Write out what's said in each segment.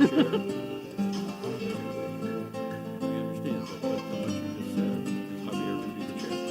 the chair. We understand, but what you just said is Javier going to be the chair?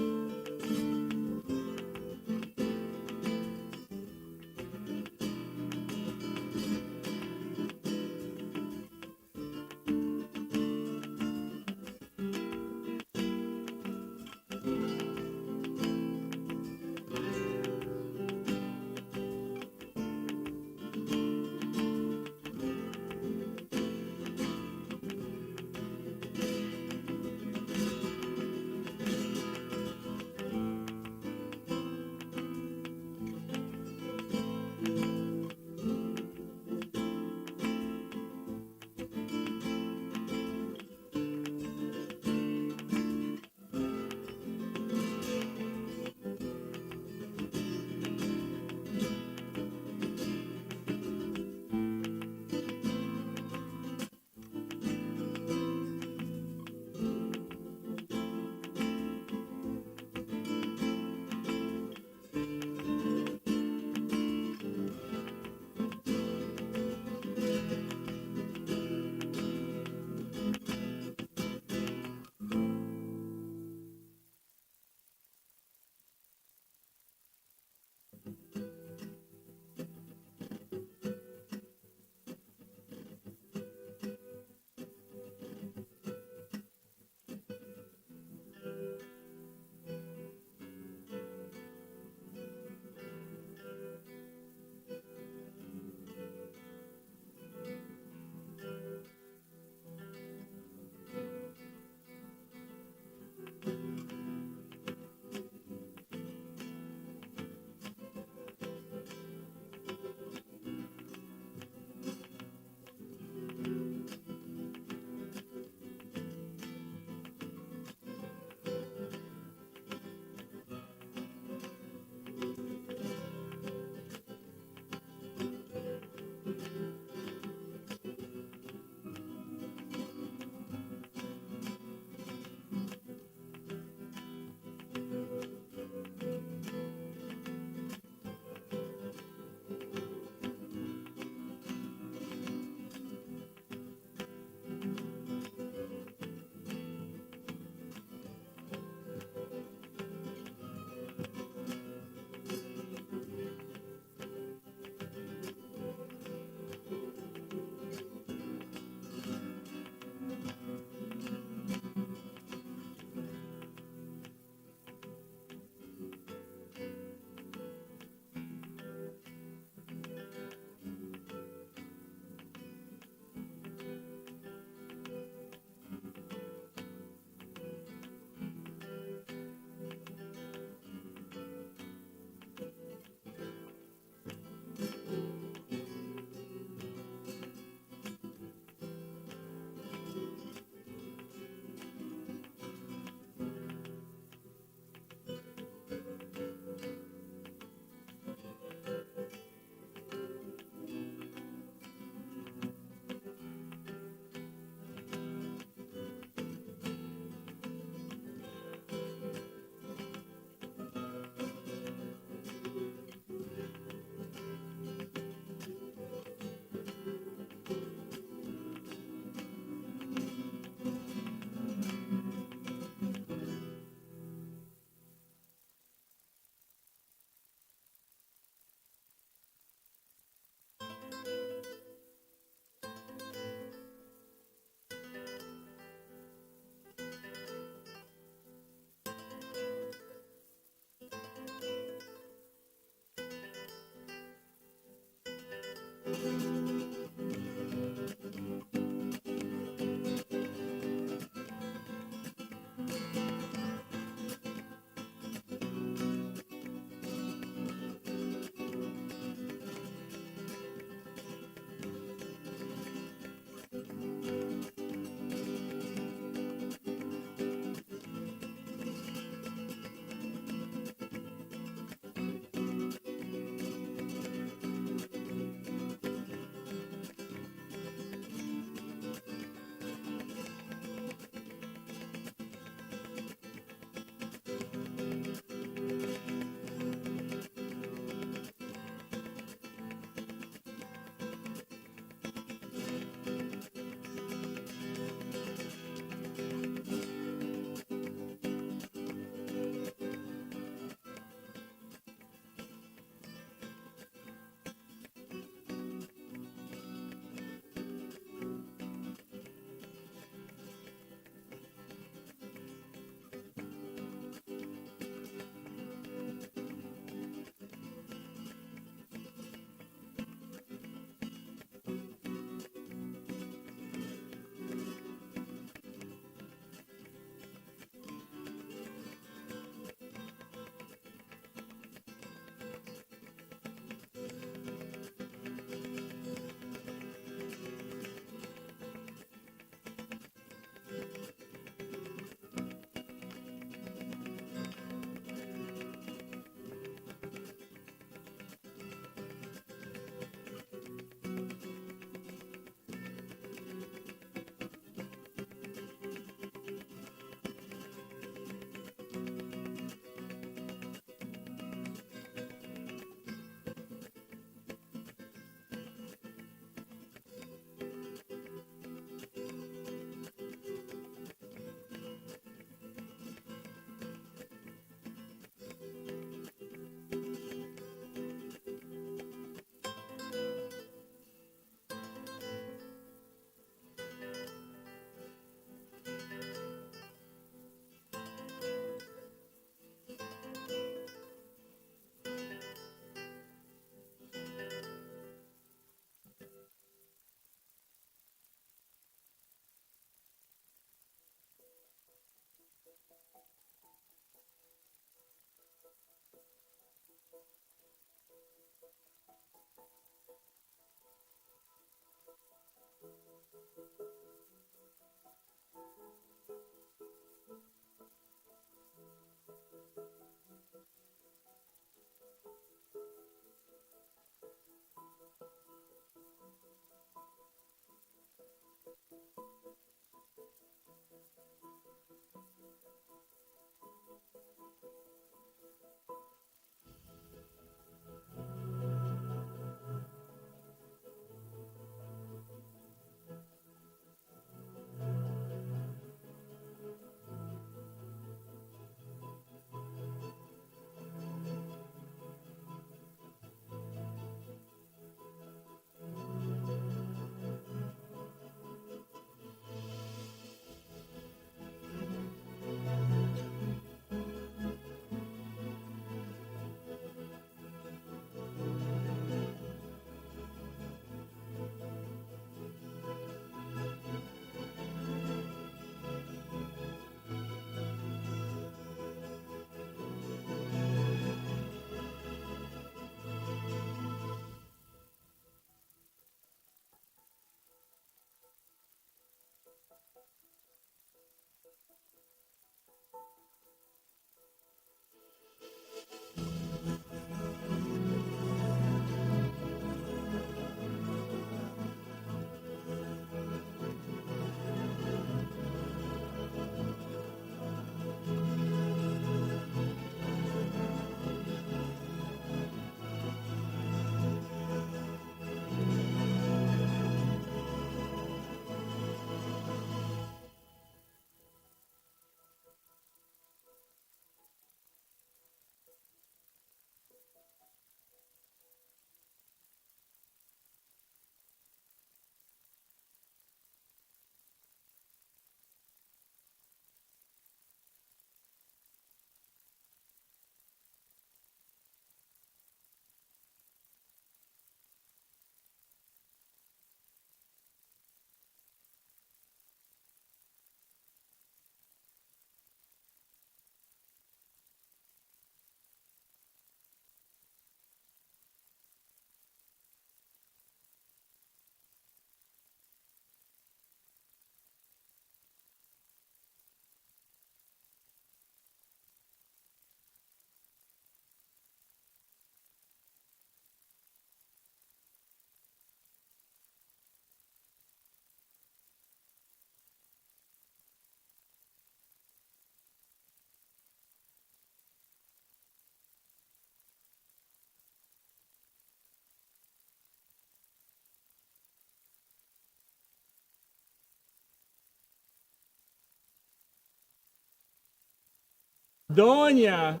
Doña.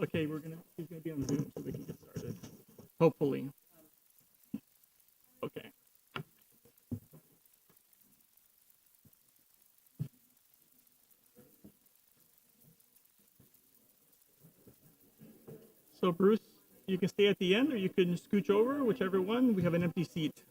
Okay, he's gonna be on Zoom so we can get started. Hopefully. Okay. So Bruce, you can stay at the end or you can scooch over, whichever one. We have an empty seat.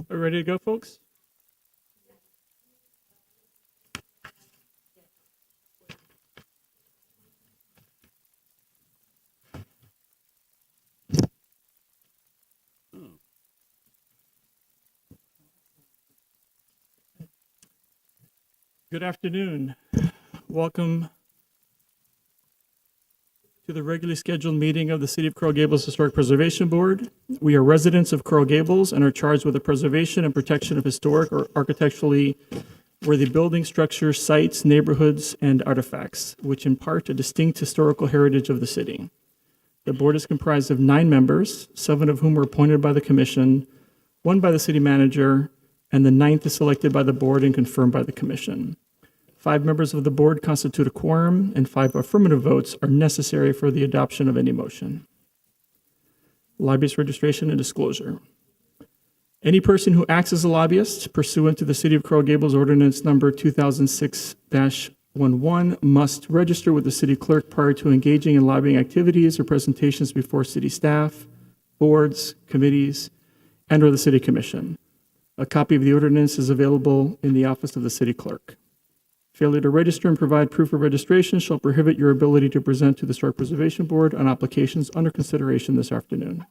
Are we ready to go, folks? Good afternoon. Welcome to the regularly scheduled meeting of the City of Coral Gables Historic Preservation Board. We are residents of Coral Gables and are charged with the preservation and protection of historic or architecturally worthy buildings, structures, sites, neighborhoods, and artifacts, which impart a distinct historical heritage of the city. The board is comprised of 9 members, 7 of whom were appointed by the commission, 1 by the city manager, and the 9th is selected by the board and confirmed by the commission. 5 members of the board constitute a quorum, and 5 affirmative votes are necessary for the adoption of any motion. Lobbyist registration and disclosure. Any person who acts as a lobbyist pursuant to the City of Coral Gables Ordinance Number 2006-11 must register with the city clerk prior to engaging in lobbying activities or presentations before city staff, boards, committees, and/or the city commission. A copy of the ordinance is available in the office of the city clerk. Failure to register and provide proof of registration shall prohibit your ability to present to the Historic Preservation Board on applications under consideration this afternoon.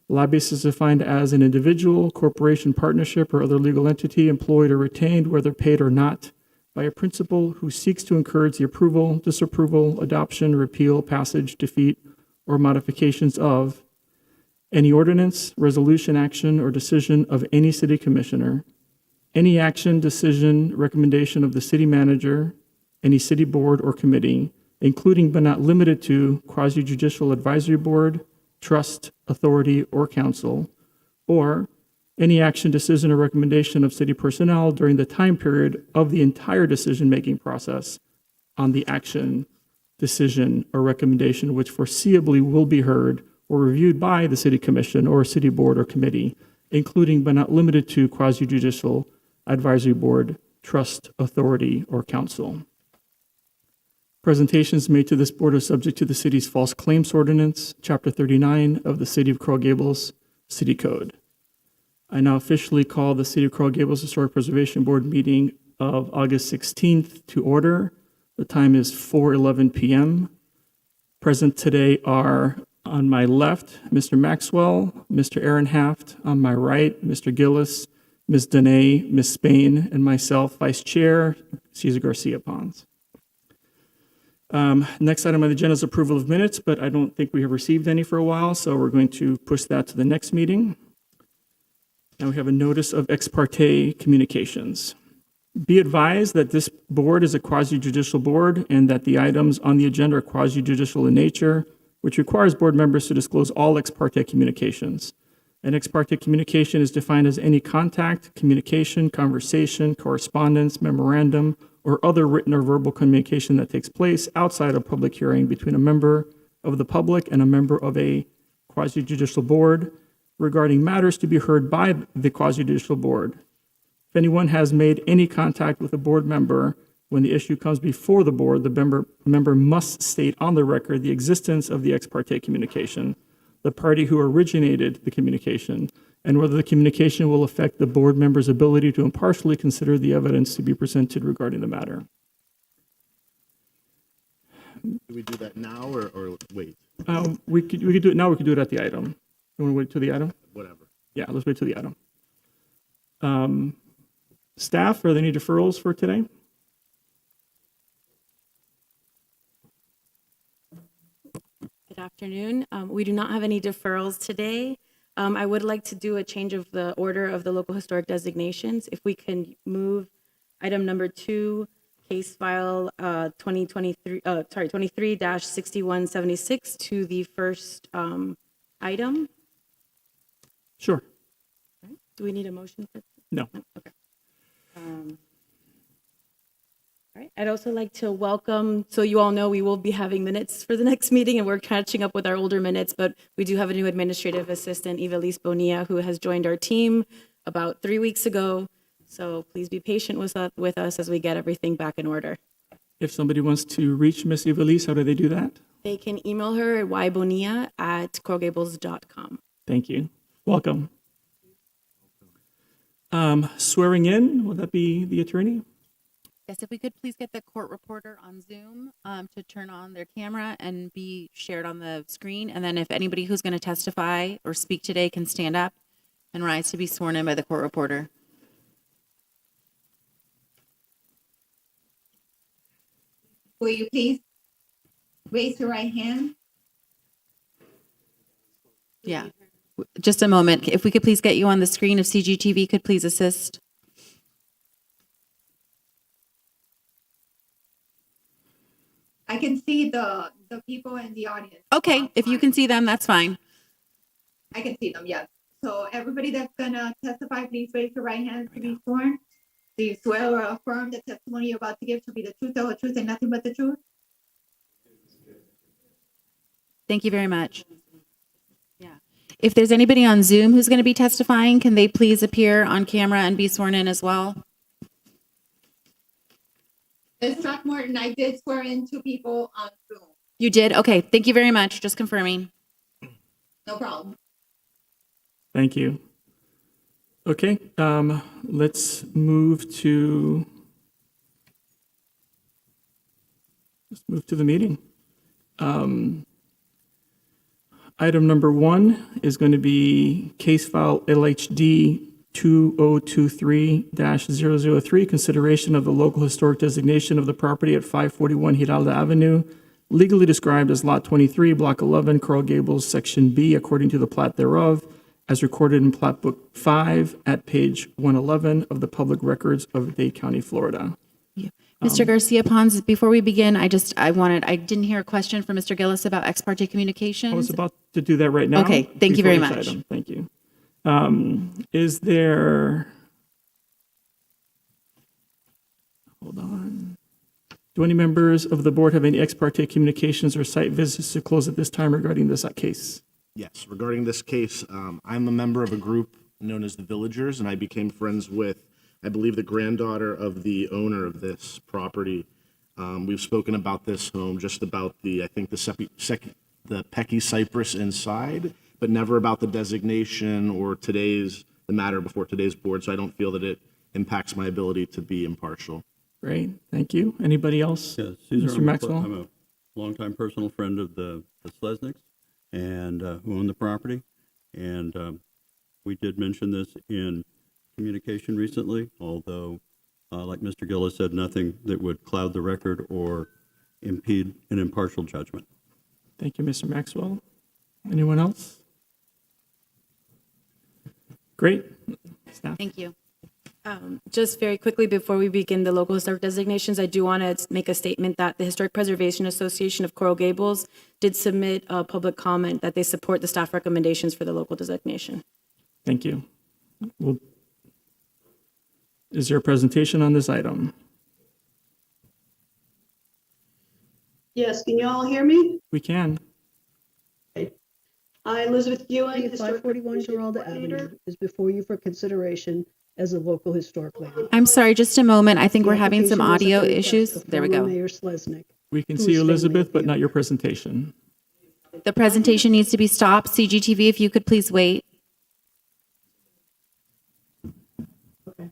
Lobbyist is defined as an individual, corporation, partnership, or other legal entity employed or retained, whether paid or not, by a principal who seeks to encourage the approval, disapproval, adoption, repeal, passage, defeat, or modifications of any ordinance, resolution, action, or decision of any city commissioner, any action, decision, recommendation of the city manager, any city board or committee, including but not limited to quasi-judicial advisory board, trust, authority, or council, or any action, decision, or recommendation of city personnel during the time period of the entire decision-making process on the action, decision, or recommendation which foreseeably will be heard or reviewed by the city commission or city board or committee, including but not limited to quasi-judicial advisory board, trust, authority, or council. Presentations made to this board are subject to the city's false claims ordinance, Chapter 39 of the City of Coral Gables City Code. I now officially call the City of Coral Gables Historic Preservation Board meeting of August 16th to order. The time is 4:11 p.m. Present today are, on my left, Mr. Maxwell, Mr. Aaron Haft. On my right, Mr. Gillis, Ms. Dene, Ms. Spain, and myself, Vice Chair, Cesar Garcia Pons. Next item on the agenda is approval of minutes, but I don't think we have received any for a while, so we're going to push that to the next meeting. Now we have a notice of ex parte communications. Be advised that this board is a quasi-judicial board and that the items on the agenda are quasi-judicial in nature, which requires board members to disclose all ex parte communications. An ex parte communication is defined as any contact, communication, conversation, correspondence, memorandum, or other written or verbal communication that takes place outside of public hearing between a member of the public and a member of a quasi-judicial board regarding matters to be heard by the quasi-judicial board. If anyone has made any contact with a board member when the issue comes before the board, the member must state on the record the existence of the ex parte communication, the party who originated the communication, and whether the communication will affect the board member's ability to impartially consider the evidence to be presented regarding the matter. Do we do that now or wait? We could do it now. We could do it at the item. You want to wait till the item? Whatever. Yeah, let's wait till the item. Staff, are there any deferrals for today? Good afternoon. We do not have any deferrals today. I would like to do a change of the order of the local historic designations. If we can move item number 2, case file 23-6176 to the first item. Sure. Do we need a motion for? No. Okay. All right. I'd also like to welcome, so you all know we will be having minutes for the next meeting, and we're catching up with our older minutes, but we do have a new administrative assistant, Ivelisse Bonilla, who has joined our team about 3 weeks ago. So please be patient with us as we get everything back in order. If somebody wants to reach Miss Ivelisse, how do they do that? They can email her at ybonilla@coralgables.com. Thank you. Welcome. Swearing in, will that be the attorney? Yes, if we could please get the court reporter on Zoom to turn on their camera and be shared on the screen. And then if anybody who's going to testify or speak today can stand up and rise to be sworn in by the court reporter. Will you please raise your right hand? Yeah. Just a moment. If we could please get you on the screen, if CGTV could please assist. I can see the people in the audience. Okay, if you can see them, that's fine. I can see them, yes. So everybody that's gonna testify, please raise your right hand to be sworn. Do you swear or affirm the testimony you're about to give to be the truth, the whole truth, and nothing but the truth? Thank you very much. Yeah. If there's anybody on Zoom who's going to be testifying, can they please appear on camera and be sworn in as well? Ms. Throckmorton, I did swear in 2 people on Zoom. You did? Okay, thank you very much. Just confirming. No problem. Thank you. Okay, let's move to the meeting. Item number 1 is going to be case file LHD 2023-003, consideration of the local historic designation of the property at 541 Giralda Avenue, legally described as Lot 23, Block 11, Coral Gables, Section B, according to the plat thereof, as recorded in Plat Book 5 at page 111 of the Public Records of Dade County, Florida. Mr. Garcia Pons, before we begin, I didn't hear a question from Mr. Gillis about ex parte communications. I was about to do that right now. Okay, thank you very before each much. item. Thank you. Is there, hold on. Do any members of the board have any ex parte communications or site visits to close at this time regarding this case? Yes, regarding this case, I'm a member of a group known as the Villagers, and I became friends with, I believe, the granddaughter of the owner of this property. We've spoken about this home, just about the Pecky Cypress inside, but never about the designation or the matter before today's board, so I don't feel that it impacts my ability to be impartial. Great, thank you. Anybody else? Yes, Caesar, Mr. Maxwell? I'm a longtime personal friend of the Slesniks and who own the property. And we did mention this in communication recently, although, like Mr. Gillis said, nothing that would cloud the record or impede an impartial judgment. Thank you, Mr. Maxwell. Anyone else? Great. Staff? Thank you. Just very quickly before we begin the local historic designations, I do want to make a statement that the Historic Preservation Association of Coral Gables did submit a public comment that they support the staff recommendations for the local designation. Thank you. Is there a presentation on this item? Yes, can you all hear me? We can. I, Elizabeth Ewing, Historic Historic 541 Preservation Giralda Coordinator. Avenue is before you for consideration as a local historic landmark. I'm sorry, just a moment. I think we're having some The application is audio at the request issues. of There we former go. Mayor Slesnik. We can Who see is you, family Elizabeth, of but the not owner. your presentation. The presentation needs to be stopped. CGTV, if you could please wait. Okay.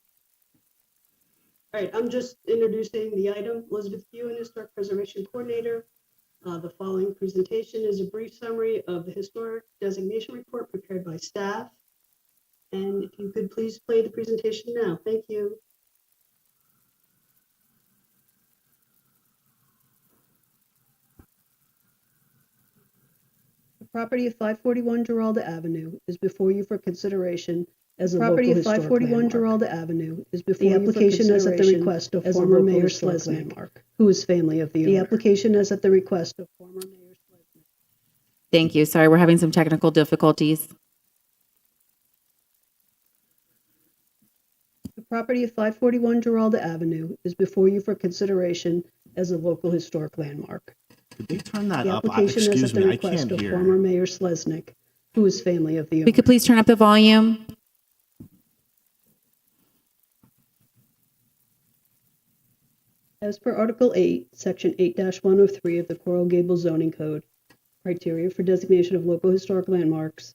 All right, I'm just introducing the item. Elizabeth Ewing, Historic Preservation Coordinator. The following presentation is a brief summary of the historic designation report prepared by staff. And if you could please play the presentation now. Thank you. The property of 541 Giralda Avenue is before you for consideration as a Property local of historic 541 landmark. Giralda Avenue is before The you for application is at the consideration request of as a former local Mayor historic Slesnik, landmark, who is family of the owner. The application is at the request of former Mayor Slesnik. Thank you. Sorry, we're having some technical difficulties. The property of 541 Giralda Avenue is before you for consideration as a local historic landmark. Could they turn that The up? application is Excuse at the me, I request can't of hear. former Mayor Slesnik, who is family of the owner. We could please turn up the volume. As per Article 8, Section 8-103 of the Coral Gables zoning code, criteria for designation of local historic landmarks,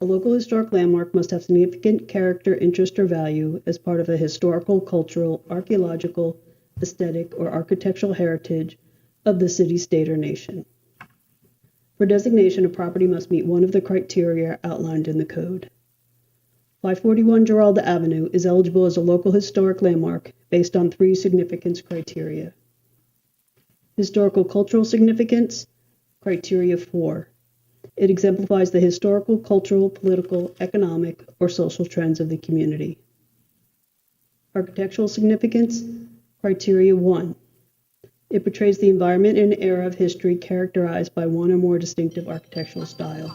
a local historic landmark must have significant character, interest, or value as part of a historical, cultural, archaeological, aesthetic, or architectural heritage of the city, state, or nation. For designation, a property must meet one of the criteria outlined in the code. 541 Giralda Avenue is eligible as a local historic landmark based on 3 significance criteria. Historical cultural significance, criteria 4. It exemplifies the historical, cultural, political, economic, or social trends of the community. Architectural significance, criteria 1. It portrays the environment and era of history characterized by one or more distinctive architectural style.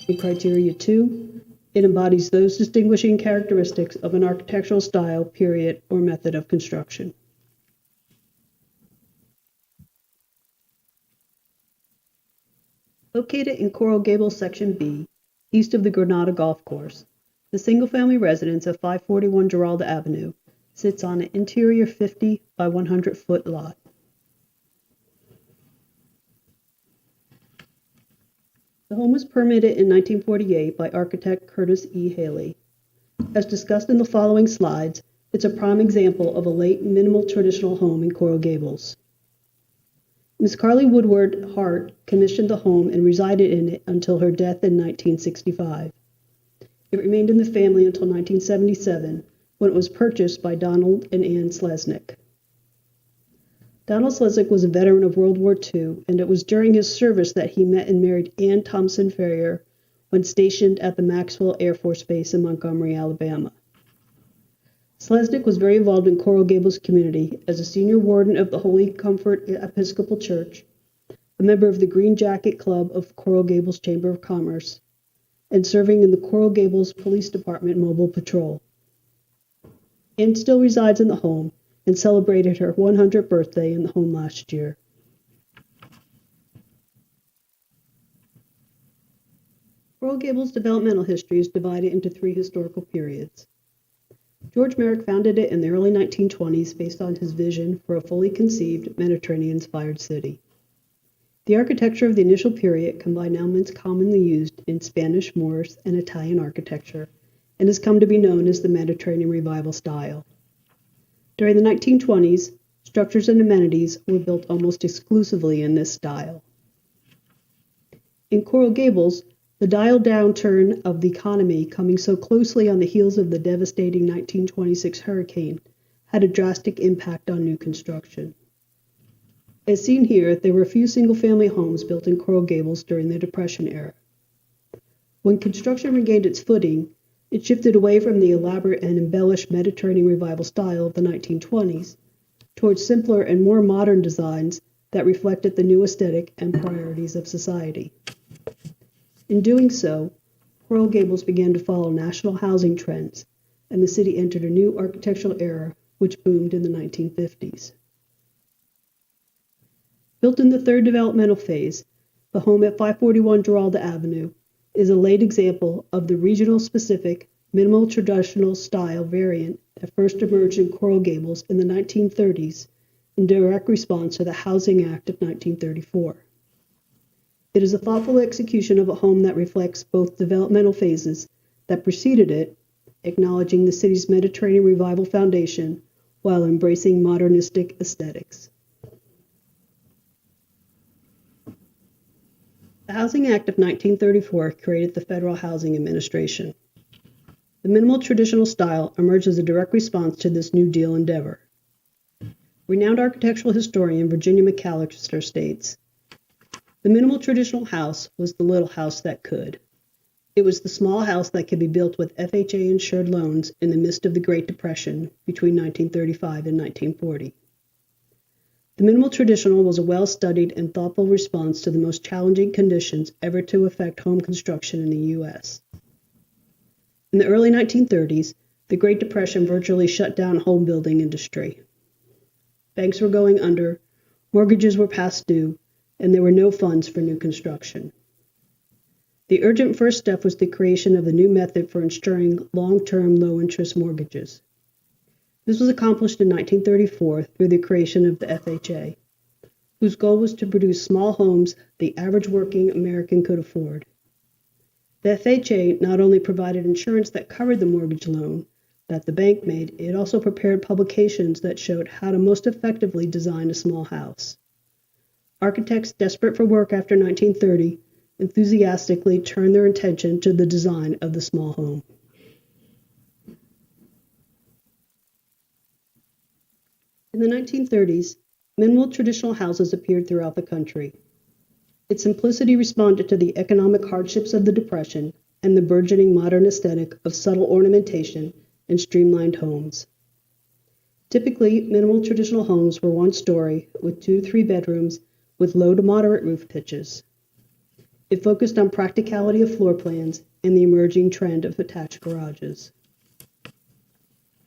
In criteria 2, it embodies those distinguishing characteristics of an architectural style, period, or method of construction. Located in Coral Gables Section B, east of the Granada Golf Course, the single-family residence of 541 Giralda Avenue sits on an interior 50 by 100-foot lot. The home was permitted in 1948 by architect Curtis E. Haley. As discussed in the following slides, it's a prime example of a late minimal traditional home in Coral Gables. Ms. Carly Woodward Hart commissioned the home and resided in it until her death in 1965. It remained in the family until 1977, when it was purchased by Donald and Ann Slesnick. Donald Slesnick was a veteran of World War II, and it was during his service that he met and married Ann Thompson Ferrier when stationed at the Maxwell Air Force Base in Montgomery, Alabama. Slesnick was very involved in Coral Gables community as a senior warden of the Holy Comfort Episcopal Church, a member of the Green Jacket Club of Coral Gables Chamber of Commerce, and serving in the Coral Gables Police Department Mobile Patrol. Ann still resides in the home and celebrated her 100th birthday in the home last year. Coral Gables' developmental history is divided into 3 historical periods. George Merrick founded it in the early 1920s based on his vision for a fully conceived Mediterranean-inspired city. The architecture of the initial period combined elements commonly used in Spanish, Moorish, and Italian architecture, and has come to be known as the Mediterranean Revival style. During the 1920s, structures and amenities were built almost exclusively in this style. In Coral Gables, the dial-down turn of the economy coming so closely on the heels of the devastating 1926 hurricane had a drastic impact on new construction. As seen here, there were few single-family homes built in Coral Gables during the Depression era. When construction regained its footing, it shifted away from the elaborate and embellished Mediterranean Revival style of the 1920s towards simpler and more modern designs that reflected the new aesthetic and priorities of society. In doing so, Coral Gables began to follow national housing trends, and the city entered a new architectural era which boomed in the 1950s. Built in the third developmental phase, the home at 541 Giralda Avenue is a late example of the regional-specific, minimal traditional style variant that first emerged in Coral Gables in the 1930s in direct response to the Housing Act of 1934. It is a thoughtful execution of a home that reflects both developmental phases that preceded it, acknowledging the city's Mediterranean Revival foundation while embracing modernistic aesthetics. The Housing Act of 1934 created the Federal Housing Administration. The minimal traditional style emerged as a direct response to this New Deal endeavor. Renowned architectural historian Virginia McAllister states, "The minimal traditional house was the little house that could. It was the small house that could be built with FHA-insured loans in the midst of the Great Depression between 1935 and 1940. The minimal traditional was a well-studied and thoughtful response to the most challenging conditions ever to affect home construction in the U.S. In the early 1930s, the Great Depression virtually shut down home building industry. Banks were going under, mortgages were past due, and there were no funds for new construction. The urgent first step was the creation of the new method for insuring long-term low-interest mortgages. This was accomplished in 1934 through the creation of the FHA, whose goal was to produce small homes the average working American could afford. The FHA not only provided insurance that covered the mortgage loan that the bank made, it also prepared publications that showed how to most effectively design a small house. Architects desperate for work after 1930 enthusiastically turned their attention to the design of the small home. In the 1930s, minimal traditional houses appeared throughout the country. Its simplicity responded to the economic hardships of the Depression and the burgeoning modern aesthetic of subtle ornamentation and streamlined homes. Typically, minimal traditional homes were one story with 2 to 3 bedrooms with low to moderate roof pitches. It focused on practicality of floor plans and the emerging trend of attached garages.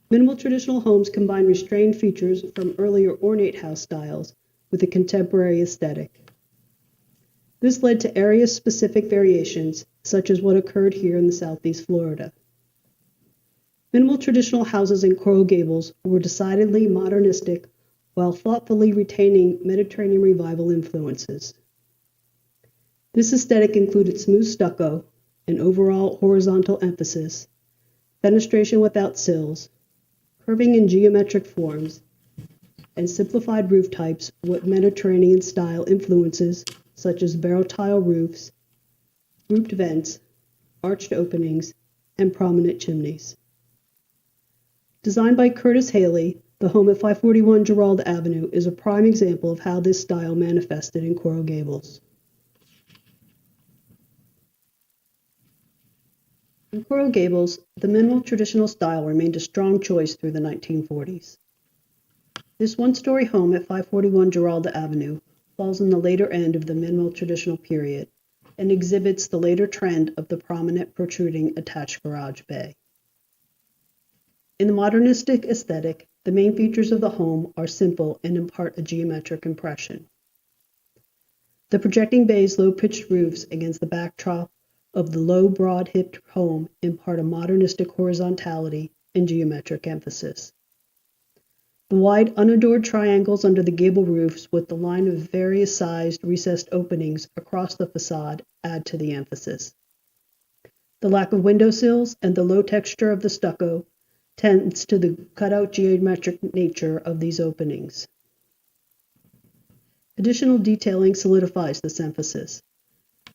Minimal traditional homes combine restrained features from earlier ornate house styles with a contemporary aesthetic. This led to area-specific variations, such as what occurred here in the Southeast Florida. Minimal traditional houses in Coral Gables were decidedly modernistic while thoughtfully retaining Mediterranean Revival influences. This aesthetic included smooth stucco, an overall horizontal emphasis, fenestration without sills, curving in geometric forms, and simplified roof types with Mediterranean-style influences such as barrel tile roofs, grouped vents, arched openings, and prominent chimneys. Designed by Curtis Haley, the home at 541 Gerald Avenue is a prime example of how this style manifested in Coral Gables. In Coral Gables, the minimal traditional style remained a strong choice through the 1940s. This one-story home at 541 Gerald Avenue falls in the later end of the minimal traditional period and exhibits the later trend of the prominent protruding attached garage bay. In the modernistic aesthetic, the main features of the home are simple and impart a geometric impression. The projecting bay's low-pitched roofs against the backdrop of the low, broad-hipped home impart a modernistic horizontality and geometric emphasis. The wide, unadored triangles under the gable roofs with the line of various sized recessed openings across the facade add to the emphasis. The lack of window sills and the low texture of the stucco tends to the cutout geometric nature of these openings. Additional detailing solidifies this emphasis.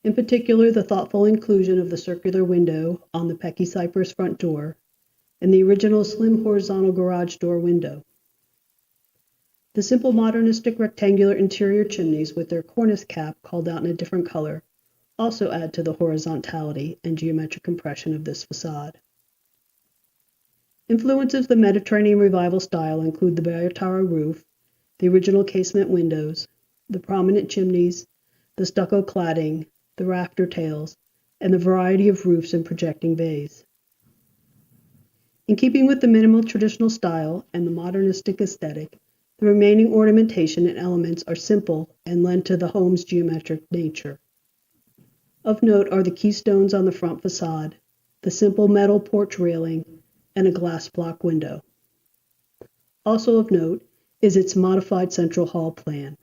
In particular, the thoughtful inclusion of the circular window on the Pecky Cypress front door and the original slim horizontal garage door window. The simple modernistic rectangular interior chimneys with their cornice cap called out in a different color also add to the horizontality and geometric impression of this facade. Influences of the Mediterranean Revival style include the barrel tower roof, the original casement windows, the prominent chimneys, the stucco cladding, the rafter tails, and the variety of roofs and projecting bays. In keeping with the minimal traditional style and the modernistic aesthetic, the remaining ornamentation and elements are simple and lend to the home's geometric nature. Of note are the keystones on the front facade, the simple metal porch railing, and a glass block window. Also of note is its modified central hall plan.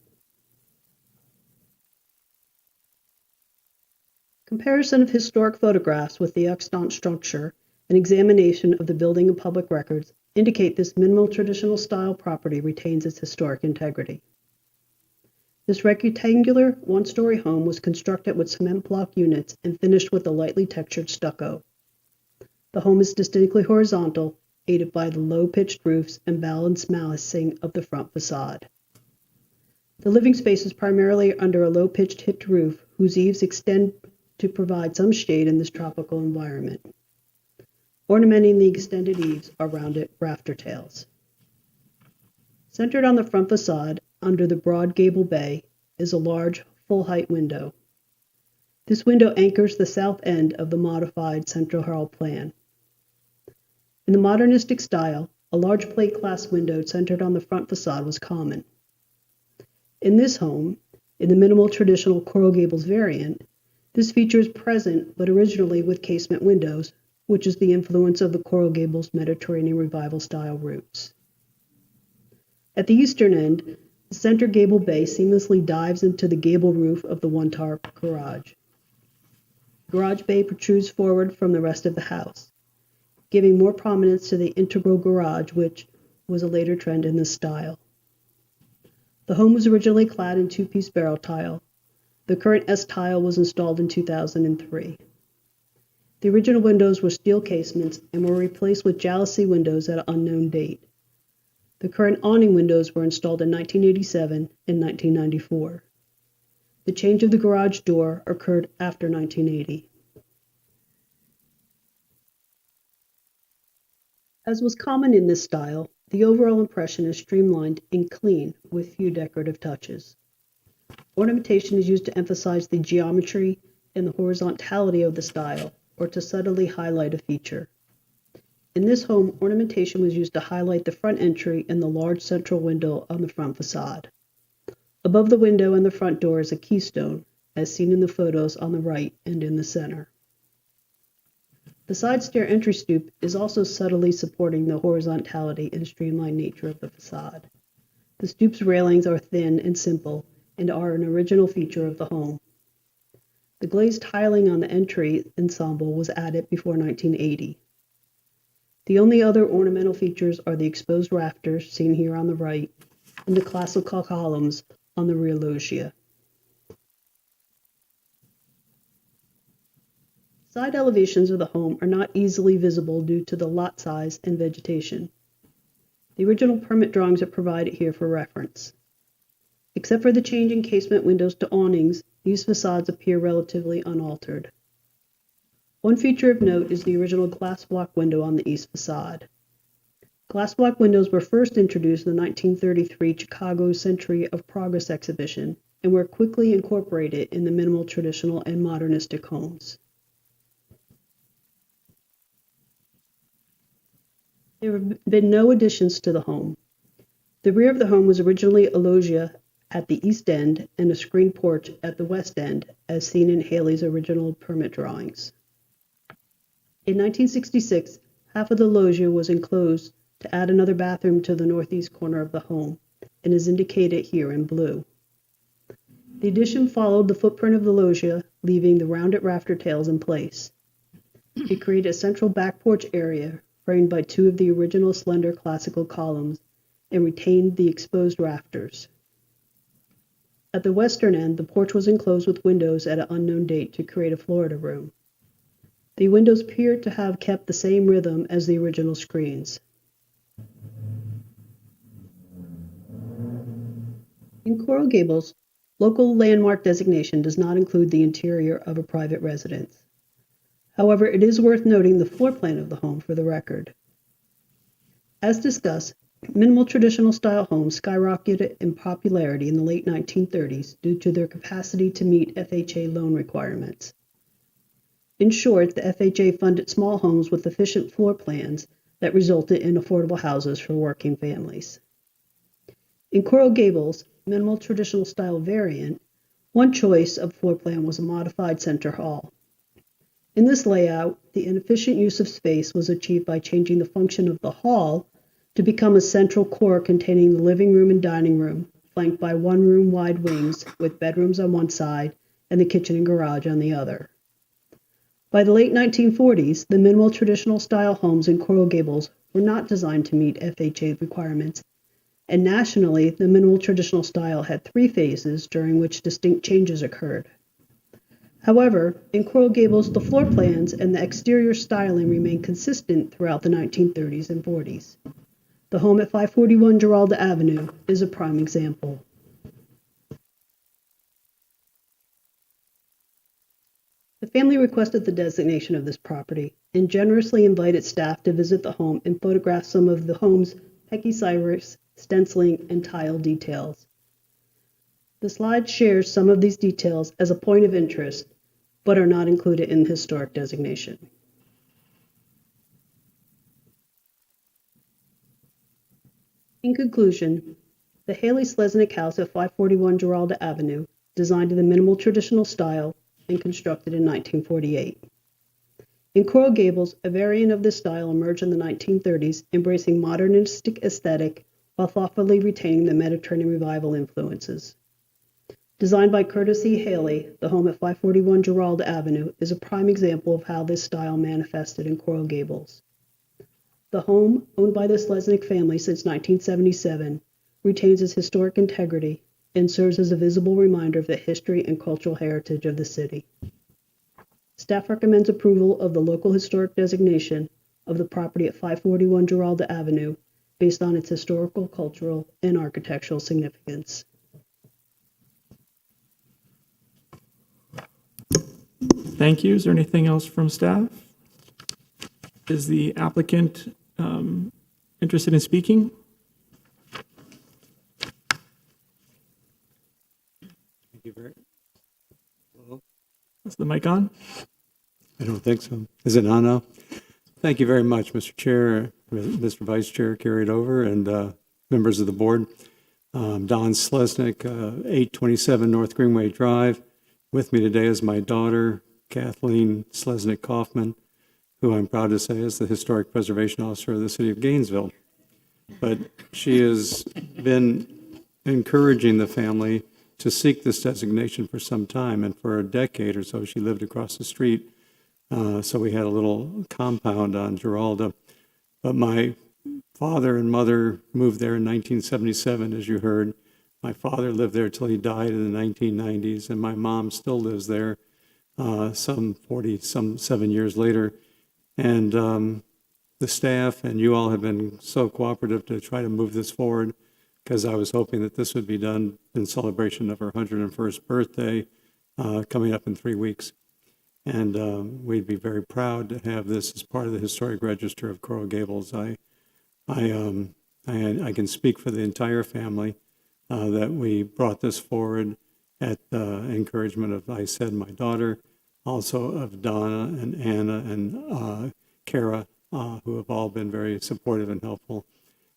Comparison of historic photographs with the extant structure and examination of the building and public records indicate this minimal traditional style property retains its historic integrity. This rectangular one-story home was constructed with cement block units and finished with a lightly textured stucco. The home is distinctly horizontal, aided by the low-pitched roofs and balanced massing of the front facade. The living space is primarily under a low-pitched hipped roof whose eaves extend to provide some shade in this tropical environment. Ornamenting the extended eaves are rounded rafter tails. Centered on the front facade, under the broad gable bay, is a large, full-height window. This window anchors the south end of the modified central hall plan. In the modernistic style, a large plate glass window centered on the front facade was common. In this home, in the minimal traditional Coral Gables variant, this feature is present but originally with casement windows, which is the influence of the Coral Gables Mediterranean Revival style roots. At the eastern end, the center gable bay seamlessly dives into the gable roof of the one-tower garage. The garage bay protrudes forward from the rest of the house, giving more prominence to the integral garage, which was a later trend in this style. The home was originally clad in two-piece barrel tile. The current S tile was installed in 2003. The original windows were steel casements and were replaced with jalousie windows at an unknown date. The current awning windows were installed in 1987 and 1994. The change of the garage door occurred after 1980. As was common in this style, the overall impression is streamlined and clean with few decorative touches. Ornamentation is used to emphasize the geometry and the horizontality of the style, or to subtly highlight a feature. In this home, ornamentation was used to highlight the front entry and the large central window on the front facade. Above the window and the front door is a keystone, as seen in the photos on the right and in the center. The side stair entry stoop is also subtly supporting the horizontality and streamlined nature of the facade. The stoop's railings are thin and simple and are an original feature of the home. The glazed tiling on the entry ensemble was added before 1980. The only other ornamental features are the exposed rafters seen here on the right and the classical columns on the rear loggia. Side elevations of the home are not easily visible due to the lot size and vegetation. The original permit drawings are provided here for reference. Except for the change in casement windows to awnings, these facades appear relatively unaltered. One feature of note is the original glass block window on the east facade. Glass block windows were first introduced in the 1933 Chicago Century of Progress exhibition and were quickly incorporated in the minimal traditional and modernistic homes. There have been no additions to the home. The rear of the home was originally a loggia at the east end and a screened porch at the west end, as seen in Haley's original permit drawings. In 1966, half of the loggia was enclosed to add another bathroom to the northeast corner of the home, and is indicated here in blue. The addition followed the footprint of the loggia, leaving the rounded rafter tails in place. It created a central back porch area framed by two of the original slender classical columns and retained the exposed rafters. At the western end, the porch was enclosed with windows at an unknown date to create a Florida room. The windows appear to have kept the same rhythm as the original screens. In Coral Gables, local landmark designation does not include the interior of a private residence. However, it is worth noting the floor plan of the home for the record. As discussed, minimal traditional style homes skyrocketed in popularity in the late 1930s due to their capacity to meet FHA loan requirements. In short, the FHA funded small homes with efficient floor plans that resulted in affordable houses for working families. In Coral Gables, minimal traditional style variant, one choice of floor plan was a modified center hall. In this layout, the inefficient use of space was achieved by changing the function of the hall to become a central core containing the living room and dining room, flanked by one-room wide wings with bedrooms on one side and the kitchen and garage on the other. By the late 1940s, the minimal traditional style homes in Coral Gables were not designed to meet FHA requirements, and nationally, the minimal traditional style had 3 phases during which distinct changes occurred. However, in Coral Gables, the floor plans and the exterior styling remained consistent throughout the 1930s and 40s. The home at 541 Giralda Avenue is a prime example. The family requested the designation of this property and generously invited staff to visit the home and photograph some of the home's Peckycyrus, stenciling, and tile details. The slide shares some of these details as a point of interest, but are not included in the historic designation. In conclusion, the Haley Sleznick House at 541 Giralda Avenue, designed in the minimal traditional style and constructed in 1948. In Coral Gables, a variant of this style emerged in the 1930s, embracing modernistic aesthetic while thoughtfully retaining the Mediterranean Revival influences. Designed by Curtis E. Haley, the home at 541 Giralda Avenue is a prime example of how this style manifested in Coral Gables. The home, owned by the Sleznick family since 1977, retains its historic integrity and serves as a visible reminder of the history and cultural heritage of the city. Staff recommends approval of the local historic designation of the property at 541 Giralda Avenue based on its historical, cultural, and architectural significance. Thank you. Is there anything else from staff? Is the applicant interested in speaking? Thank you very. Hello? Is the mic on? I don't think so. Is it on now? Thank you very much, Mr. Chair, Mr. Vice Chair, carried over, and members of the board. Don Slesnick, 827 North Greenway Drive. With me today is my daughter, Kathleen Slesnick Kaufman, who I'm proud to say is the Historic Preservation Officer of the City of Gainesville. But she has been encouraging the family to seek this designation for some time, and for a decade or so, she lived across the street. So we had a little compound on Giralda. But my father and mother moved there in 1977, as you heard. My father lived there till he died in the 1990s, and my mom still lives there some 7 years later. And the staff and you all have been so cooperative to try to move this forward, because I was hoping that this would be done in celebration of her 101st birthday coming up in 3 weeks. And we'd be very proud to have this as part of the Historic Register of Coral Gables. I can speak for the entire family that we brought this forward at the encouragement of, I said, my daughter, also of Donna and Anna and Kara, who have all been very supportive and helpful.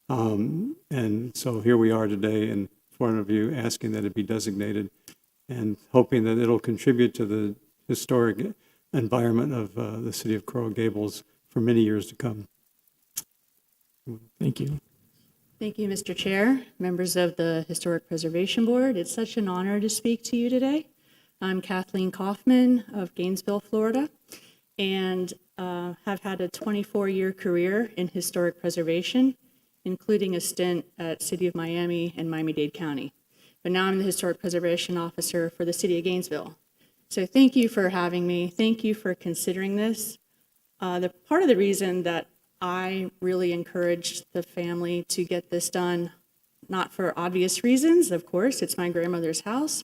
And so here we are today in front of you asking that it be designated and hoping that it'll contribute to the historic environment of the city of Coral Gables for many years to come. Thank you. Thank you, Mr. Chair, members of the Historic Preservation Board. It's such an honor to speak to you today. I'm Kathleen Kaufman of Gainesville, Florida, and have had a 24-year career in historic preservation, including a stint at City of Miami and Miami-Dade County. But now I'm the Historic Preservation Officer for the City of Gainesville. So thank you for having me. Thank you for considering this. The part of the reason that I really encouraged the family to get this done, not for obvious reasons, of course, it's my grandmother's house,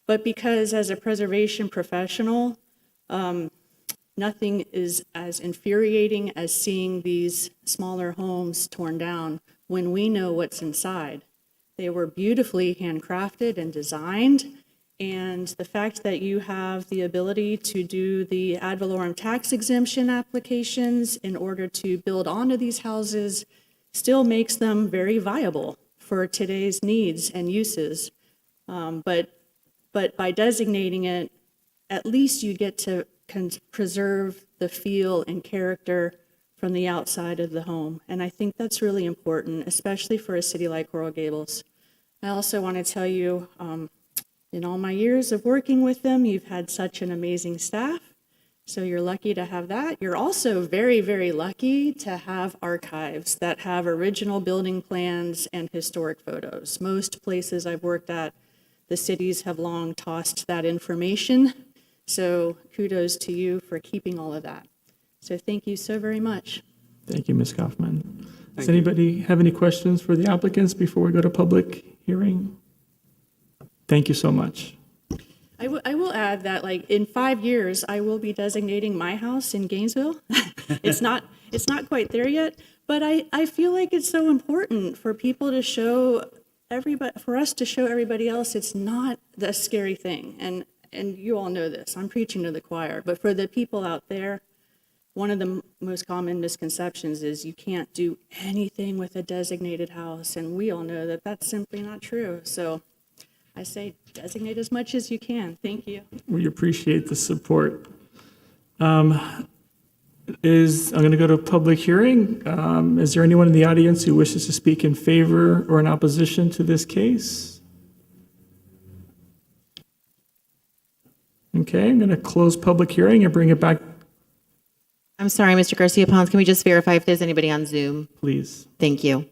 but because as a preservation professional, nothing is as infuriating as seeing these smaller homes torn down when we know what's inside. They were beautifully handcrafted and designed, and the fact that you have the ability to do the ad valorem tax exemption applications in order to build onto these houses still makes them very viable for today's needs and uses. But by designating it, at least you get to preserve the feel and character from the outside of the home. And I think that's really important, especially for a city like Coral Gables. I also want to tell you, in all my years of working with them, you've had such an amazing staff. So you're lucky to have that. You're also very, very lucky to have archives that have original building plans and historic photos. Most places I've worked at, the cities have long tossed that information. So kudos to you for keeping all of that. So thank you so very much. Thank you, Ms. Kaufman. Does anybody have any questions for the applicants before we go to public hearing? Thank you so much. I will add that, like, in 5 years, I will be designating my house in Gainesville. It's not quite there yet, but I feel like it's so important for people to show everybody, for us to show everybody else it's not the scary thing. And you all know this, I'm preaching to the choir, but for the people out there, one of the most common misconceptions is you can't do anything with a designated house, and we all know that that's simply not true. So I say designate as much as you can. Thank you. We appreciate the support. I'm going to go to a public hearing. Is there anyone in the audience who wishes to speak in favor or in opposition to this case? Okay, I'm going to close public hearing and bring it back, I'm sorry, Mr. Garcia-Pons, can we just verify if there's anybody on Zoom? please. Thank you.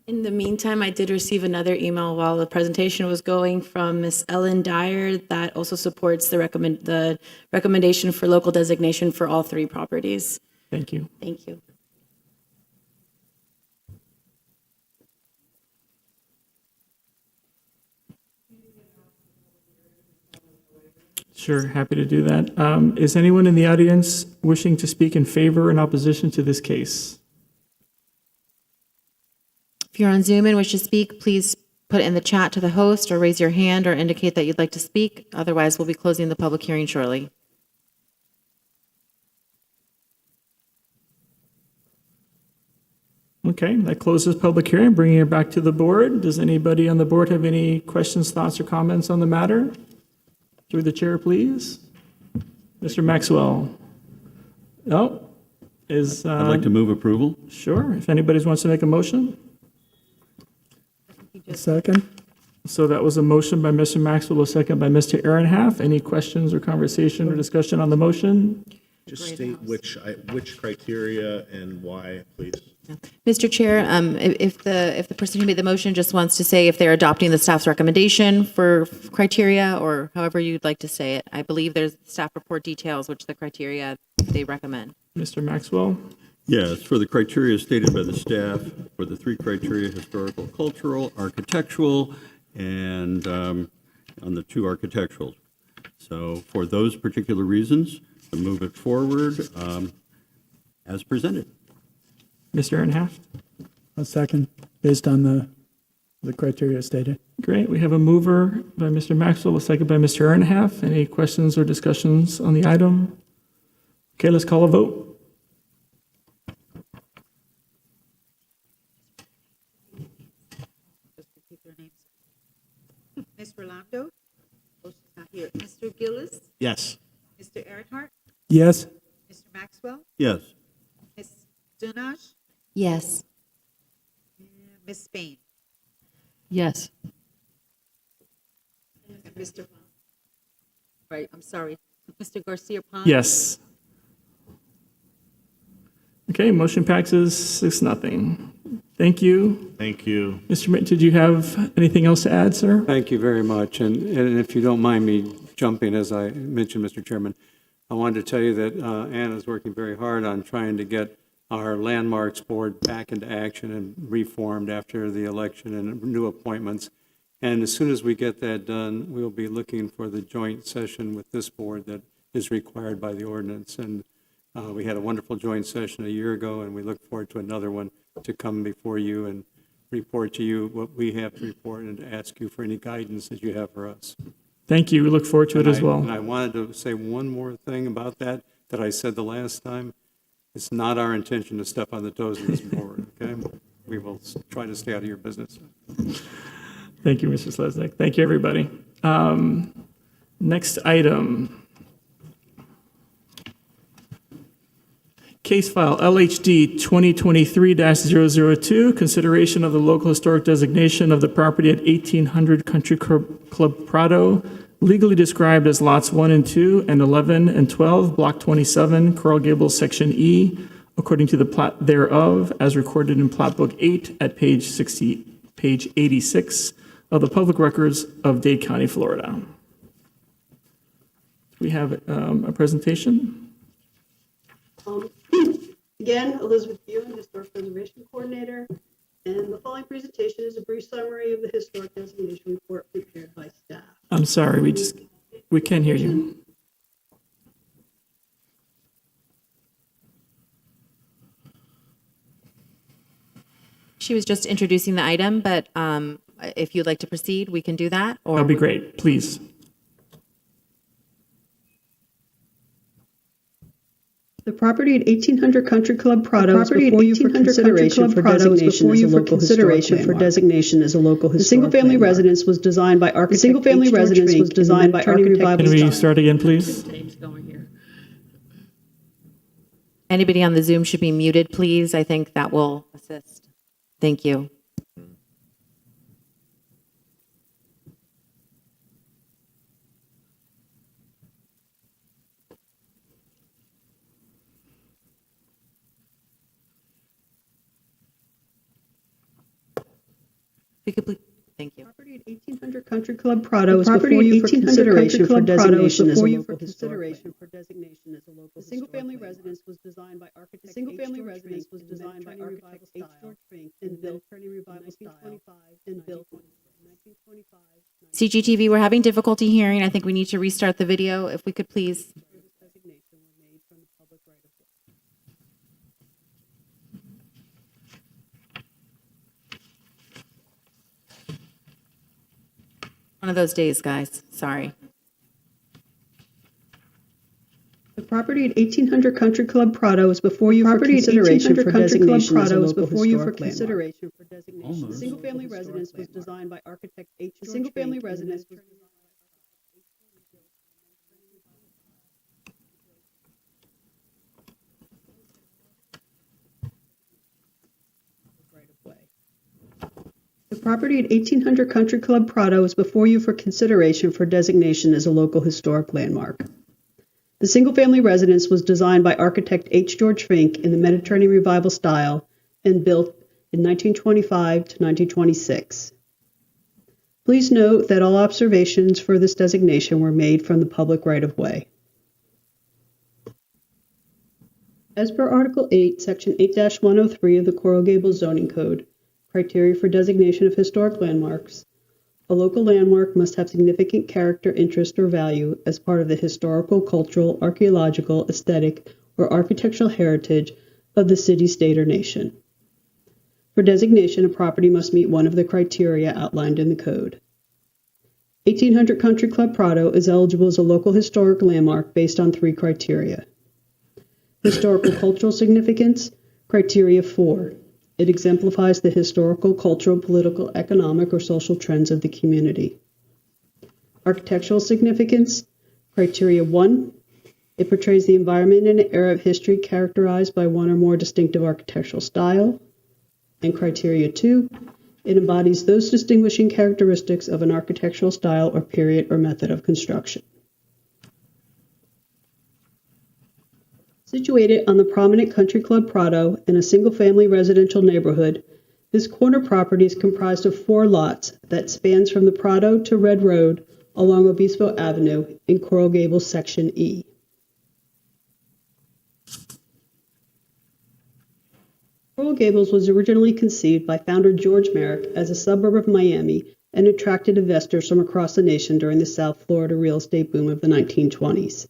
In the meantime, I did receive another email while the presentation was going from Ms. Ellen Dyer that also supports the recommendation for local designation for all three properties. Thank you. Thank you. Sure, happy to do that. Is anyone in the audience wishing to speak in favor or in opposition to this case? If you're on Zoom and wish to speak, please put it in the chat to the host or raise your hand or indicate that you'd like to speak. Otherwise, we'll be closing the public hearing shortly. Okay, that closes public hearing, bringing it back to the board. Does anybody on the board have any questions, thoughts, or comments on the matter? Through the chair, please. Mr. Maxwell. No? I'd like to move approval. Sure, if anybody wants to make a motion. Second. So that was a motion by Mr. Maxwell, a second by Mr. Aaronhalf. Any questions or conversation or discussion on the motion? Just state which criteria and why, please. Mr. Chair, if the person who made the motion just wants to say if they're adopting the staff's recommendation for criteria or however you'd like to say it, I believe there's staff report details which the criteria they recommend. Mr. Maxwell? Yes, for the criteria stated by the staff, for the three criteria, historical, cultural, architectural, and on the two architecturals. So for those particular reasons, to move it forward as presented. Mr. Aaronhalf? A second, based on the criteria stated. Great, we have a mover by Mr. Maxwell, a second by Mr. Aaronhalf. Any questions or discussions on the item? Okay, let's call a vote. Just repeat their names. Ms. Rolando? Oh, she's not here. Mr. Gillis? Yes. Mr. Earnhardt? Yes. Mr. Maxwell? Yes. Ms. Dunash? Yes. Ms. Spain? Yes. And Mr. Right, I'm sorry. Mr. Garcia Pons? Yes. Okay, motion passes 6-0. Thank you. Thank you. Mr. Mitt, did you have anything else to add, sir? Thank you very much. And if you don't mind me jumping, as I mentioned, Mr. Chairman, I wanted to tell you that Anna's working very hard on trying to get our landmarks board back into action and reformed after the election and new appointments. And as soon as we get that done, we'll be looking for the joint session with this board that is required by the ordinance. And we had a wonderful joint session a year ago, and we look forward to another one to come before you and report to you what we have to report and to ask you for any guidance that you have for us. Thank you. We look forward to it as And well. I wanted to say one more thing about that I said the last time. It's not our intention to step on the toes of this board, okay? We will try to stay out of your business. Thank you, Mr. Sleznick. Thank you, everybody. Next item. Case file LHD 2023-002, consideration of the local historic designation of the property at 1800 Country Club Prado, legally described as lots 1 and 2 and 11 and 12, block 27, Coral Gables, section E, according to the plat thereof, as recorded in Plat Book 8 at page 86 of the public records of Dade County, Florida. We have a presentation. Again, Elizabeth Ewan, Historic Preservation Coordinator, and the following presentation is a brief summary of the historic designation report prepared by staff. I'm sorry, we can't hear you. She was just introducing the item, but if you'd like to proceed, we can do that. Or That'd be great, please. The property at 1800 Country Club Prado is before you for consideration for designation as a local historic landmark. The single-family residence was designed by architect H. George Fink and the Attorney Revival Can we Style. start again, please? anybody on the Zoom should be muted, please. I think that will assist. Thank you. we could please, thank you. Property at 1800 Country Club Prado is before you for consideration for designation as a local historic landmark. The single-family residence was designed by architect H. George Fink and built in 1925 and built in 1925. CGTV, we're having difficulty hearing. I think we need to restart the video. If we could please. Designation were made from the public right of way. One of those days, guys. Sorry. The property at 1800 Country Club Prado is before you for consideration for designation as a local historic landmark. The single-family residence was designed by architect H. George Fink. Single-family residence was The property at 1800 Country Club Prado is before you for consideration for designation as a local historic landmark. The single-family residence was designed by architect H. George Fink in the Mediterranean Revival style and built in 1925 to 1926. Please note that all observations for this designation were made from the public right-of-way. As per Article 8, Section 8-103 of the Coral Gables Zoning Code, criteria for designation of historic landmarks, a local landmark must have significant character, interest, or value as part of the historical, cultural, archaeological, aesthetic, or architectural heritage of the city, state, or nation. For designation, a property must meet one of the criteria outlined in the code. 1800 Country Club Prado is eligible as a local historic landmark based on 3 criteria. Historical cultural significance, criteria 4. It exemplifies the historical, cultural, political, economic, or social trends of the community. Architectural significance, criteria 1. It portrays the environment in an era of history characterized by one or more distinctive architectural style. And criteria 2. It embodies those distinguishing characteristics of an architectural style or period or method of construction. Situated on the prominent Country Club Prado in a single-family residential neighborhood, this corner property is comprised of 4 lots that spans from the Prado to Red Road along Obispo Avenue in Coral Gables Section E. Coral Gables was originally conceived by founder George Merrick as a suburb of Miami and attracted investors from across the nation during the South Florida real estate boom of the 1920s.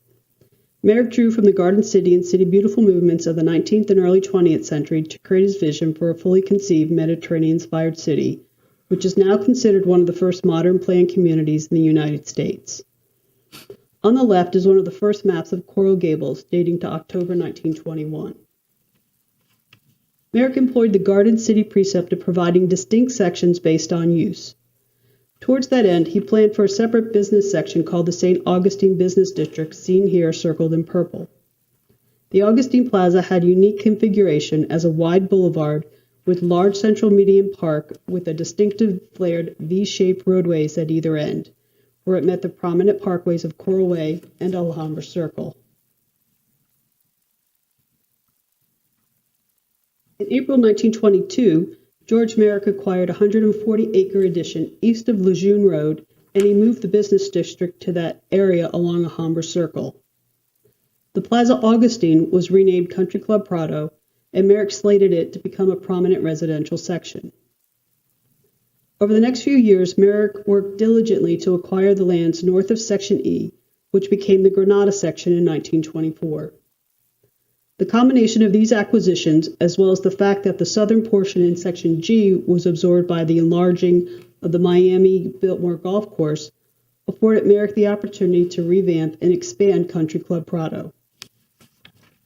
Merrick drew from the Garden City and City Beautiful movements of the 19th and early 20th century to create his vision for a fully conceived Mediterranean-inspired city, which is now considered one of the first modern planned communities in the United States. On the left is one of the first maps of Coral Gables, dating to October 1921. Merrick employed the Garden City precept of providing distinct sections based on use. Towards that end, he planned for a separate business section called the St. Augustine Business District, seen here circled in purple. The Augustine Plaza had unique configuration as a wide boulevard with large central median park with a distinctive flared V-shaped roadways at either end, where it met the prominent parkways of Coral Way and Alhambra Circle. In April 1922, George Merrick acquired a 140-acre addition east of Lejeune Road, and he moved the business district to that area along Alhambra Circle. The Plaza Augustine was renamed Country Club Prado, and Merrick slated it to become a prominent residential section. Over the next few years, Merrick worked diligently to acquire the lands north of Section E, which became the Granada section in 1924. The combination of these acquisitions, as well as the fact that the southern portion in Section G was absorbed by the enlarging of the Miami Biltmore Golf Course, afforded Merrick the opportunity to revamp and expand Country Club Prado.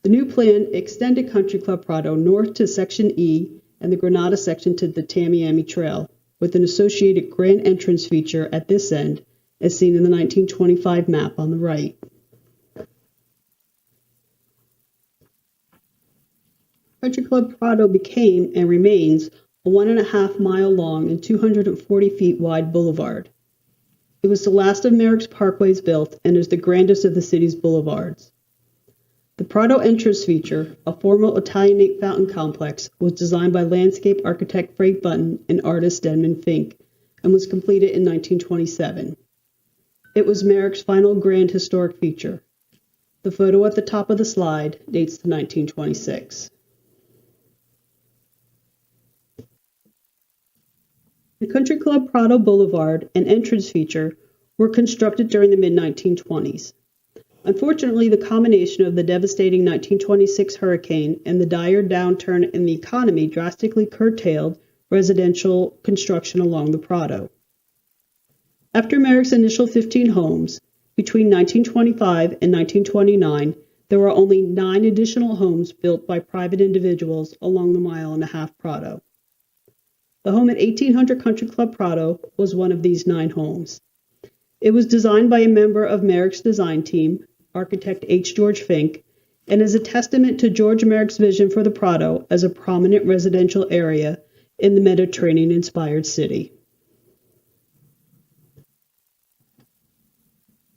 The new plan extended Country Club Prado north to Section E and the Granada section to the Tamiami Trail, with an associated grand entrance feature at this end, as seen in the 1925 map on the right. Country Club Prado became and remains a 1.5 mile long and 240 feet wide boulevard. It was the last of Merrick's parkways built and is the grandest of the city's boulevards. The Prado entrance feature, a formal Italianate fountain complex, was designed by landscape architect Frank Button and artist Denman Fink and was completed in 1927. It was Merrick's final grand historic feature. The photo at the top of the slide dates to 1926. The Country Club Prado Boulevard and entrance feature were constructed during the mid-1920s. Unfortunately, the combination of the devastating 1926 hurricane and the dire downturn in the economy drastically curtailed residential construction along the Prado. After Merrick's initial 15 homes, between 1925 and 1929, there were only 9 additional homes built by private individuals along the mile-and-a-half Prado. The home at 1800 Country Club Prado was one of these 9 homes. It was designed by a member of Merrick's design team, architect H. George Fink, and is a testament to George Merrick's vision for the Prado as a prominent residential area in the Mediterranean-inspired city.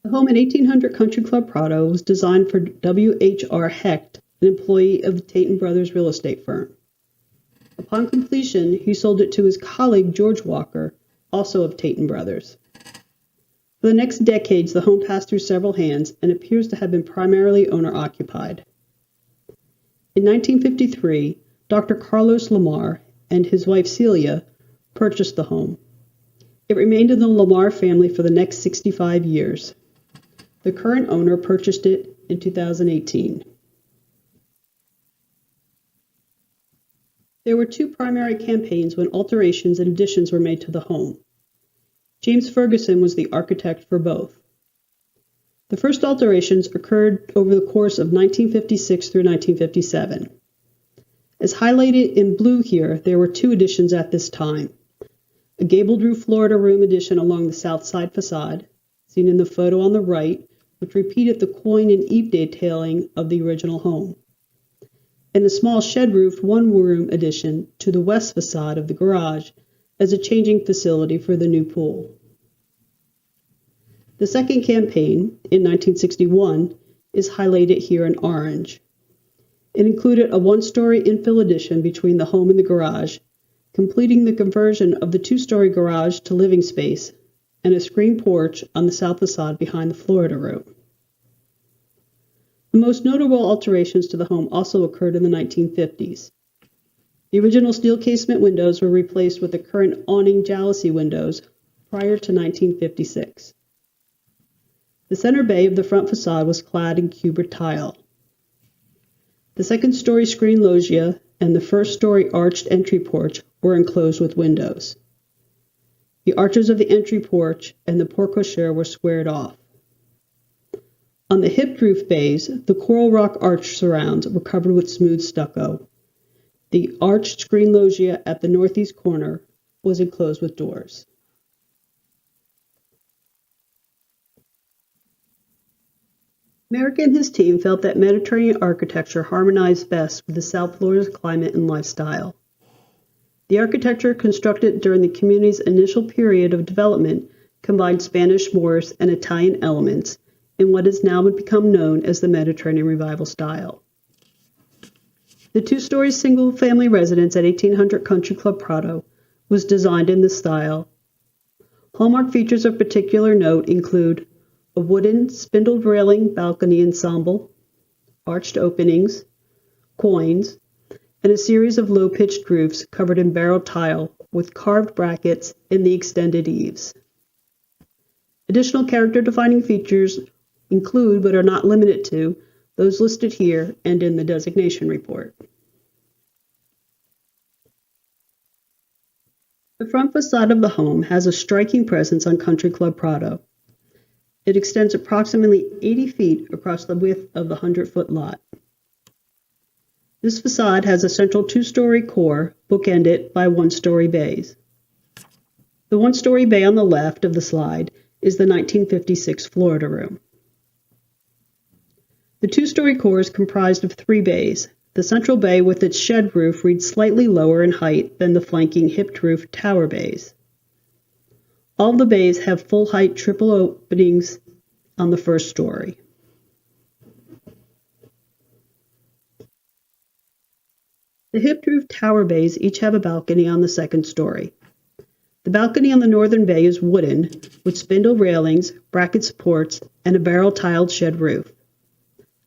The home at 1800 Country Club Prado was designed for W.H.R. Hecht, an employee of the Tate & Brothers real estate firm. Upon completion, he sold it to his colleague George Walker, also of Tate & Brothers. For the next decades, the home passed through several hands and appears to have been primarily owner-occupied. In 1953, Dr. Carlos Lamar and his wife Celia purchased the home. It remained in the Lamar family for the next 65 years. The current owner purchased it in 2018. There were 2 primary campaigns when alterations and additions were made to the home. James Ferguson was the architect for both. The first alterations occurred over the course of 1956 through 1957. As highlighted in blue here, there were 2 additions at this time. A gabled roof Florida room addition along the south side facade, seen in the photo on the right, which repeated the coin and eave detailing of the original home, and a small shed roof one-room addition to the west facade of the garage as a changing facility for the new pool. The second campaign, in 1961, is highlighted here in orange. It included a 1-story infill addition between the home and the garage, completing the conversion of the 2-story garage to living space, and a screen porch on the south facade behind the Florida room. The most notable alterations to the home also occurred in the 1950s. The original steel casement windows were replaced with the current awning jalousie windows prior to 1956. The center bay of the front facade was clad in Cuber tile. The second-story screen loggia and the first-story arched entry porch were enclosed with windows. The arches of the entry porch and the porte-cochere were squared off. On the hipped roof bays, the coral rock arch surrounds were covered with smooth stucco. The arched screen loggia at the northeast corner was enclosed with doors. Merrick and his team felt that Mediterranean architecture harmonized best with the South Florida's climate and lifestyle. The architecture constructed during the community's initial period of development combined Spanish, Moorish, and Italian elements in what has now become known as the Mediterranean Revival style. The 2-story single-family residence at 1800 Country Club Prado was designed in this style. Hallmark features of particular note include a wooden spindled railing balcony ensemble, arched openings, coins, and a series of low-pitched roofs covered in barrel tile with carved brackets in the extended eaves. Additional character-defining features include, but are not limited to, those listed here and in the designation report. The front facade of the home has a striking presence on Country Club Prado. It extends approximately 80 feet across the width of the 100-foot lot. This facade has a central 2-story core bookended by 1-story bays. The 1-story bay on the left of the slide is the 1956 Florida room. The 2-story core is comprised of 3 bays. The central bay with its shed roof reads slightly lower in height than the flanking hipped roof tower bays. All the bays have full-height triple openings on the first story. The hipped roof tower bays each have a balcony on the second story. The balcony on the northern bay is wooden, with spindle railings, bracket supports, and a barrel-tiled shed roof,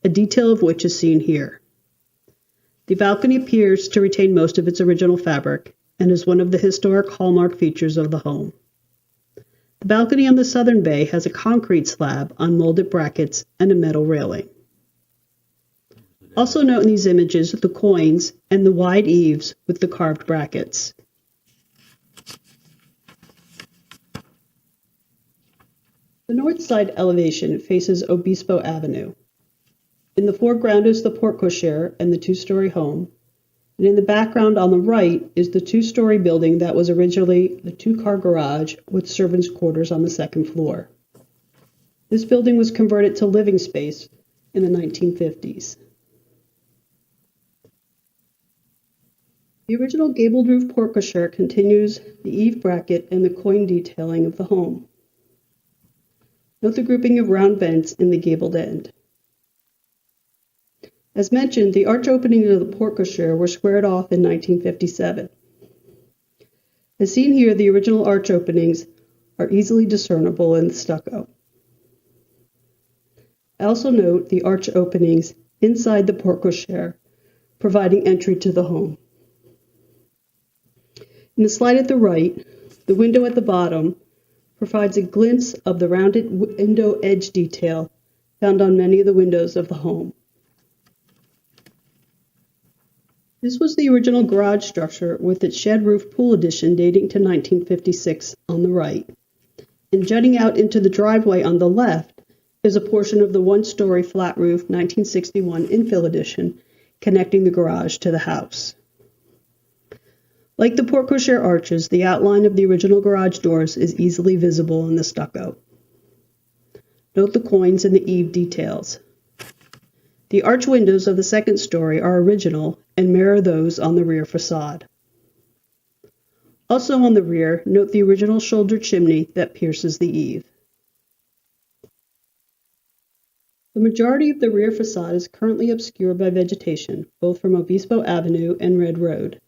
a detail of which is seen here. The balcony appears to retain most of its original fabric and is one of the historic hallmark features of the home. The balcony on the southern bay has a concrete slab on molded brackets and a metal railing. Also note in these images the coins and the wide eaves with the carved brackets. The north side elevation faces Obispo Avenue. In the foreground is the porte cochere and the two-story home, and in the background on the right is the two-story building that was originally the two-car garage with servants' quarters on the second floor. This building was converted to living space in the 1950s. The original gabled roof porte cochere continues the eave bracket and the coin detailing of the home. Note the grouping of round vents in the gabled end. As mentioned, the arch openings of the porte cochere were squared off in 1957. As seen here, the original arch openings are easily discernible in the stucco. I also note the arch openings inside the porte cochere, providing entry to the home. In the slide at the right, the window at the bottom provides a glimpse of the rounded window edge detail found on many of the windows of the home. This was the original garage structure with its shed roof pool addition dating to 1956 on the right. And jutting out into the driveway on the left is a portion of the one-story flat roof 1961 infill addition connecting the garage to the house. Like the porte cochere arches, the outline of the original garage doors is easily visible in the stucco. Note the coins and the eave details. The arch windows of the second story are original and mirror those on the rear facade. Also on the rear, note the original shoulder chimney that pierces the eave. The majority of the rear facade is currently obscured by vegetation, both from Obispo Avenue and Red Road.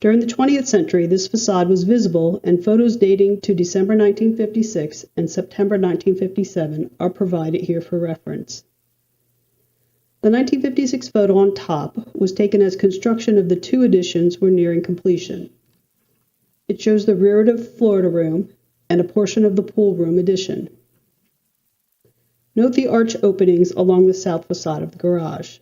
During the 20th century, this facade was visible, and photos dating to December 1956 and September 1957 are provided here for reference. The 1956 photo on top was taken as construction of the two additions were nearing completion. It shows the rear of Florida room and a portion of the pool room addition. Note the arch openings along the south facade of the garage.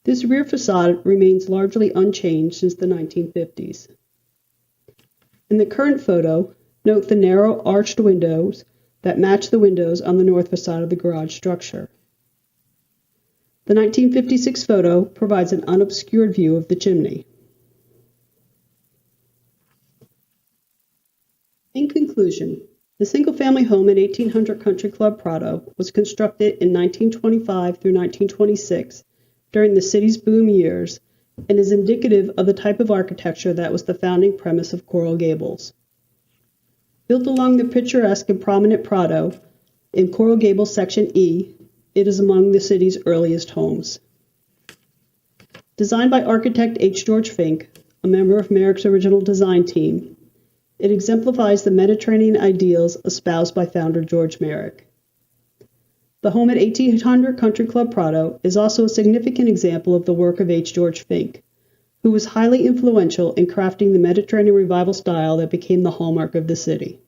This rear facade remains largely unchanged since the 1950s. In the current photo, note the narrow arched windows that match the windows on the north facade of the garage structure. The 1956 photo provides an unobscured view of the chimney. In conclusion, the single-family home at 1800 Country Club Prado was constructed in 1925 through 1926 during the city's boom years and is indicative of the type of architecture that was the founding premise of Coral Gables. Built along the picturesque and prominent Prado in Coral Gables Section E, it is among the city's earliest homes. Designed by architect H. George Fink, a member of Merrick's original design team, it exemplifies the Mediterranean ideals espoused by founder George Merrick. The home at 1800 Country Club Prado is also a significant example of the work of H. George Fink, who was highly influential in crafting the Mediterranean revival style that became the hallmark of the city.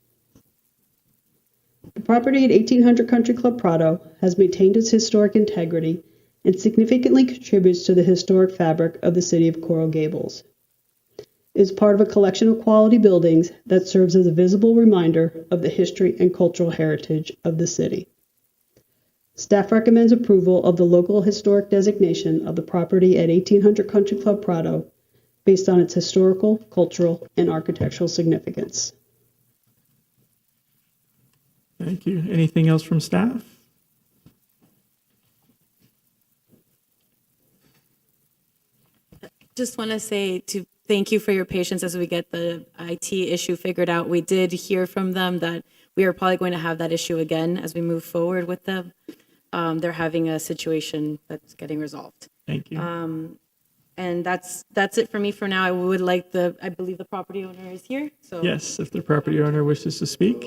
The property at 1800 Country Club Prado has maintained its historic integrity and significantly contributes to the historic fabric of the city of Coral Gables. It is part of a collection of quality buildings that serves as a visible reminder of the history and cultural heritage of the city. Staff recommends approval of the local historic designation of the property at 1800 Country Club Prado based on its historical, cultural, and architectural significance. Thank you. Anything else from staff? Just want to say to thank you for your patience as we get the IT issue figured out. We did hear from them that we are probably going to have that issue again as we move forward with them. They're having a situation that's getting resolved. Thank you. And that's it for me for now. I would like I believe the property owner is here, so. Yes, if the property owner wishes to speak.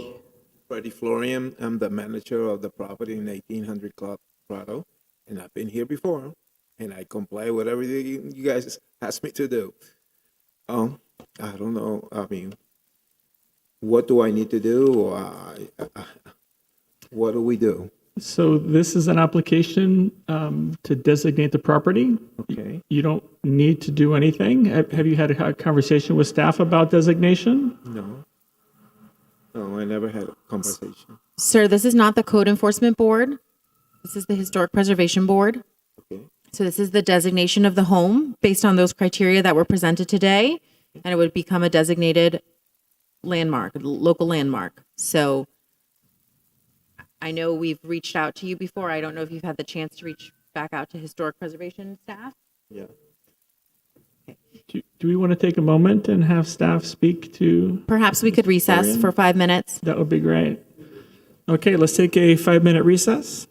Freddie Florian, I'm the manager of the property in 1800 Club Prado, and I've been here before, and I comply with everything you guys asked me to do. I don't know, I mean, what do I need to do, or what do we do? So this is an application to designate the property. Okay, You don't need to do anything. Have you had a conversation with staff about designation? no. No, I never had a conversation. Sir, this is not the Code Enforcement Board. This is the Historic Preservation Board. Okay, So this is the designation of the home based on those criteria that were presented today, and it would become a designated landmark, local landmark. So I know we've reached out to you before. I don't know if you've had the chance to reach back out to Historic Preservation staff. yeah. Do we want to take a moment and have staff speak to? Perhaps we could recess for 5 minutes. That would be great. Okay, let's take a 5-minute recess.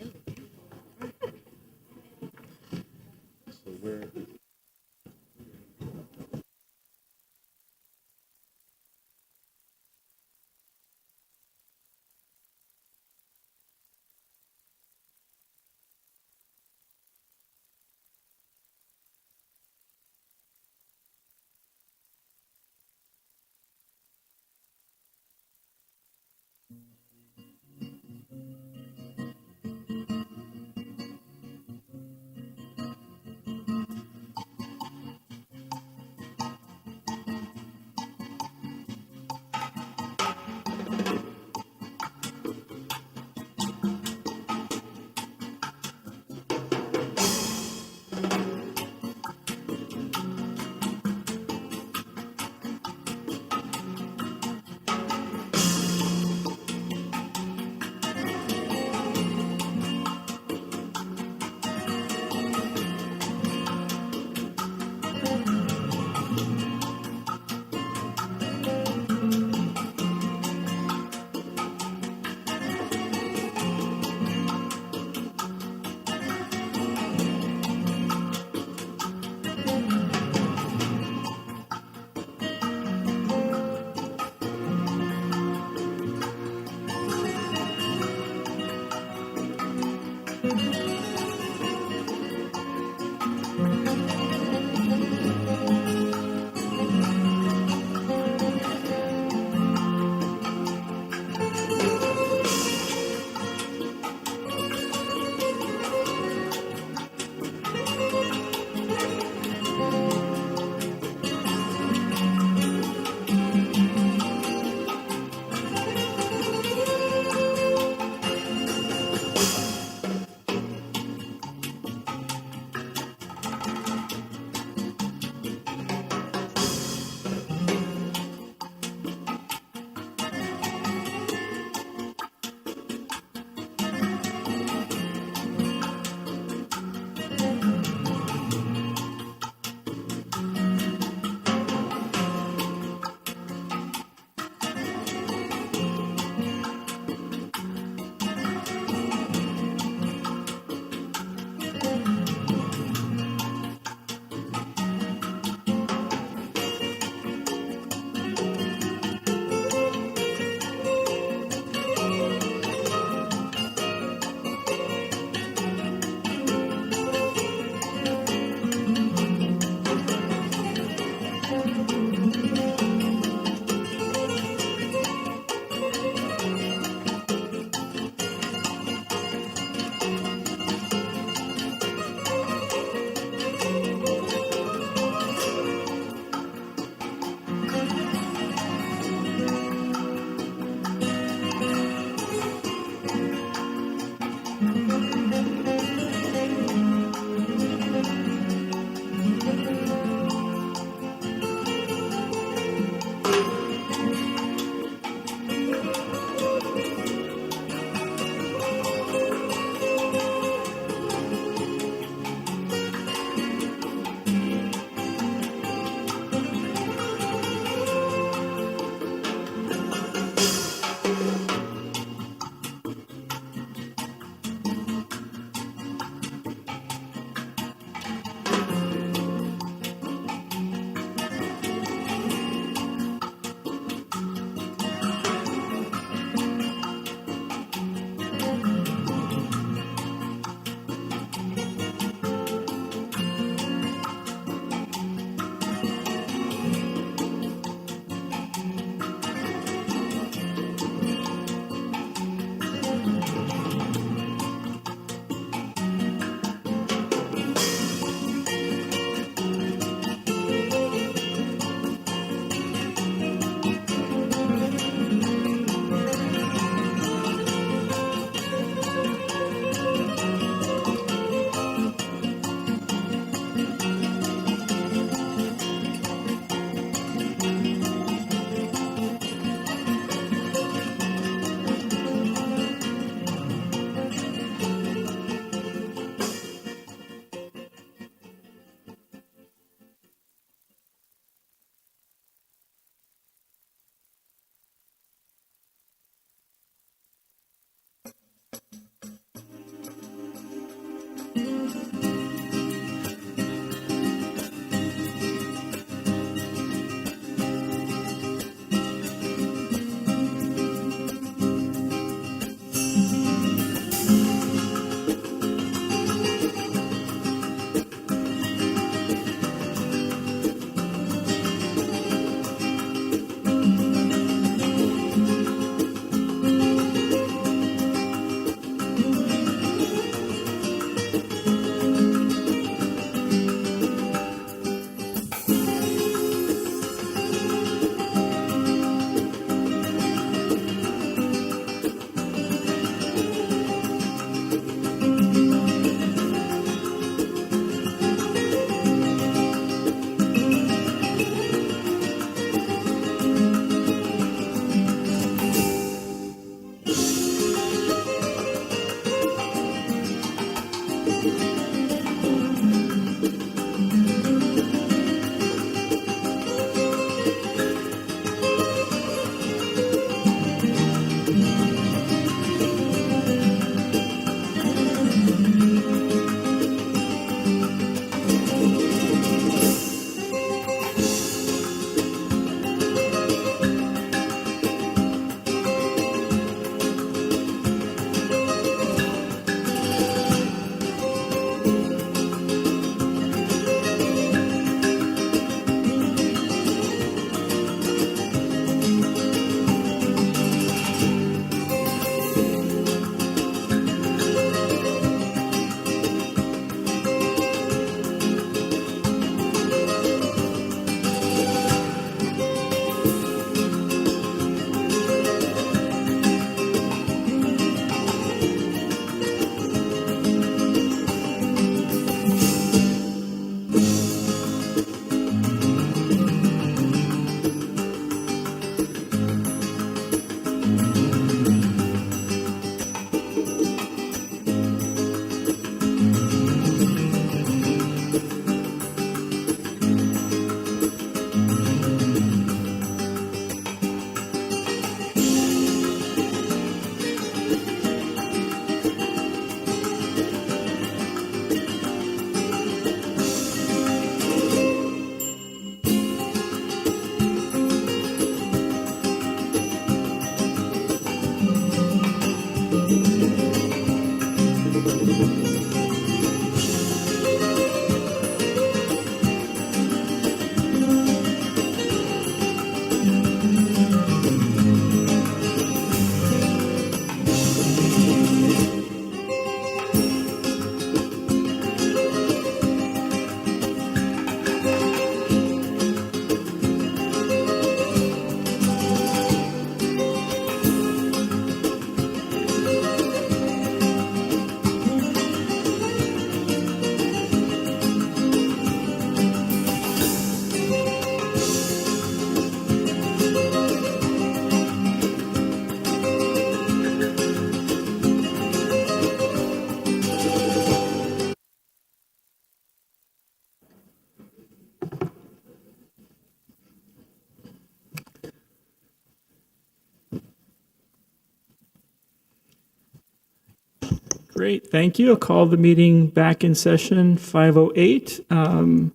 Great, thank you. I'll call the meeting back in session 5:08.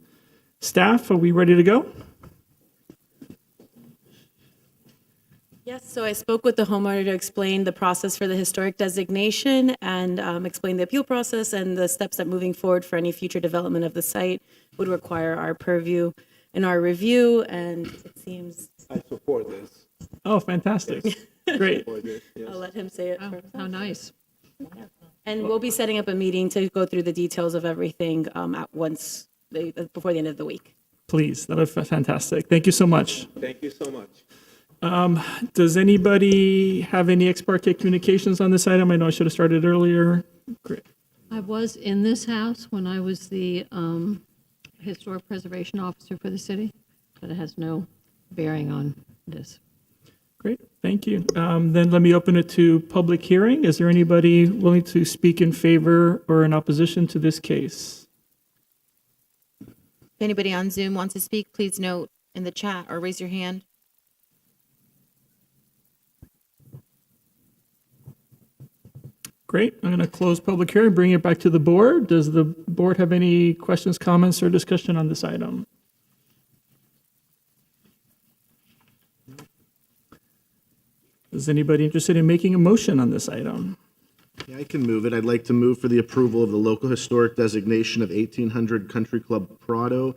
Staff, are we ready to go? Yes, so I spoke with the homeowner to explain the process for the historic designation and explain the appeal process and the steps that moving forward for any future development of the site would require our purview and our review, and it seems, I support this. Oh, fantastic. Great. Support this, yes. I'll let him say it. Oh, first. how nice. And we'll be setting up a meeting to go through the details of everything before the end of the week. Please, that would be fantastic. Thank you so much. Thank you so much. Does anybody have any ex parte communications on this item? I know I should have started earlier. Great. I was in this house when I was the historic preservation officer for the city, but it has no bearing on this. Great, thank you. Then let me open it to public hearing. Is there anybody willing to speak in favor or in opposition to this case? If anybody on Zoom wants to speak, please note in the chat or raise your hand. Great, I'm going to close public hearing, bring it back to the board. Does the board have any questions, comments, or discussion on this item? Is anybody interested in making a motion on this item? Yeah, I can move it. I'd like to move for the approval of the local historic designation of 1800 Country Club Prado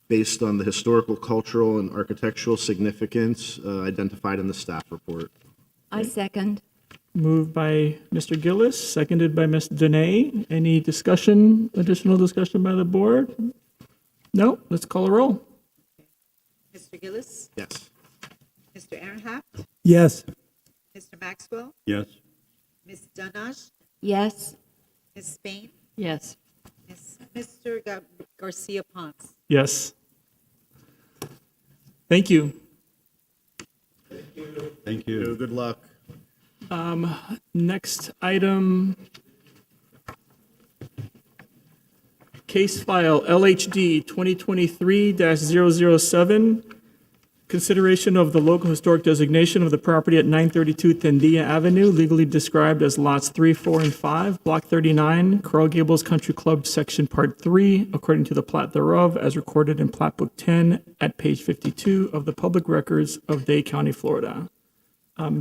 based on the historical, cultural, and architectural significance identified in the staff report. I second. Moved by Mr. Gillis, seconded by Ms. Dene. Any discussion, additional discussion by the board? No, let's call a roll. Mr. Gillis, Yes. Mr. Aaronhoff, Yes. Mr. Maxwell, Yes. Ms. Donage, Yes. Ms. Spain, Yes. Mr. Garcia Ponce. Yes. Thank you. Thank you. Good luck. Next item, case file LHD 2023-007, consideration of the local historic designation of the property at 932 Tendilla Avenue, legally described as lots 3, 4, and 5, Block 39, Coral Gables Country Club, Section Part 3, according to the plat thereof, as recorded in Plat Book 10 at page 52 of the Public Records of Dade County, Florida.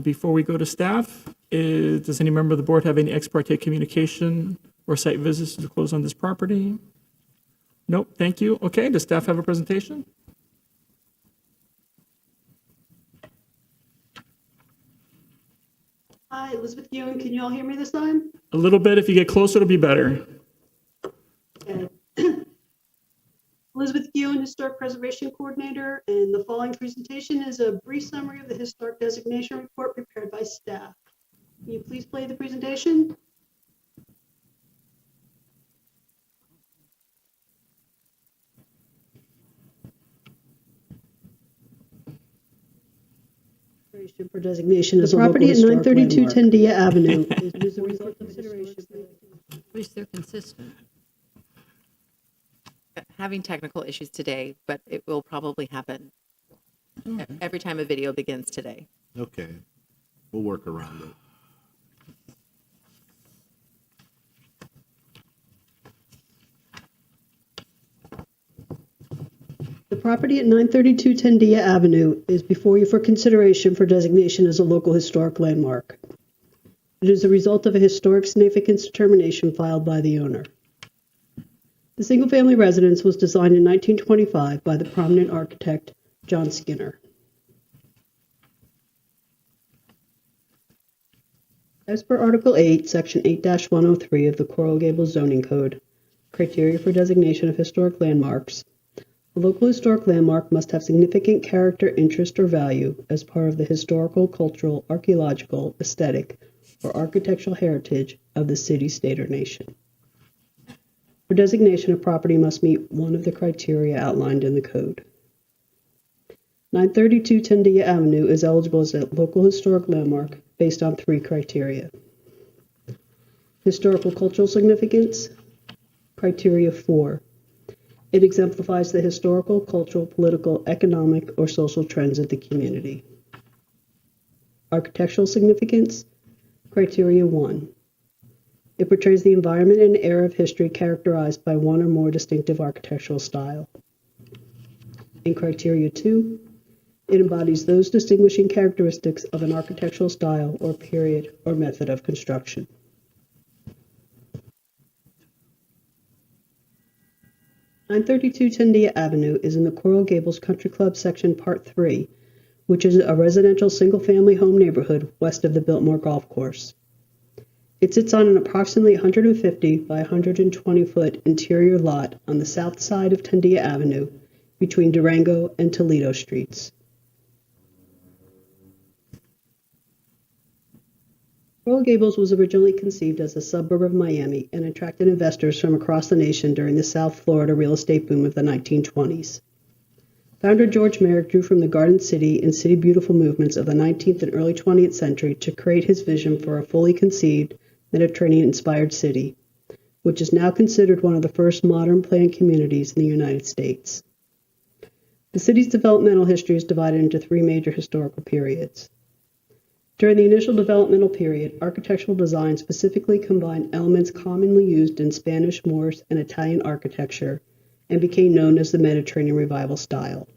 Before we go to staff, does any member of the board have any ex parte communication or site visits to close on this property? Nope, thank you. Okay, does staff have a presentation? Hi, Elizabeth Ewan. Can you all hear me this time? A little bit. If you get closer, it'll be better. Okay. Elizabeth Ewan, Historic Preservation Coordinator, and the following presentation is a brief summary of the Historic Designation Report prepared by staff. Can you please play the presentation? For designation as a local historic landmark. The property at 932 Tendilla Avenue is the result of consideration. At least they're consistent. Having technical issues today, but it will probably happen every time a video begins today. Okay. We'll work around it. The property at 932 Tendilla Avenue is before you for consideration for designation as a local historic landmark. It is a result of a historic significance determination filed by the owner. The single-family residence was designed in 1925 by the prominent architect John Skinner. As per Article 8, Section 8-103 of the Coral Gables Zoning Code, criteria for designation of historic landmarks, a local historic landmark must have significant character, interest, or value as part of the historical, cultural, archaeological, aesthetic, or architectural heritage of the city, state, or nation. For designation, a property must meet one of the criteria outlined in the code. 932 Tendia Avenue is eligible as a local historic landmark based on 3 criteria. Historical cultural significance, criteria 4. It exemplifies the historical, cultural, political, economic, or social trends of the community. Architectural significance, criteria 1. It portrays the environment and era of history characterized by one or more distinctive architectural style. In criteria 2, it embodies those distinguishing characteristics of an architectural style or period or method of construction. (932) Tendia Avenue is in the Coral Gables Country Club Section Part 3, which is a residential single-family home neighborhood west of the Biltmore Golf Course. It sits on an approximately 150 by 120-foot interior lot on the south side of Tendia Avenue between Durango and Toledo Streets. Coral Gables was originally conceived as a suburb of Miami and attracted investors from across the nation during the South Florida real estate boom of the 1920s. Founder George Merrick drew from the Garden City and City Beautiful movements of the 19th and early 20th century to create his vision for a fully conceived, Mediterranean-inspired city, which is now considered one of the first modern planned communities in the United States. The city's developmental history is divided into 3 major historical periods. During the initial developmental period, architectural design specifically combined elements commonly used in Spanish, Moorish, and Italian architecture and became known as the Mediterranean Revival style.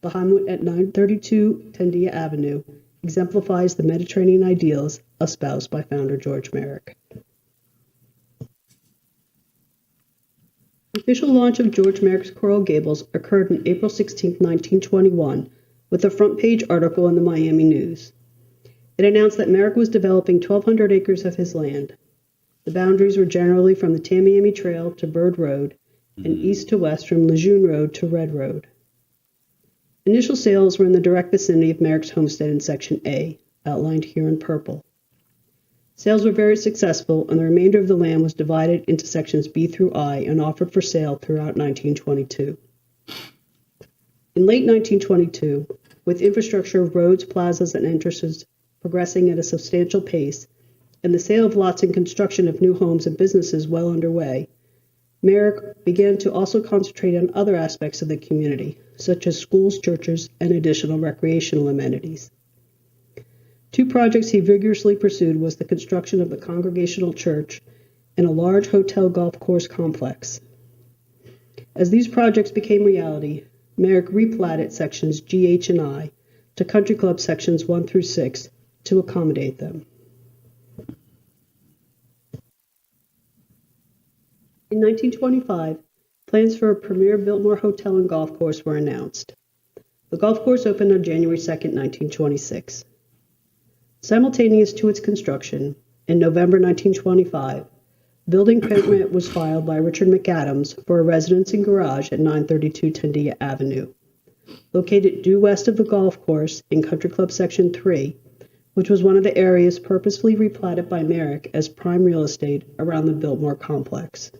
The hamlet at 932 Tendia Avenue exemplifies the Mediterranean ideals espoused by founder George Merrick. The official launch of George Merrick's Coral Gables occurred on April 16, 1921, with a front-page article in the Miami News. It announced that Merrick was developing 1,200 acres of his land. The boundaries were generally from the Tamiami Trail to Bird Road and east to west from Lejeune Road to Red Road. Initial sales were in the direct vicinity of Merrick's homestead in Section A, outlined here in purple. Sales were very successful, and the remainder of the land was divided into sections B through I and offered for sale throughout 1922. In late 1922, with infrastructure of roads, plazas, and entrances progressing at a substantial pace, and the sale of lots and construction of new homes and businesses well underway, Merrick began to also concentrate on other aspects of the community, such as schools, churches, and additional recreational amenities. 2 projects he vigorously pursued was the construction of the Congregational Church and a large hotel golf course complex. As these projects became reality, Merrick replatted sections G, H, and I to Country Club sections 1 through 6 to accommodate them. In 1925, plans for a premier Biltmore Hotel and Golf Course were announced. The golf course opened on January 2, 1926. Simultaneous to its construction, in November 1925, building permit was filed by Richard McAdams for a residence and garage at 932 Tendia Avenue, located due west of the golf course in Country Club Section 3, which was one of the areas purposefully replatted by Merrick as prime real estate around the Biltmore complex.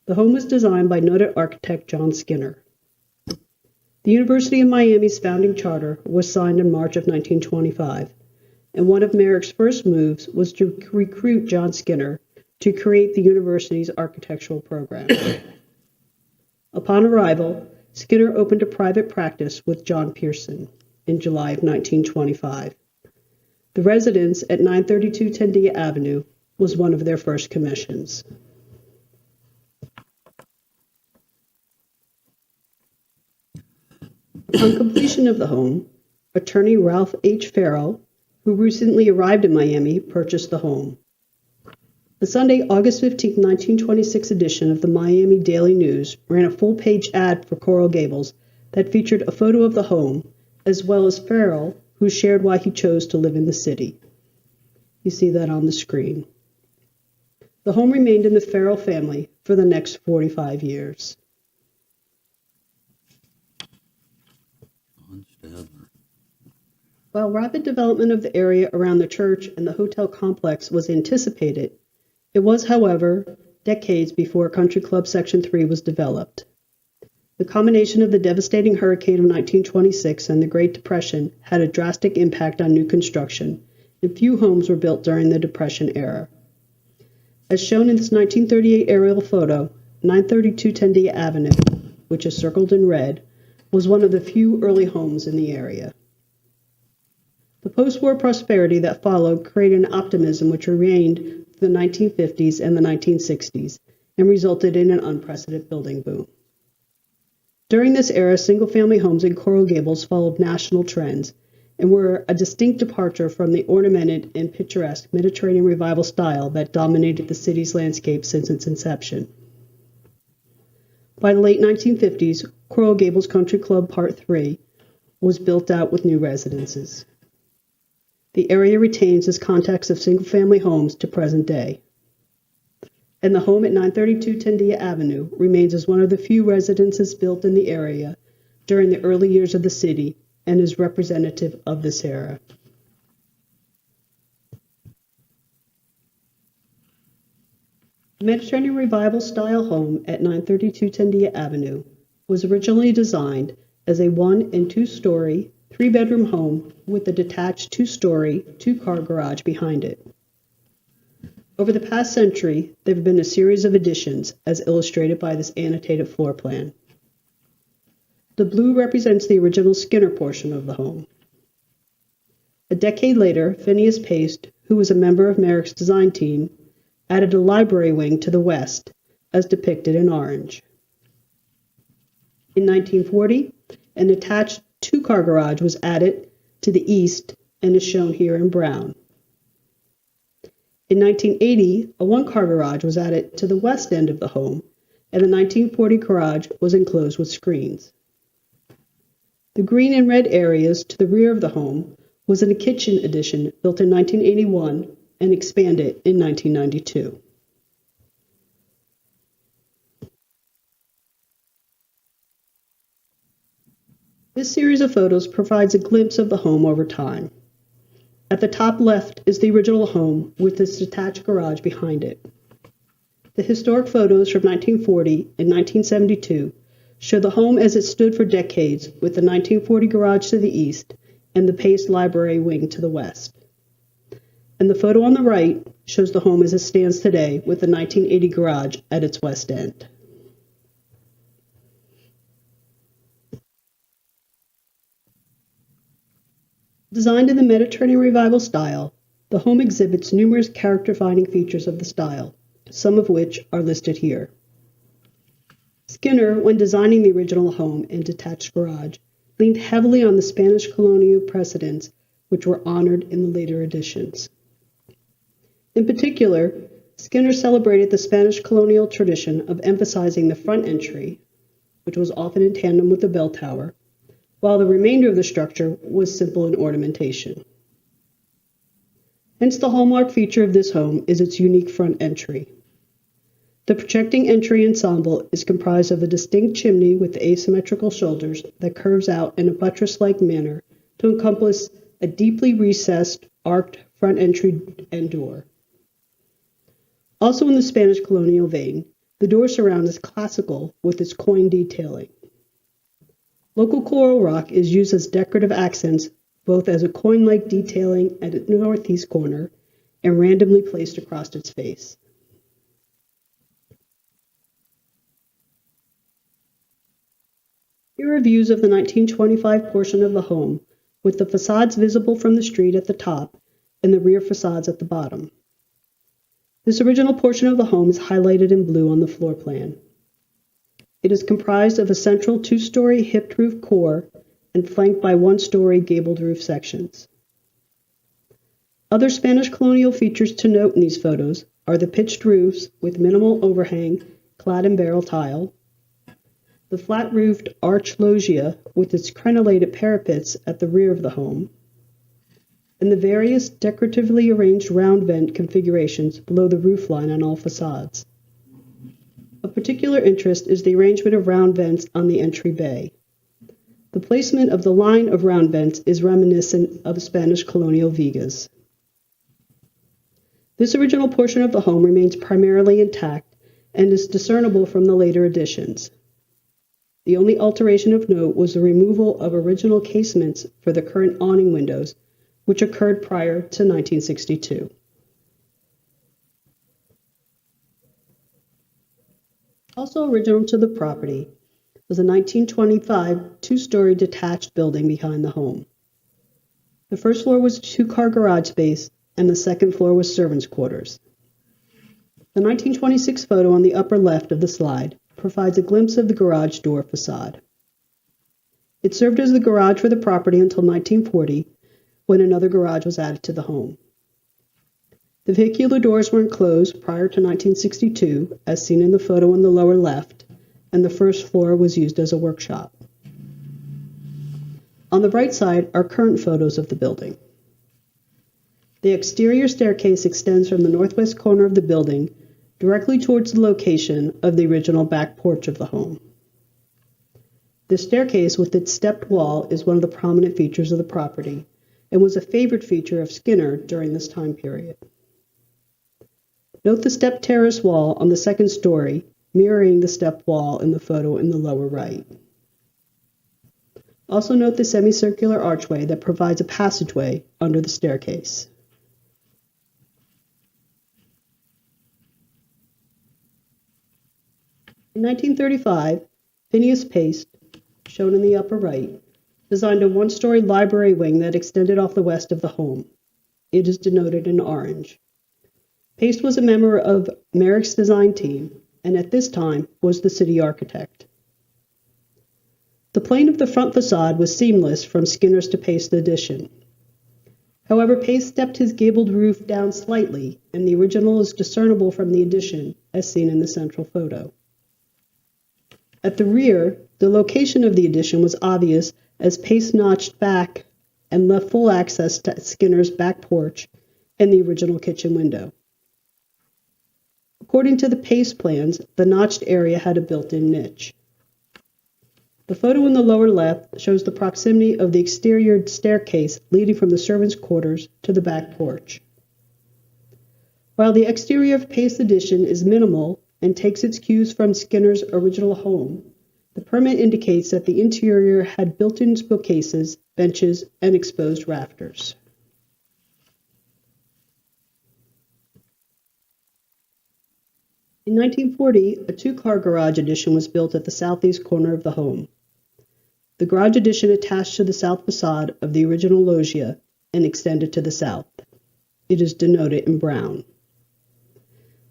The home was designed by noted architect John Skinner. The University of Miami's founding charter was signed in March of 1925, and one of Merrick's first moves was to recruit John Skinner to create the university's architectural program. Upon arrival, Skinner opened a private practice with John Pearson in July of 1925. The residence at 932 Tendia Avenue was one of their first commissions. Upon completion of the home, attorney Ralph H. Farrell, who recently arrived in Miami, purchased the home. The Sunday, August 15, 1926 edition of the Miami Daily News ran a full-page ad for Coral Gables that featured a photo of the home, as well as Farrell, who shared why he chose to live in the city. You see that on the screen. The home remained in the Farrell family for the next 45 years. While rapid development of the area around the church and the hotel complex was anticipated, it was, however, decades before Country Club Section 3 was developed. The combination of the devastating hurricane of 1926 and the Great Depression had a drastic impact on new construction, and few homes were built during the Depression era. As shown in this 1938 aerial photo, 932 Tendia Avenue, which is circled in red, was one of the few early homes in the area. The post-war prosperity that followed created an optimism which remained through the 1950s and the 1960s and resulted in an unprecedented building boom. During this era, single-family homes in Coral Gables followed national trends and were a distinct departure from the ornamented and picturesque Mediterranean Revival style that dominated the city's landscape since its inception. By the late 1950s, Coral Gables Country Club Part 3 was built out with new residences. The area retains its context of single-family homes to present day. And the home at 932 Tendia Avenue remains as one of the few residences built in the area during the early years of the city and is representative of this era. The Mediterranean Revival style home at 932 Tendia Avenue was originally designed as a 1- and 2-story, 3-bedroom home with a detached 2-story, 2-car garage behind it. Over the past century, there have been a series of additions, as illustrated by this annotated floor plan. The blue represents the original Skinner portion of the home. A decade later, Phineas Paste, who was a member of Merrick's design team, added a library wing to the west, as depicted in orange. In 1940, an attached 2-car garage was added to the east and is shown here in brown. In 1980, a 1-car garage was added to the west end of the home, and the 1940 garage was enclosed with screens. The green and red areas to the rear of the home was in a kitchen addition built in 1981 and expanded in 1992. This series of photos provides a glimpse of the home over time. At the top left is the original home with its detached garage behind it. The historic photos from 1940 and 1972 show the home as it stood for decades with the 1940 garage to the east and the Pace Library wing to the west. And the photo on the right shows the home as it stands today with the 1980 garage at its west end. Designed in the Mediterranean Revival style, the home exhibits numerous character-defining features of the style, some of which are listed here. Skinner, when designing the original home and detached garage, leaned heavily on the Spanish colonial precedents which were honored in the later editions. In particular, Skinner celebrated the Spanish colonial tradition of emphasizing the front entry, which was often in tandem with the bell tower, while the remainder of the structure was simple in ornamentation. Hence, the hallmark feature of this home is its unique front entry. The projecting entry ensemble is comprised of a distinct chimney with asymmetrical shoulders that curves out in a buttress-like manner to encompass a deeply recessed, arched front entry and door. Also in the Spanish colonial vein, the door surround is classical with its coin detailing. Local coral rock is used as decorative accents, both as a coin-like detailing at its northeast corner and randomly placed across its face. Here are views of the 1925 portion of the home, with the facades visible from the street at the top and the rear facades at the bottom. This original portion of the home is highlighted in blue on the floor plan. It is comprised of a central 2-story hipped roof core and flanked by 1-story gabled roof sections. Other Spanish colonial features to note in these photos are the pitched roofs with minimal overhang clad in barrel tile, the flat-roofed arch loggia with its crenellated parapets at the rear of the home, and the various decoratively arranged round vent configurations below the roofline on all facades. Of particular interest is the arrangement of round vents on the entry bay. The placement of the line of round vents is reminiscent of Spanish colonial vigas. This original portion of the home remains primarily intact and is discernible from the later additions. The only alteration of note was the removal of original casements for the current awning windows, which occurred prior to 1962. Also original to the property was a 1925 two-story detached building behind the home. The first floor was a two-car garage space, and the second floor was servants' quarters. The 1926 photo on the upper left of the slide provides a glimpse of the garage door facade. It served as the garage for the property until 1940, when another garage was added to the home. The vehicular doors were enclosed prior to 1962, as seen in the photo on the lower left, and the first floor was used as a workshop. On the right side are current photos of the building. The exterior staircase extends from the northwest corner of the building directly towards the location of the original back porch of the home. The staircase with its stepped wall is one of the prominent features of the property and was a favorite feature of Skinner during this time period. Note the stepped terrace wall on the second story, mirroring the stepped wall in the photo in the lower right. Also note the semicircular archway that provides a passageway under the staircase. In 1935, Phineas Paste, shown in the upper right, designed a one-story library wing that extended off the west of the home. It is denoted in orange. Paste was a member of Merrick's design team, and at this time was the city architect. The plane of the front facade was seamless from Skinner's to Paste's addition. However, Paste stepped his gabled roof down slightly, and the original is discernible from the addition, as seen in the central photo. At the rear, the location of the addition was obvious as Paste notched back and left full access to Skinner's back porch and the original kitchen window. According to the Paste plans, the notched area had a built-in niche. The photo in the lower left shows the proximity of the exterior staircase leading from the servants' quarters to the back porch. While the exterior of Paste's addition is minimal and takes its cues from Skinner's original home, the permit indicates that the interior had built-in bookcases, benches, and exposed rafters. In 1940, a two-car garage addition was built at the southeast corner of the home. The garage addition attached to the south facade of the original loggia and extended to the south. It is denoted in brown.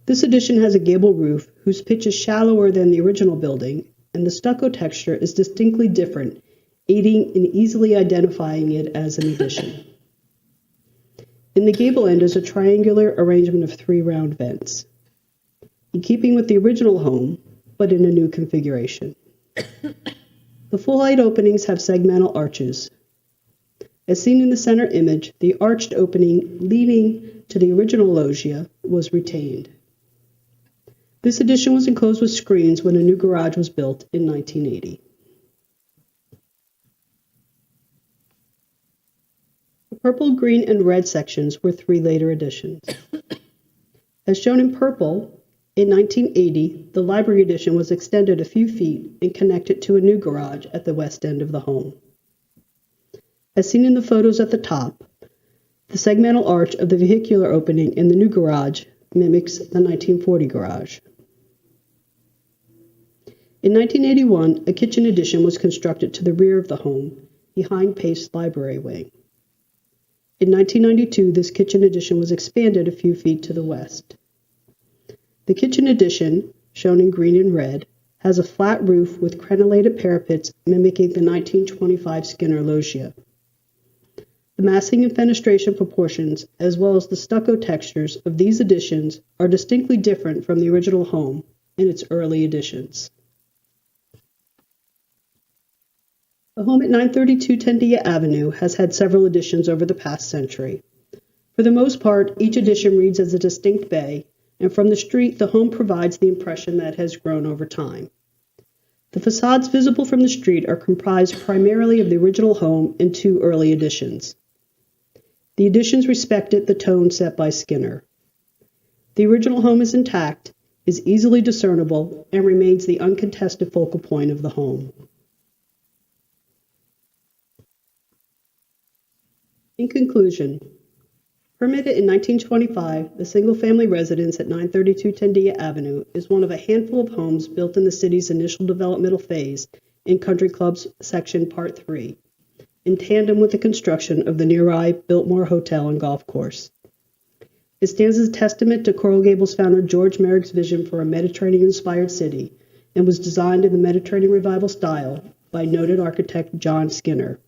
This addition has a gable roof whose pitch is shallower than the original building, and the stucco texture is distinctly different, aiding in easily identifying it as an addition. In the gable end is a triangular arrangement of 3 round vents, in keeping with the original home, but in a new configuration. The full-height openings have segmental arches. As seen in the center image, the arched opening leading to the original loggia was retained. This addition was enclosed with screens when a new garage was built in 1980. The purple, green, and red sections were 3 later additions. As shown in purple, in 1980, the library addition was extended a few feet and connected to a new garage at the west end of the home. As seen in the photos at the top, the segmental arch of the vehicular opening in the new garage mimics the 1940 garage. In 1981, a kitchen addition was constructed to the rear of the home, behind Paste's library wing. In 1992, this kitchen addition was expanded a few feet to the west. The kitchen addition, shown in green and red, has a flat roof with crenellated parapets mimicking the 1925 Skinner loggia. The massing and fenestration proportions, as well as the stucco textures of these additions, are distinctly different from the original home in its early additions. The home at 932 Tendia Avenue has had several additions over the past century. For the most part, each addition reads as a distinct bay, and from the street, the home provides the impression that it has grown over time. The facades visible from the street are comprised primarily of the original home and 2 early additions. The additions respected the tone set by Skinner. The original home is intact, is easily discernible, and remains the uncontested focal point of the home. In conclusion, permitted in 1925, the single-family residence at 932 Tendia Avenue is one of a handful of homes built in the city's initial developmental phase in Country Club's Section Part 3, in tandem with the construction of the nearby Biltmore Hotel and Golf Course. It stands as a testament to Coral Gables founder George Merrick's vision for a Mediterranean-inspired city and was designed in the Mediterranean Revival style by noted architect John Skinner,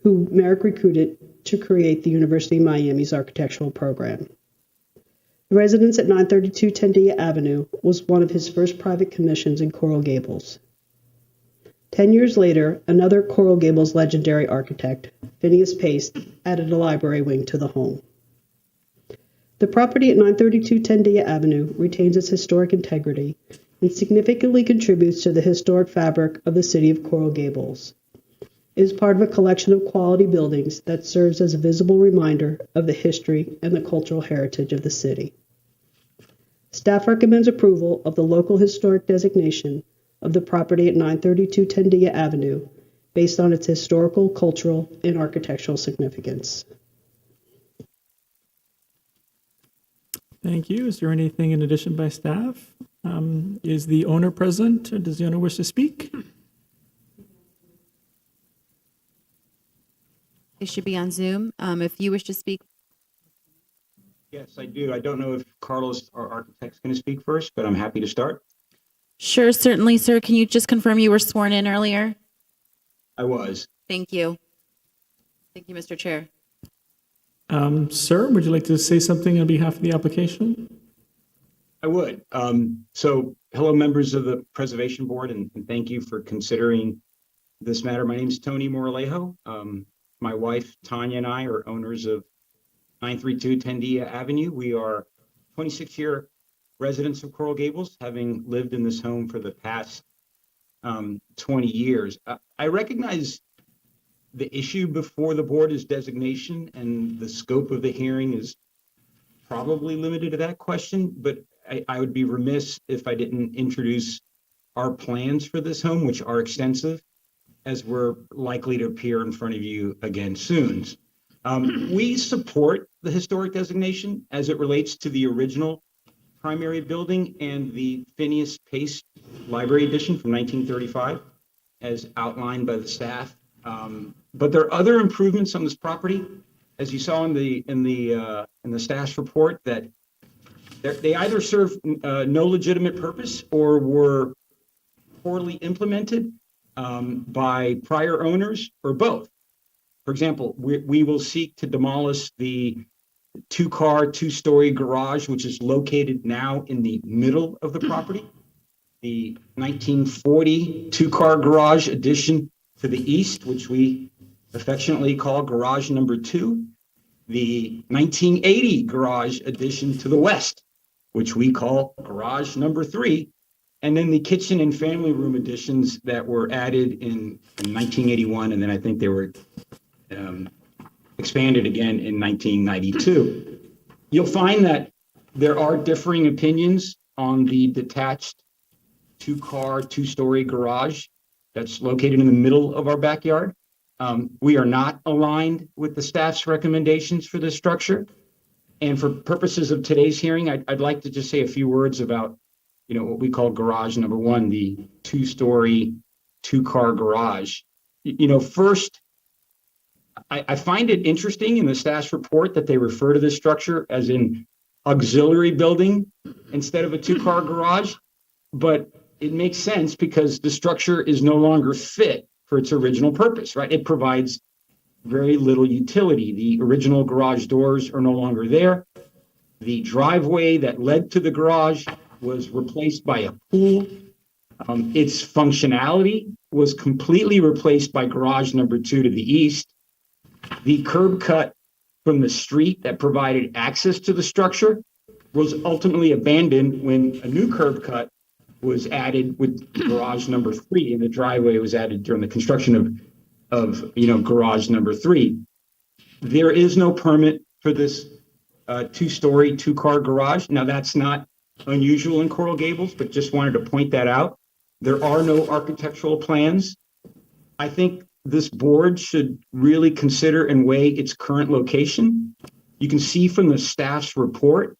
who Merrick recruited to create the University of Miami's architectural program. The residence at 932 Tendia Avenue was one of his first private commissions in Coral Gables. 10 years later, another Coral Gables legendary architect, Phineas Pace, added a library wing to the home. The property at 932 Tendia Avenue retains its historic integrity and significantly contributes to the historic fabric of the city of Coral Gables. It is part of a collection of quality buildings that serves as a visible reminder of the history and the cultural heritage of the city. Staff recommends approval of the local historic designation of the property at 932 Tendia Avenue based on its historical, cultural, and architectural significance. Thank you. Is there anything in addition by staff? Is the owner present? Does the owner wish to speak? They should be on Zoom. If you wish to speak, Yes, I do. I don't know if Carlos, our architect's going to speak first, but I'm happy to start. sure, certainly, sir. Can you just confirm you were sworn in earlier? I was. Thank you. Thank you, Mr. Chair. Sir, would you like to say something on behalf of the application? I would. So hello, members of the Preservation Board, and thank you for considering this matter. My name is Tony Moralejo. My wife, Tanya, and I are owners of 932 Tendia Avenue. We are 26-year residents of Coral Gables, having lived in this home for the past 20 years. I recognize the issue before the board is designation, and the scope of the hearing is probably limited to that question, but I would be remiss if I didn't introduce our plans for this home, which are extensive, as we're likely to appear in front of you again soon. We support the historic designation as it relates to the original primary building and the Phineas Pace Library Edition from 1935, as outlined by the staff. But there are other improvements on this property, as you saw in the staff's report, that they either serve no legitimate purpose or were poorly implemented by prior owners, or both. For example, we will seek to demolish the two-story garage, which is located now in the middle of the property. The 1940 two-car garage addition to the east, which we affectionately call garage number 2. The 1980 garage addition to the west, which we call garage number 3. And then the kitchen and family room additions that were added in 1981, and then I think they were expanded again in 1992. You'll find that there are differing opinions on the detached two-story garage that's located in the middle of our backyard. We are not aligned with the staff's recommendations for this structure. And for purposes of today's hearing, I'd like to just say a few words about, what we call garage number 1, the two-story, two-car garage. First, I find it interesting in the staff's report that they refer to this structure as an auxiliary building instead of a two-car garage, but it makes sense because the structure is no longer fit for its original purpose, right? It provides very little utility. The original garage doors are no longer there. The driveway that led to the garage was replaced by a pool. Its functionality was completely replaced by garage number 2 to the east. The curb cut from the street that provided access to the structure was ultimately abandoned when a new curb cut was added with garage number 3, and the driveway was added during the construction of garage number 3. There is no permit for this 2-story, 2-car garage. Now, that's not unusual in Coral Gables, but just wanted to point that out. There are no architectural plans. I think this board should really consider and weigh its current location. You can see from the staff's report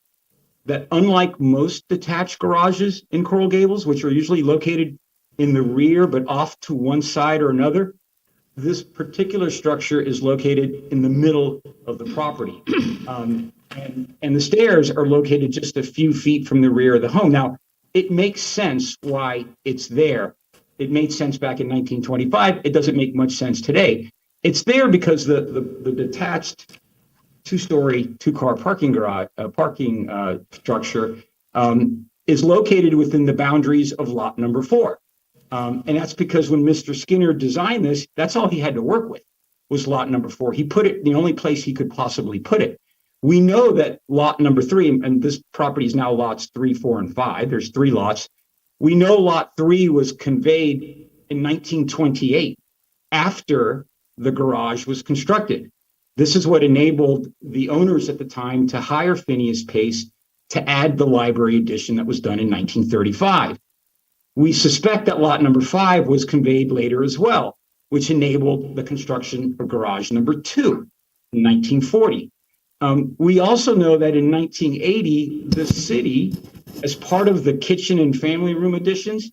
that unlike most detached garages in Coral Gables, which are usually located in the rear but off to one side or another, this particular structure is located in the middle of the property. And the stairs are located just a few feet from the rear of the home. Now, it makes sense why it's there. It made sense back in 1925. It doesn't make much sense today. It's there because the detached 2-story, 2-car parking structure is located within the boundaries of lot number 4. And that's because when Mr. Skinner designed this, that's all he had to work with was lot number 4. He put it in the only place he could possibly put it. We know that lot number 3, and this property is now lots 3, 4, and 5. There's 3 lots. We know lot 3 was conveyed in 1928 after the garage was constructed. This is what enabled the owners at the time to hire Phineas Pace to add the library addition that was done in 1935. We suspect that lot number 5 was conveyed later as well, which enabled the construction of garage number 2 in 1940. We also know that in 1980, the city, as part of the kitchen and family room additions,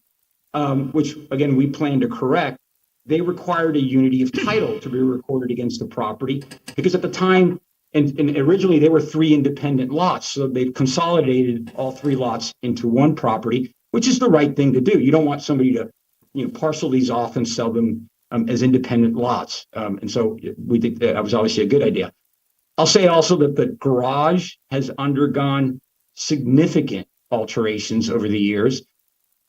which again, we plan to correct, they required a unity of title to be recorded against the property because at the time, and originally they were 3 independent lots. So they've consolidated all 3 lots into one property, which is the right thing to do. You don't want somebody to, parcel these off and sell them as independent lots. And so we think that was obviously a good idea. I'll say also that the garage has undergone significant alterations over the years.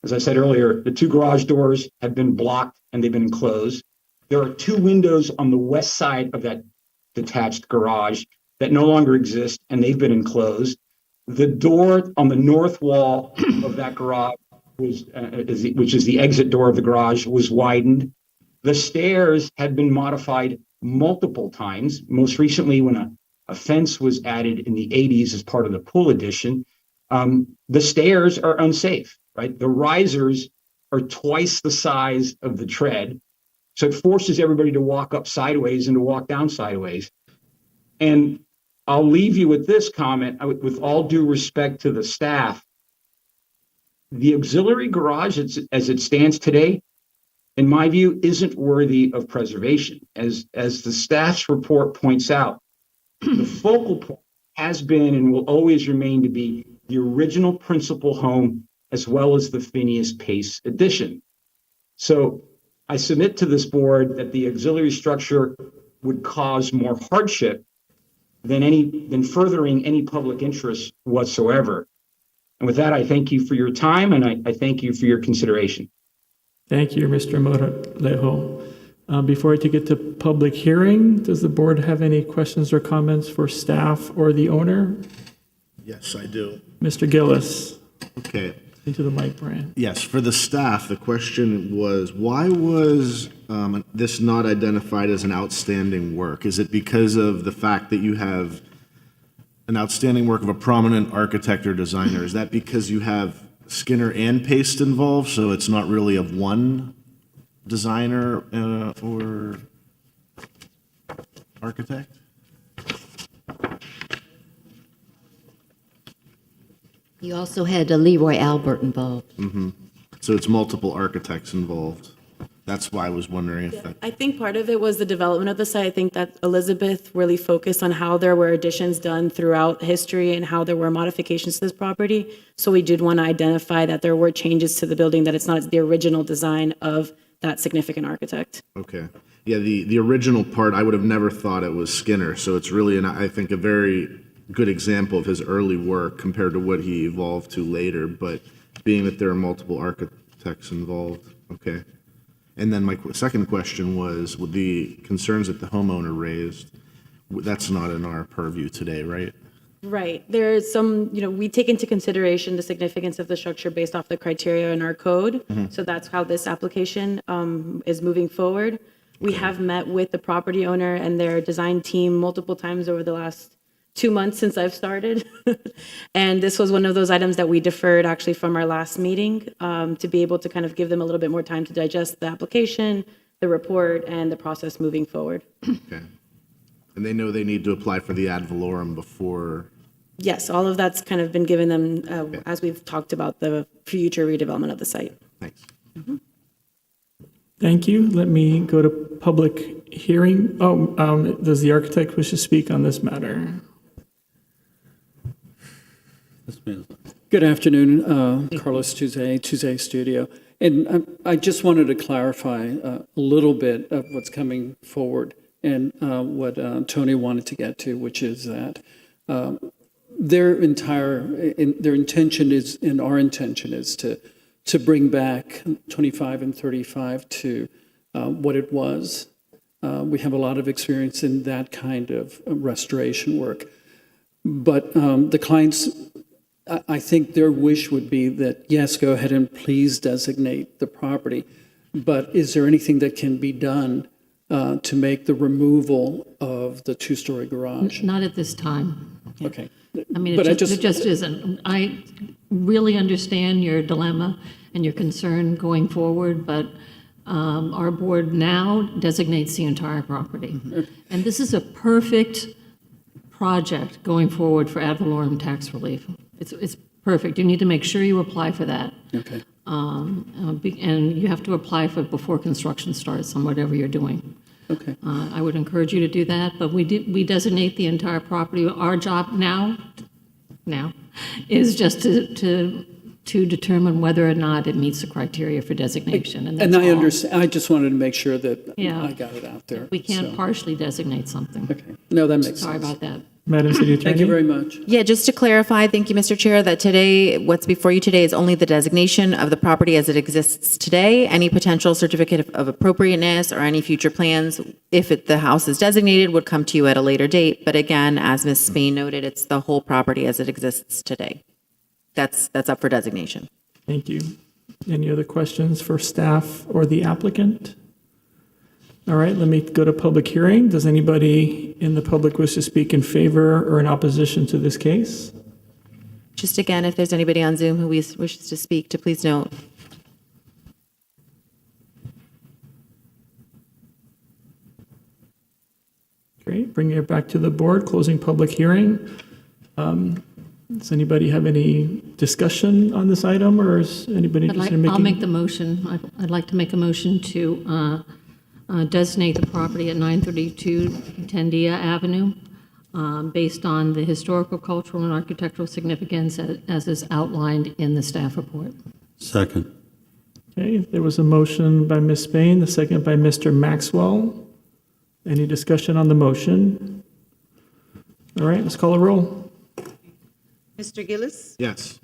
As I said earlier, the 2 garage doors have been blocked and they've been enclosed. There are 2 windows on the west side of that detached garage that no longer exist and they've been enclosed. The door on the north wall of that garage which is the exit door of the garage, was widened. The stairs had been modified multiple times, most recently when a fence was added in the 80s as part of the pool addition. The stairs are unsafe, right? The risers are twice the size of the tread. So it forces everybody to walk up sideways and to walk down sideways. And I'll leave you with this comment, with all due respect to the staff. The auxiliary garage as it stands today, in my view, isn't worthy of preservation. As the staff's report points out, the focal point has been and will always remain to be the original principal home as well as the Phineas Pace addition. So I submit to this board that the auxiliary structure would cause more hardship than furthering any public interest whatsoever. And with that, I thank you for your time and I thank you for your consideration. Thank you, Mr. Moralejo. Before I take it to public hearing, does the board have any questions or comments for staff or the owner? Yes, I do. Mr. Gillis. Okay. Into the mic, Brian. Yes, for the staff, the question was, why was this not identified as an outstanding work? Is it because of the fact that you have an outstanding work of a prominent architect or designer? Is that because you have Skinner and Pace involved, so it's not really of one designer or architect? You also had Leroy Albert involved. Mm-hmm. So it's multiple architects involved. That's why I was wondering if that... I think part of it was the development of the site. I think that Elizabeth really focused on how there were additions done throughout history and how there were modifications to this property. So we did want to identify that there were changes to the building, that it's not the original design of that significant architect. Okay. Yeah, the original part, I would have never thought it was Skinner, so it's really, I think, a very good example of his early work compared to what he evolved to later, but being that there are multiple architects involved, okay. And then my second question was, with the concerns that the homeowner raised, that's not in our purview today, right? Right. There's some, we take into consideration the significance of the structure based off the criteria in our code. So that's how this application is moving forward. We have met with the property owner and their design team multiple times over the last 2 months since I've started. And this was one of those items that we deferred actually from our last meeting to be able to kind of give them a little bit more time to digest the application, the report, and the process moving forward. Okay. And they know they need to apply for the ad valorem before. Yes, all of that's kind of been given them as we've talked about the future redevelopment of the site. Thanks. Thank you. Let me go to public hearing. Does the architect wish to speak on this matter? Good afternoon, Carlos Tuesday Studio. And I just wanted to clarify a little bit of what's coming forward and what Tony wanted to get to, which is that their intention is, and our intention is to bring back 25 and 35 to what it was. We have a lot of experience in that kind of restoration work. But the clients, I think their wish would be that, yes, go ahead and please designate the property. But is there anything that can be done to make the removal of the two-story garage? Not at this time. Okay. I mean, But it just isn't. I really understand your dilemma and your concern going forward, but our board now designates the entire property. And this is a perfect project going forward for ad valorem tax relief. It's perfect. You need to make sure you apply for that. Okay. And you have to apply for it before construction starts on whatever you're doing. Okay. I would encourage you to do that, but we designate the entire property. Our job now is just to determine whether or not it meets the criteria for designation. And that's And I all. understand, I just wanted to make sure that Yeah. I got it out there. We can't so. partially designate something. Okay. No, that makes Sorry sense. about that. Madam City Attorney? Thank you very much. Yeah, just to clarify, thank you, Mr. Chair, that today, what's before you today is only the designation of the property as it exists today. Any potential certificate of appropriateness or any future plans, if the house is designated, would come to you at a later date. But again, as Ms. Spain noted, it's the whole property as it exists today. That's up for designation. Thank you. Any other questions for staff or the applicant? All right, let me go to public hearing. Does anybody in the public wish to speak in favor or in opposition to this case? Just again, if there's anybody on Zoom who wishes to speak, to please note. Great, bringing it back to the board, closing public hearing. Does anybody have any discussion on this item, or is anybody interested in making? I'll make the motion. I'd like to make a motion to designate the property at 932 Tendia Avenue based on the historical, cultural, and architectural significance as is outlined in the staff report. Second. Okay, there was a motion by Ms. Spain, the second by Mr. Maxwell. Any discussion on the motion? All right, let's call a roll. Mr. Gillis, Yes.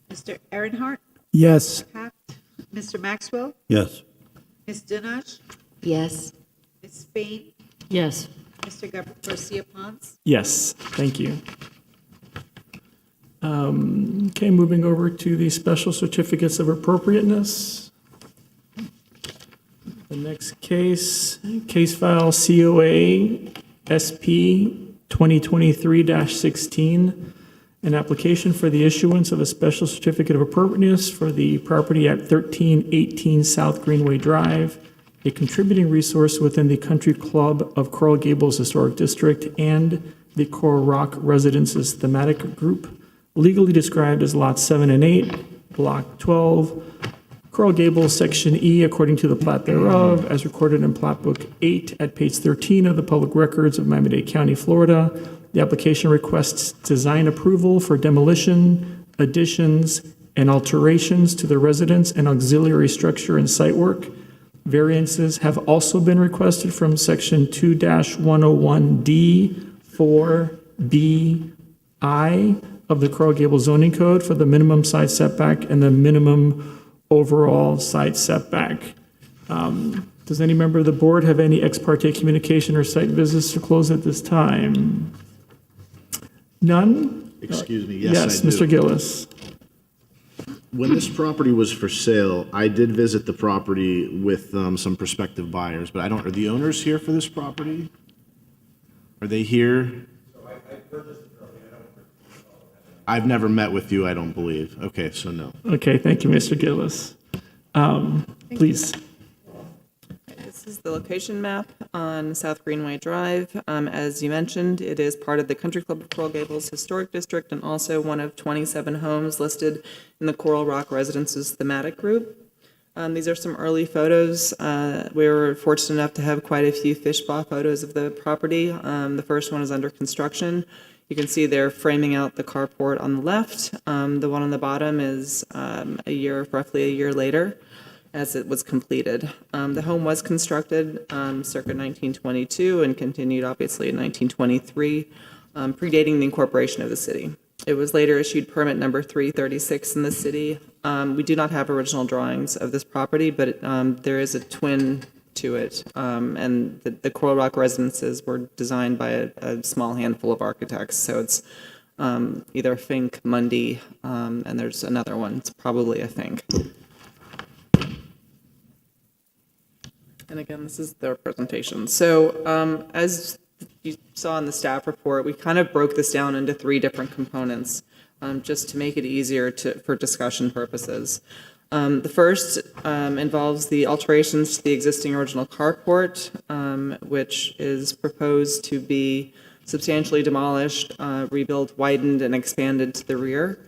Mr. Ehrenhart, Yes. Haft, Mr. Maxwell, Yes. Ms. Dinaj, Yes. Ms. Spain, Yes. Mr. Garcia Ponce. Yes, thank you. Okay, moving over to the special certificates of appropriateness. The next case file COA SP 2023-16, an application for the issuance of a special certificate of appropriateness for the property at 1318 South Greenway Drive, a contributing resource within the Country Club of Coral Gables Historic District and the Coral Rock Residences Thematic Group, legally described as Lots 7 and 8, Block 12, Coral Gables, Section E, according to the plat thereof, as recorded in Plat Book 8 at page 13 of the Public Records of Miami-Dade County, Florida. The application requests design approval for demolition, additions, and alterations to the residence and auxiliary structure and site work. Variances have also been requested from section 2-101D 4BI of the Coral Gables zoning code for the minimum side setback and the minimum overall side setback. Does any member of the board have any ex parte communication or site visits to close at this time? None? Excuse me, Yes, yes, I do. Mr. Gillis. When this property was for sale, I did visit the property with some prospective buyers, but are the owners here for this property? Are they here? I've never met with you, I don't believe. Okay, so no. Okay, thank you, Mr. Gillis. Please. This is the location map on South Greenway Drive. As you mentioned, it is part of the Country Club of Coral Gables Historic District and also one of 27 homes listed in the Coral Rock Residences thematic group. These are some early photos. We were fortunate enough to have quite a few fish spa photos of the property. The first one is under construction. You can see they're framing out the carport on the left. The one on the bottom is roughly a year later, as it was completed. The home was constructed circa 1922 and continued obviously in 1923, predating the incorporation of the city. It was later issued permit number 336 in the city. We do not have original drawings of this property, but there is a twin to it. And the Coral Rock residences were designed by a small handful of architects. So it's either Fink, Mundy, and there's another one. It's probably a Fink. And again, this is their presentation. So as you saw in the staff report, we kind of broke this down into 3 different components just to make it easier for discussion purposes. The first involves the alterations to the existing original carport, which is proposed to be substantially demolished, rebuilt, widened, and expanded to the rear.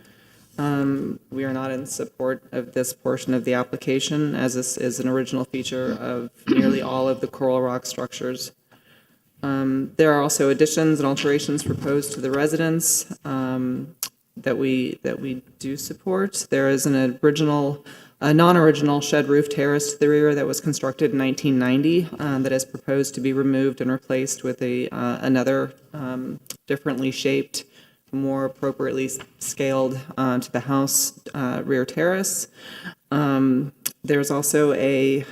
We are not in support of this portion of the application, as this is an original feature of nearly all of the Coral Rock structures. There are also additions and alterations proposed to the residence that we do support. There is a non-original shed roof terrace to the rear that was constructed in 1990 that is proposed to be removed and replaced with another differentently shaped, more appropriately scaled to the house rear terrace. There's also I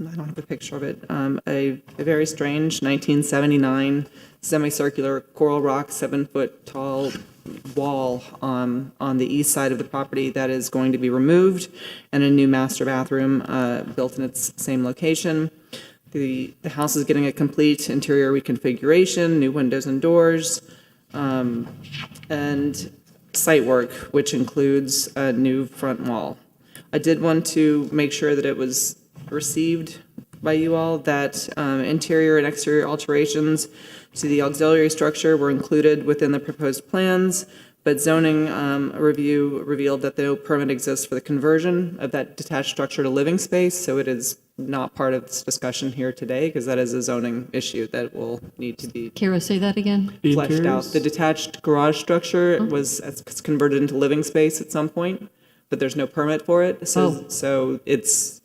don't have a picture of it, a very strange 1979 semicircular Coral Rock 7-foot tall wall on the east side of the property that is going to be removed, and a new master bathroom built in its same location. The house is getting a complete interior reconfiguration, new windows and doors, and site work, which includes a new front wall. I did want to make sure that it was received by you all that interior and exterior alterations to the auxiliary structure were included within the proposed plans, but zoning review revealed that no permit exists for the conversion of that detached structure to living space, so it is not part of this discussion here today, because that is a zoning issue that will need to be Kara, say that again. fleshed out. The detached garage structure was converted into living space at some point, but there's no permit for it, so it's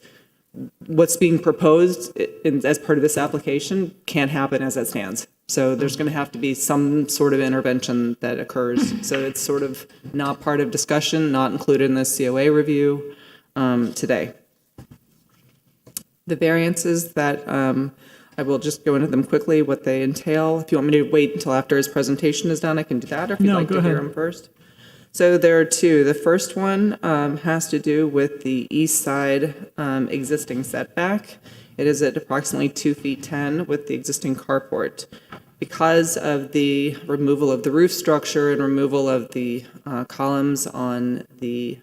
what's being proposed as part of this application can't happen as it stands. So there's going to have to be some sort of intervention that occurs. So it's sort of not part of discussion, not included in this COA review today. The variances that I will just go into them quickly, what they entail. If you want me to wait until after his presentation is done, I can do that, or if you'd like to hear him first. So there are 2. The first one has to do with the east side existing setback. It is at approximately 2 feet 10 with the existing carport. Because of the removal of the roof structure and removal of the columns on the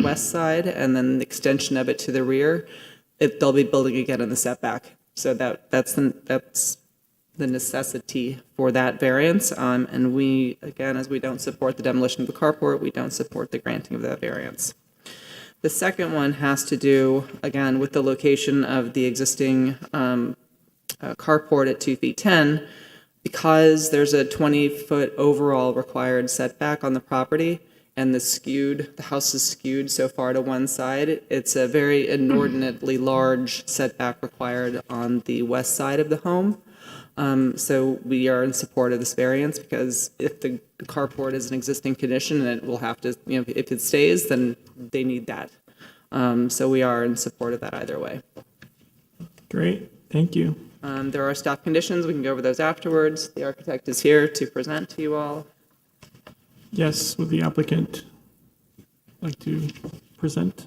west side, and then the extension of it to the rear, they'll be building again in the setback. So that's the necessity for that variance. And we, again, as we don't support the demolition of the carport, we don't support the granting of that variance. The second one has to do, again, with the location of the existing carport at 2 feet 10. Because there's a 20-foot overall required setback on the property, and the house is skewed so far to one side. It's a very inordinately large setback required on the west side of the home. So we are in support of this variance because if the carport is an existing condition and it will have to, if it stays, then they need that. So we are in support of that either way. Great, thank you. There are staff conditions. We can go over those afterwards. The architect is here to present to you all. Yes, would the applicant like to present?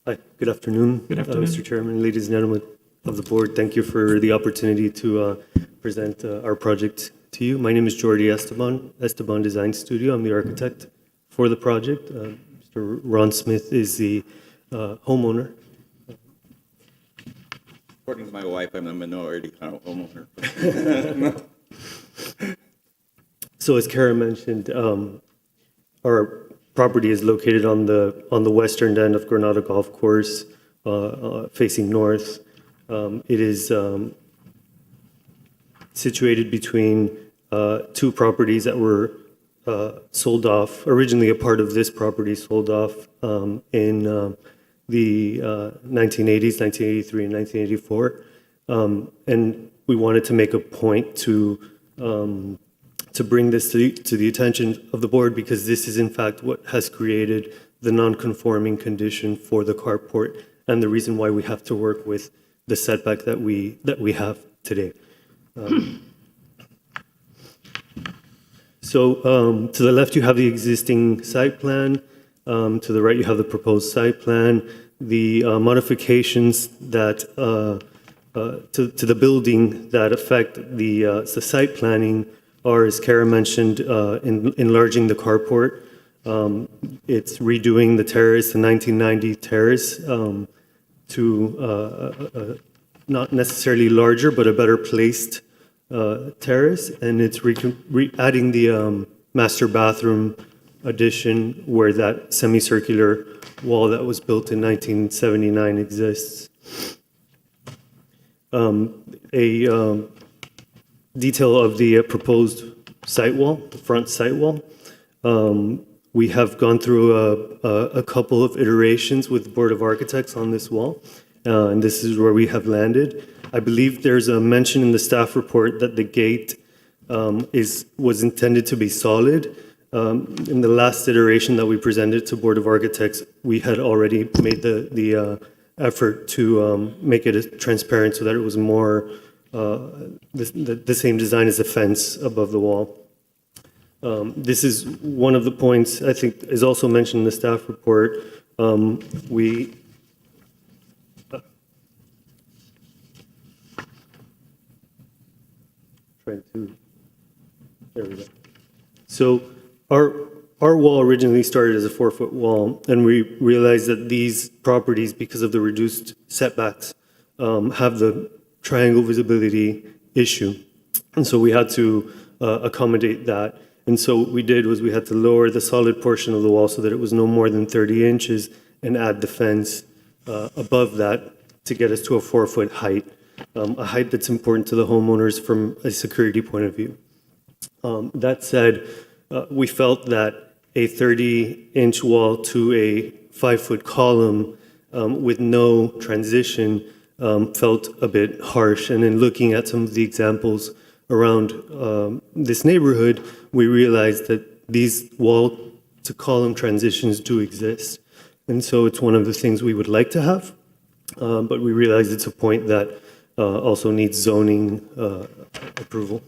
Hi, good afternoon. Good afternoon. Mr. Chairman, ladies and gentlemen of the board, thank you for the opportunity to present our project to you. My name is Jordi Esteban Design Studio. I'm the architect for the project. Mr. Ron Smith is the homeowner. According to my wife, I'm a minority kind of homeowner. So as Kara mentioned, our property is located on the western end of Granada Golf Course, facing north. It is situated between two properties that were sold off. Originally, a part of this property sold off in the 1980s, 1983 and 1984. And we wanted to make a point to bring this to the attention of the board because this is in fact what has created the non-conforming condition for the carport and the reason why we have to work with the setback that we have today. So to the left you have the existing site plan. To the right you have the proposed site plan. The modifications that to the building that affect the site planning are, as Kara mentioned, enlarging the carport. It's redoing the terrace, the 1990 terrace, to not necessarily larger, but a better placed terrace. And it's adding the master bathroom addition where that semicircular wall that was built in 1979 exists. A detail of the proposed site wall, the front site wall. We have gone through a couple of iterations with the Board of Architects on this wall, and this is where we have landed. I believe there's a mention in the staff report that the gate was intended to be solid. In the last iteration that we presented to Board of Architects, we had already made the effort to make it transparent so that it was more the same design as the fence above the wall. This is one of the points I think is also mentioned in the staff report. There we go. So our wall originally started as a 4-foot wall, and we realized that these properties, because of the reduced setbacks, have the triangle visibility issue. And so we had to accommodate that. And so what we did was we had to lower the solid portion of the wall so that it was no more than 30 inches and add the fence above that to get us to a 4-foot height, a height that's important to the homeowners from a security point of view. That said, we felt that a 30-inch wall to a 5-foot column with no transition felt a bit harsh. And in looking at some of the examples around this neighborhood, we realized that these wall-to-column transitions do exist. And so it's one of the things we would like to have, but we realize it's a point that also needs zoning approval.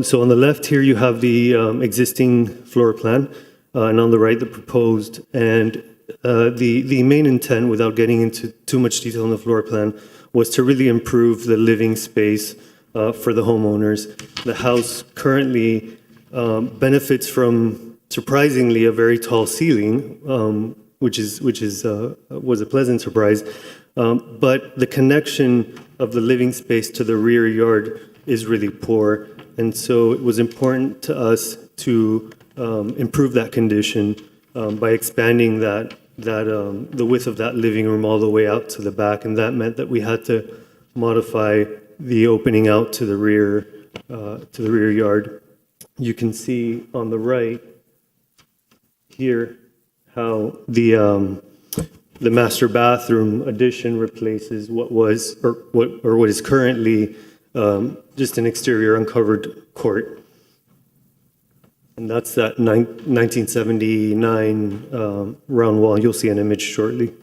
So on the left here, you have the existing floor plan, and on the right, the proposed. And the main intent, without getting into too much detail on the floor plan, was to really improve the living space for the homeowners. The house currently benefits from, surprisingly, a very tall ceiling, which was a pleasant surprise. But the connection of the living space to the rear yard is really poor. And so it was important to us to improve that condition by expanding the width of that living room all the way out to the back. And that meant that we had to modify the opening out to the rear yard. You can see on the right here how the master bathroom addition replaces what was or what is currently just an exterior uncovered court. And that's that 1979 round wall. You'll see an image shortly.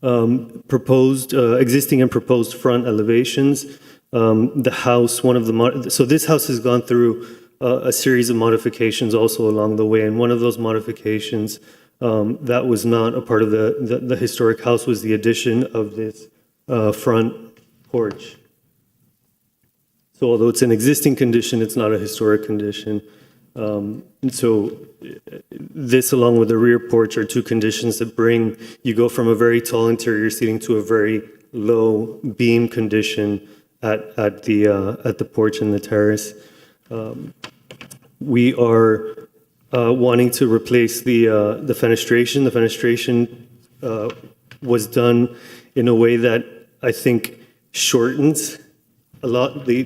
Proposed, existing and proposed front elevations. The house, so this house has gone through a series of modifications also along the way. And one of those modifications that was not a part of the historic house was the addition of this front porch. So although it's an existing condition, it's not a historic condition. And so this, along with the rear porch, are two conditions that you go from a very tall interior seating to a very low beam condition at the porch and the terrace. We are wanting to replace the fenestration. The fenestration was done in a way that I think shortens a lot the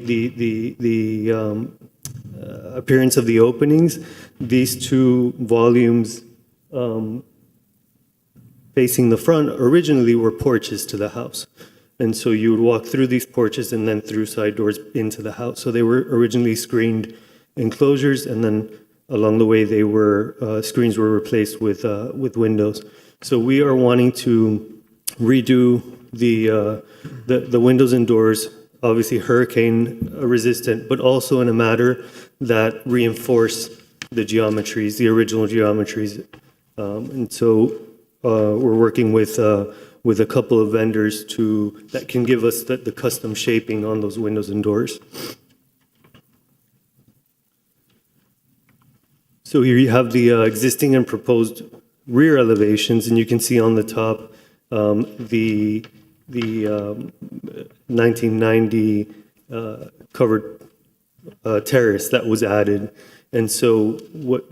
appearance of the openings. These two volumes facing the front originally were porches to the house. And so you would walk through these porches and then through side doors into the house. So they were originally screened enclosures, and then along the way screens were replaced with windows. So we are wanting to redo the windows and doors, obviously hurricane resistant, but also in a manner that reinforce the geometries, the original geometries. And so we're working with a couple of vendors that can give us the custom shaping on those windows and doors. So here you have the existing and proposed rear elevations, and you can see on the top the 1990 covered terrace that was added. And so what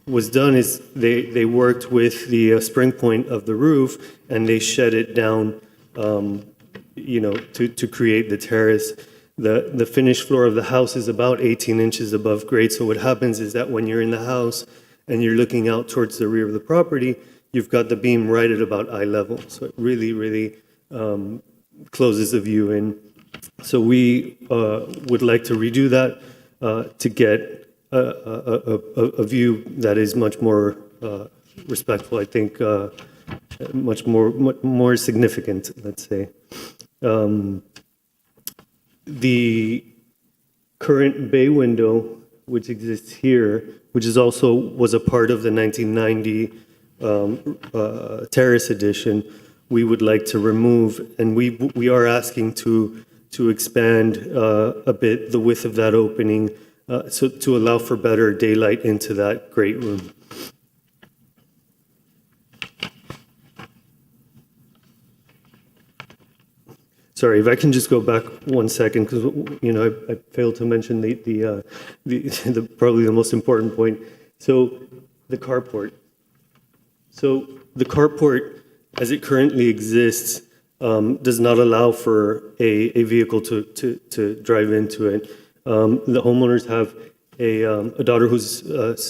was done is they worked with the spring point of the roof, and they shed it down, to create the terrace. The finished floor of the house is about 18 inches above grade. So what happens is that when you're in the house and you're looking out towards the rear of the property, you've got the beam right at about eye level. So it really, really closes the view in. So we would like to redo that to get a view that is much more respectful, I think, much more significant, let's say. The current bay window, which exists here, which was a part of the 1990 terrace addition, we would like to remove, and we are asking to expand a bit the width of that opening, so to allow for better daylight into that great room. Sorry, if I can just go back 1 second, because I failed to mention the probably the most important point. So the carport. So the carport, as it currently exists, does not allow for a vehicle to drive into it. The homeowners have a daughter who's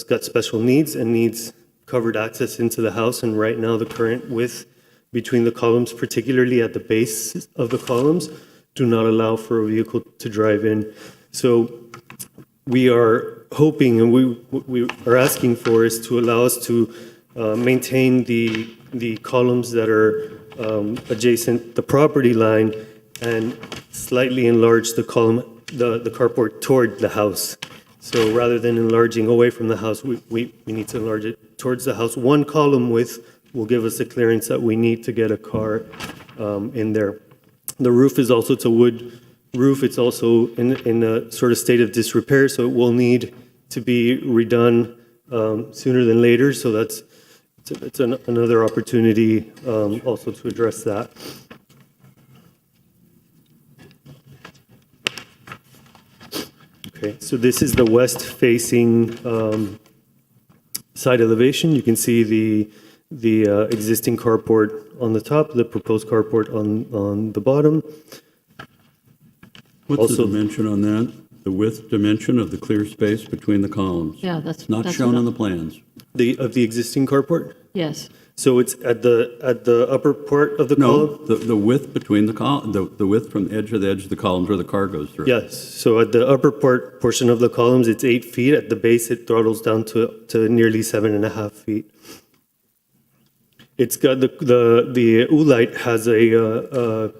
got special needs and needs covered access into the house, and right now the current width between the columns, particularly at the base of the columns, do not allow for a vehicle to drive in. So we are hoping, and we are asking for, is to allow us to maintain the columns that are adjacent the property line and slightly enlarge the carport toward the house. So rather than enlarging away from the house, we need to enlarge it towards the house. One column width will give us the clearance that we need to get a car in there. The roof is also, it's a wood roof. It's also in a sort of state of disrepair, so it will need to be redone sooner than later. So it's another opportunity also to address that. Okay, so this is the west-facing side elevation. You can see the existing carport on the top, the proposed carport on the bottom. What's the Also- dimension on that? The width dimension of the clear space between the columns? Yeah, that's. Not that's shown what on I- the plans. Of the existing carport? Yes. So it's at the upper part of the column? No, the width between the width from edge of the columns where the car goes through. Yes, so at the upper portion of the columns, it's 8 feet. At the base, it throttles down to nearly 7.5 feet. It's got the Oolite has a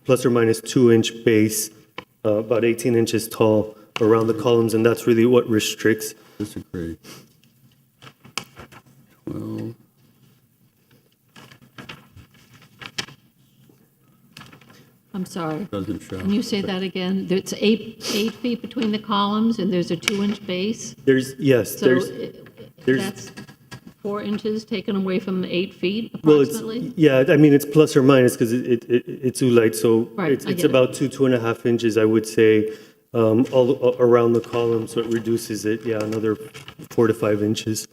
plus or minus 2-inch base, about 18 inches tall around the columns, and that's really what restricts. Disagree. 12. I'm sorry. Doesn't show. Can you say that again? It's 8 feet between the columns and there's a 2-inch base? Yes, So there's. that's 4 inches taken away from the 8 feet Well, it's, approximately? yeah, I mean, it's plus or minus because it's Oolite, so Right, it's I get it. about 2.5 inches, I would say, all around the column, so it reduces it, yeah, another 4 to 5 inches.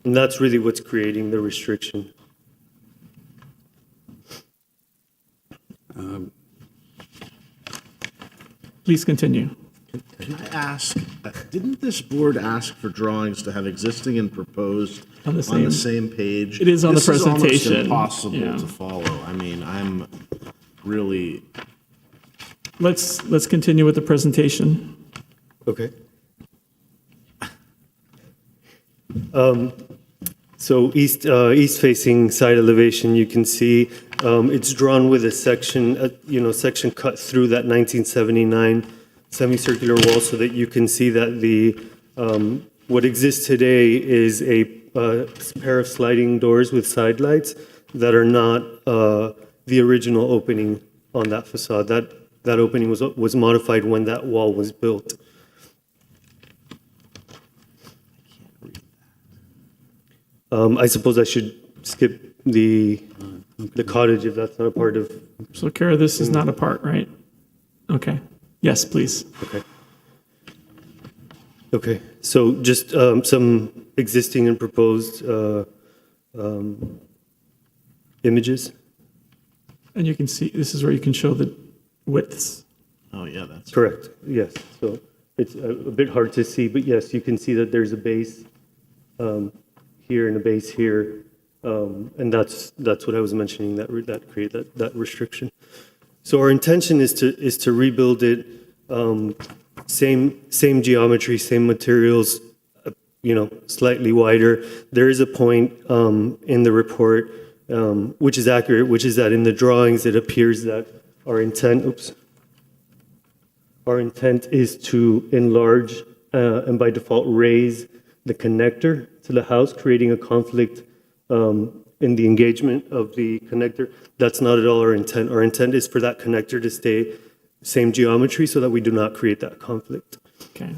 And that's really what's creating the restriction. Please continue. Can I ask, didn't this board ask for drawings to have existing and proposed On the on the same- same page? It is on the This almost presentation, impossible yeah. to follow. I mean, I'm really, Let's continue with the presentation. Okay. So east-facing side elevation, you can see it's drawn with a section cut through that 1979 semicircular wall so that you can see that what exists today is a pair of sliding doors with side lights that are not the original opening on that facade. That opening was modified when that wall was built. I suppose I should skip the cottage if that's not a part of. So Kara, this is not a part, right? Okay. Yes, please. Okay. Okay, so just some existing and proposed images. And you can see, this is where you can show the widths. oh, yeah, that's. Correct, yes. So it's a bit hard to see, but yes, you can see that there's a base here and a base here. And that's what I was mentioning, that create that restriction. So our intention is to rebuild it, same geometry, same materials, slightly wider. There is a point in the report, which is accurate, which is that in the drawings, it appears that our intent is to enlarge and by default raise the connector to the house, creating a conflict in the engagement of the connector. That's not at all our intent. Our intent is for that connector to stay same geometry so that we do not create that conflict. Okay.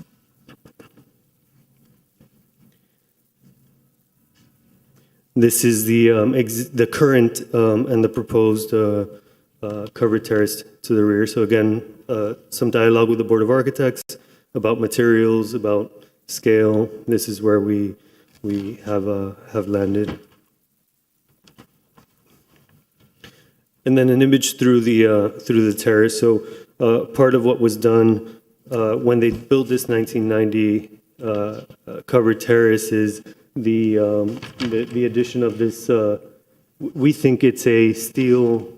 This is the current and the proposed covered terrace to the rear. So again, some dialogue with the Board of Architects about materials, about scale. This is where we have landed. And then an image through the terrace. So part of what was done when they built this 1990 covered terrace is the addition of this. We think it's a steel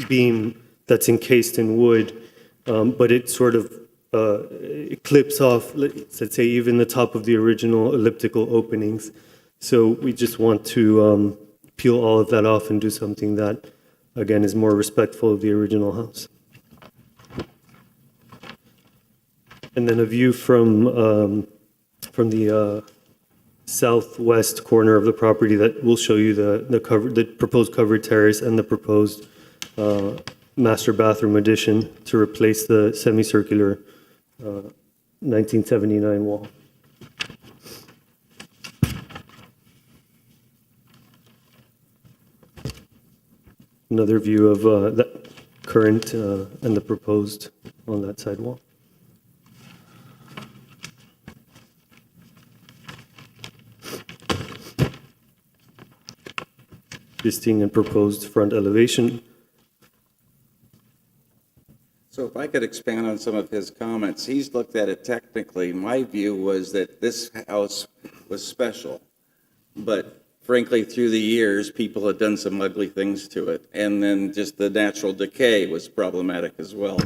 beam that's encased in wood, but it sort of it clips off, let's say, even the top of the original elliptical openings. So we just want to peel all of that off and do something that, again, is more respectful of the original house. And then a view from the southwest corner of the property that will show you the proposed covered terrace and the proposed master bathroom addition to replace the semicircular 1979 wall. Another view of the current and the proposed on that sidewall. existing and proposed front elevation. So if I could expand on some of his comments, he's looked at it technically. My view was that this house was special, but frankly, through the years, people had done some ugly things to it, and then just the natural decay was problematic as well.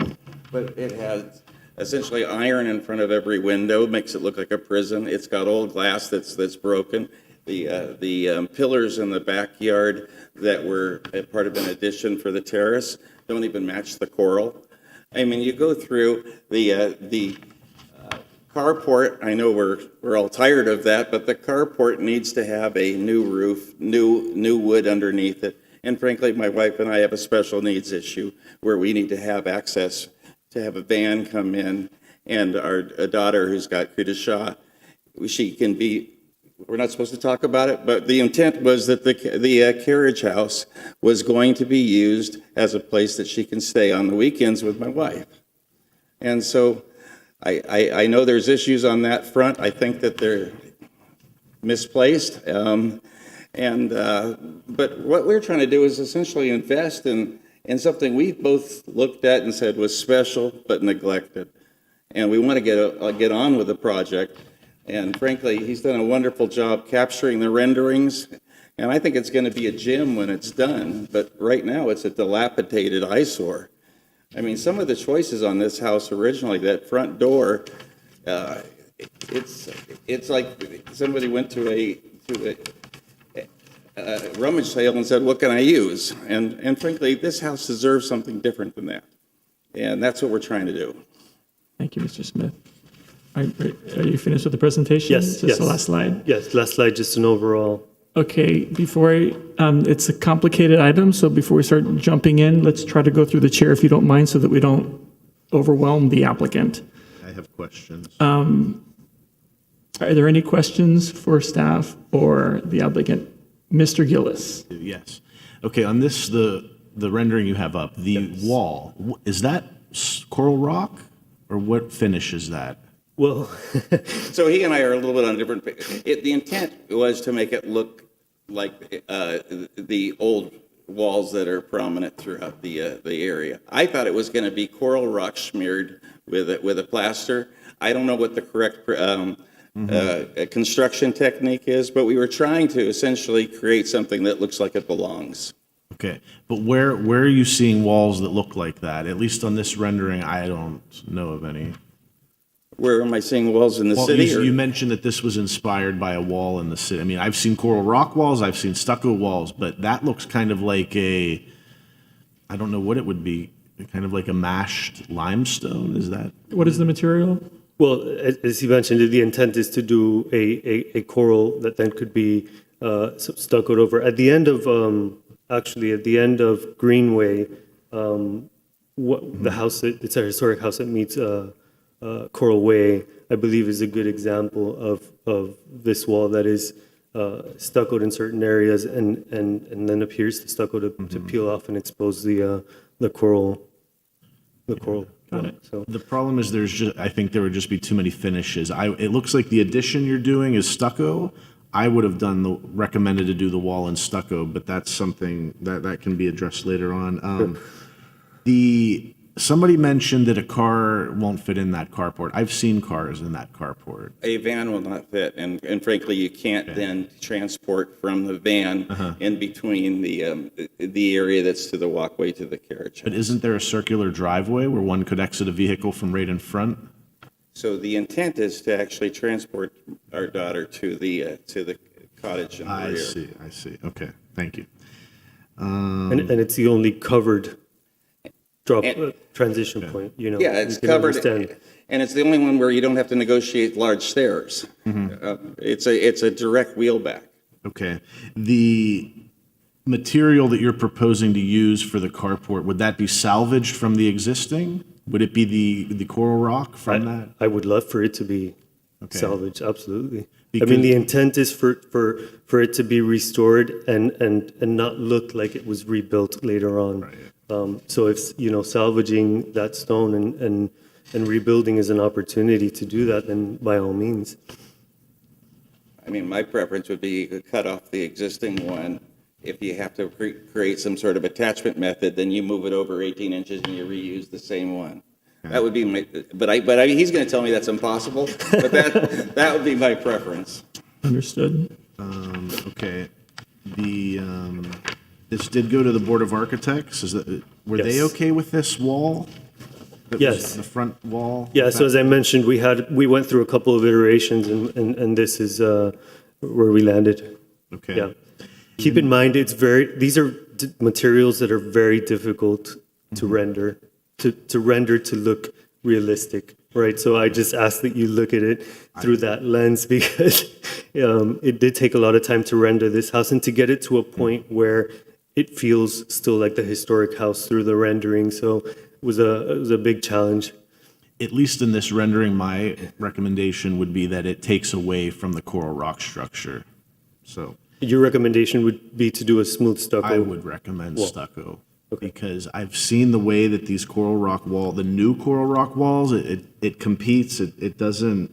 But it has essentially iron in front of every window, makes it look like a prison. It's got old glass that's broken. The pillars in the backyard that were a part of an addition for the terrace don't even match the coral. I mean, you go through the carport. I know we're all tired of that, but the carport needs to have a new roof, new wood underneath it. And frankly, my wife and I have a special needs issue where we need to have access to have a van come in, and a daughter who's got Creta Shaw, she can be. We're not supposed to talk about it, but the intent was that the carriage house was going to be used as a place that she can stay on the weekends with my wife. And so I know there's issues on that front. I think that they're misplaced. But what we're trying to do is essentially invest in something we both looked at and said was special but neglected. And we want to get on with the project. And frankly, he's done a wonderful job capturing the renderings. And I think it's going to be a gem when it's done. But right now, it's a dilapidated eyesore. I mean, some of the choices on this house originally, that front door, it's like somebody went to a rummage sale and said, "What can I use?" And frankly, this house deserves something different than that. And that's what we're trying to do. Thank you, Mr. Smith. Are you finished with the presentation? Yes, Just the last slide? Yes, last slide, just an overall. Okay, it's a complicated item, so before we start jumping in, let's try to go through the chair if you don't mind so that we don't overwhelm the applicant. I have questions. Are there any questions for staff or the applicant? Mr. Gillis? Yes. Okay, on this, the rendering you have up, the wall, is that coral rock or what finish is that? Well, so he and I are a little bit on a different page. The intent was to make it look like the old walls that are prominent throughout the area. I thought it was going to be coral rock smeared with a plaster. I don't know what the correct construction technique is, but we were trying to essentially create something that looks like it belongs. Okay, but where are you seeing walls that look like that? At least on this rendering, I don't know of any. Where am I seeing walls in the city? You mentioned that this was inspired by a wall in the city. I mean, I've seen coral rock walls, I've seen stucco walls, but that looks kind of like I don't know what it would be, kind of like a mashed limestone, is that? What is the material? Well, as you mentioned, the intent is to do a coral that then could be stuccoed over. At the end of, at the end of Greenway, the house, it's a historic house that meets Coral Way, I believe, is a good example of this wall that is stuccoed in certain areas and then appears the stucco to peel off and expose the coral. Got it. So the problem is I think there would just be too many finishes. It looks like the addition you're doing is stucco. I would have recommended to do the wall in stucco, but that's something that can be addressed later on. Somebody mentioned that a car won't fit in that carport. I've seen cars in that carport. A van will not fit, and frankly, you can't then transport from the van in between the area that's to the walkway to the carriage house. But isn't there a circular driveway where one could exit a vehicle from right in front? So the intent is to actually transport our daughter to the cottage in the rear. I see. Okay, thank you. And it's the only covered transition point, Yeah, it's covered, and it's the only one where you don't have to negotiate large stairs. It's a direct wheel back. Okay. The material that you're proposing to use for the carport, would that be salvaged from the existing? Would it be the coral rock from that? I would love for it to be salvaged, absolutely. I mean, the intent is for it to be restored and not look like it was rebuilt later on. Right. So if, salvaging that stone and rebuilding is an opportunity to do that, then by all means. I mean, my preference would be to cut off the existing one if you have to create some sort of attachment method, then you move it over 18 inches and you reuse the same one. That would be my, but he's going to tell me that's impossible, but that would be my preference. Understood. Okay. This did go to the Board of Architects. Were they Yes. okay with this wall? That was Yes. The front wall? Yeah, so as I mentioned, we went through a couple of iterations, and this is where we landed. Okay. Yeah. Keep in mind, these are materials that are very difficult to render, to render to look realistic, right? So I just ask that you look at it through that lens, because it did take a lot of time to render this house and to get it to a point where it feels still like the historic house through the rendering. So it was a big challenge. At least in this rendering, my recommendation would be that it takes away from the coral rock structure. So Your recommendation would be to do a smooth stucco? I would recommend wall. stucco. Because I've seen the way that these coral rock the new coral rock walls, it competes, it doesn't,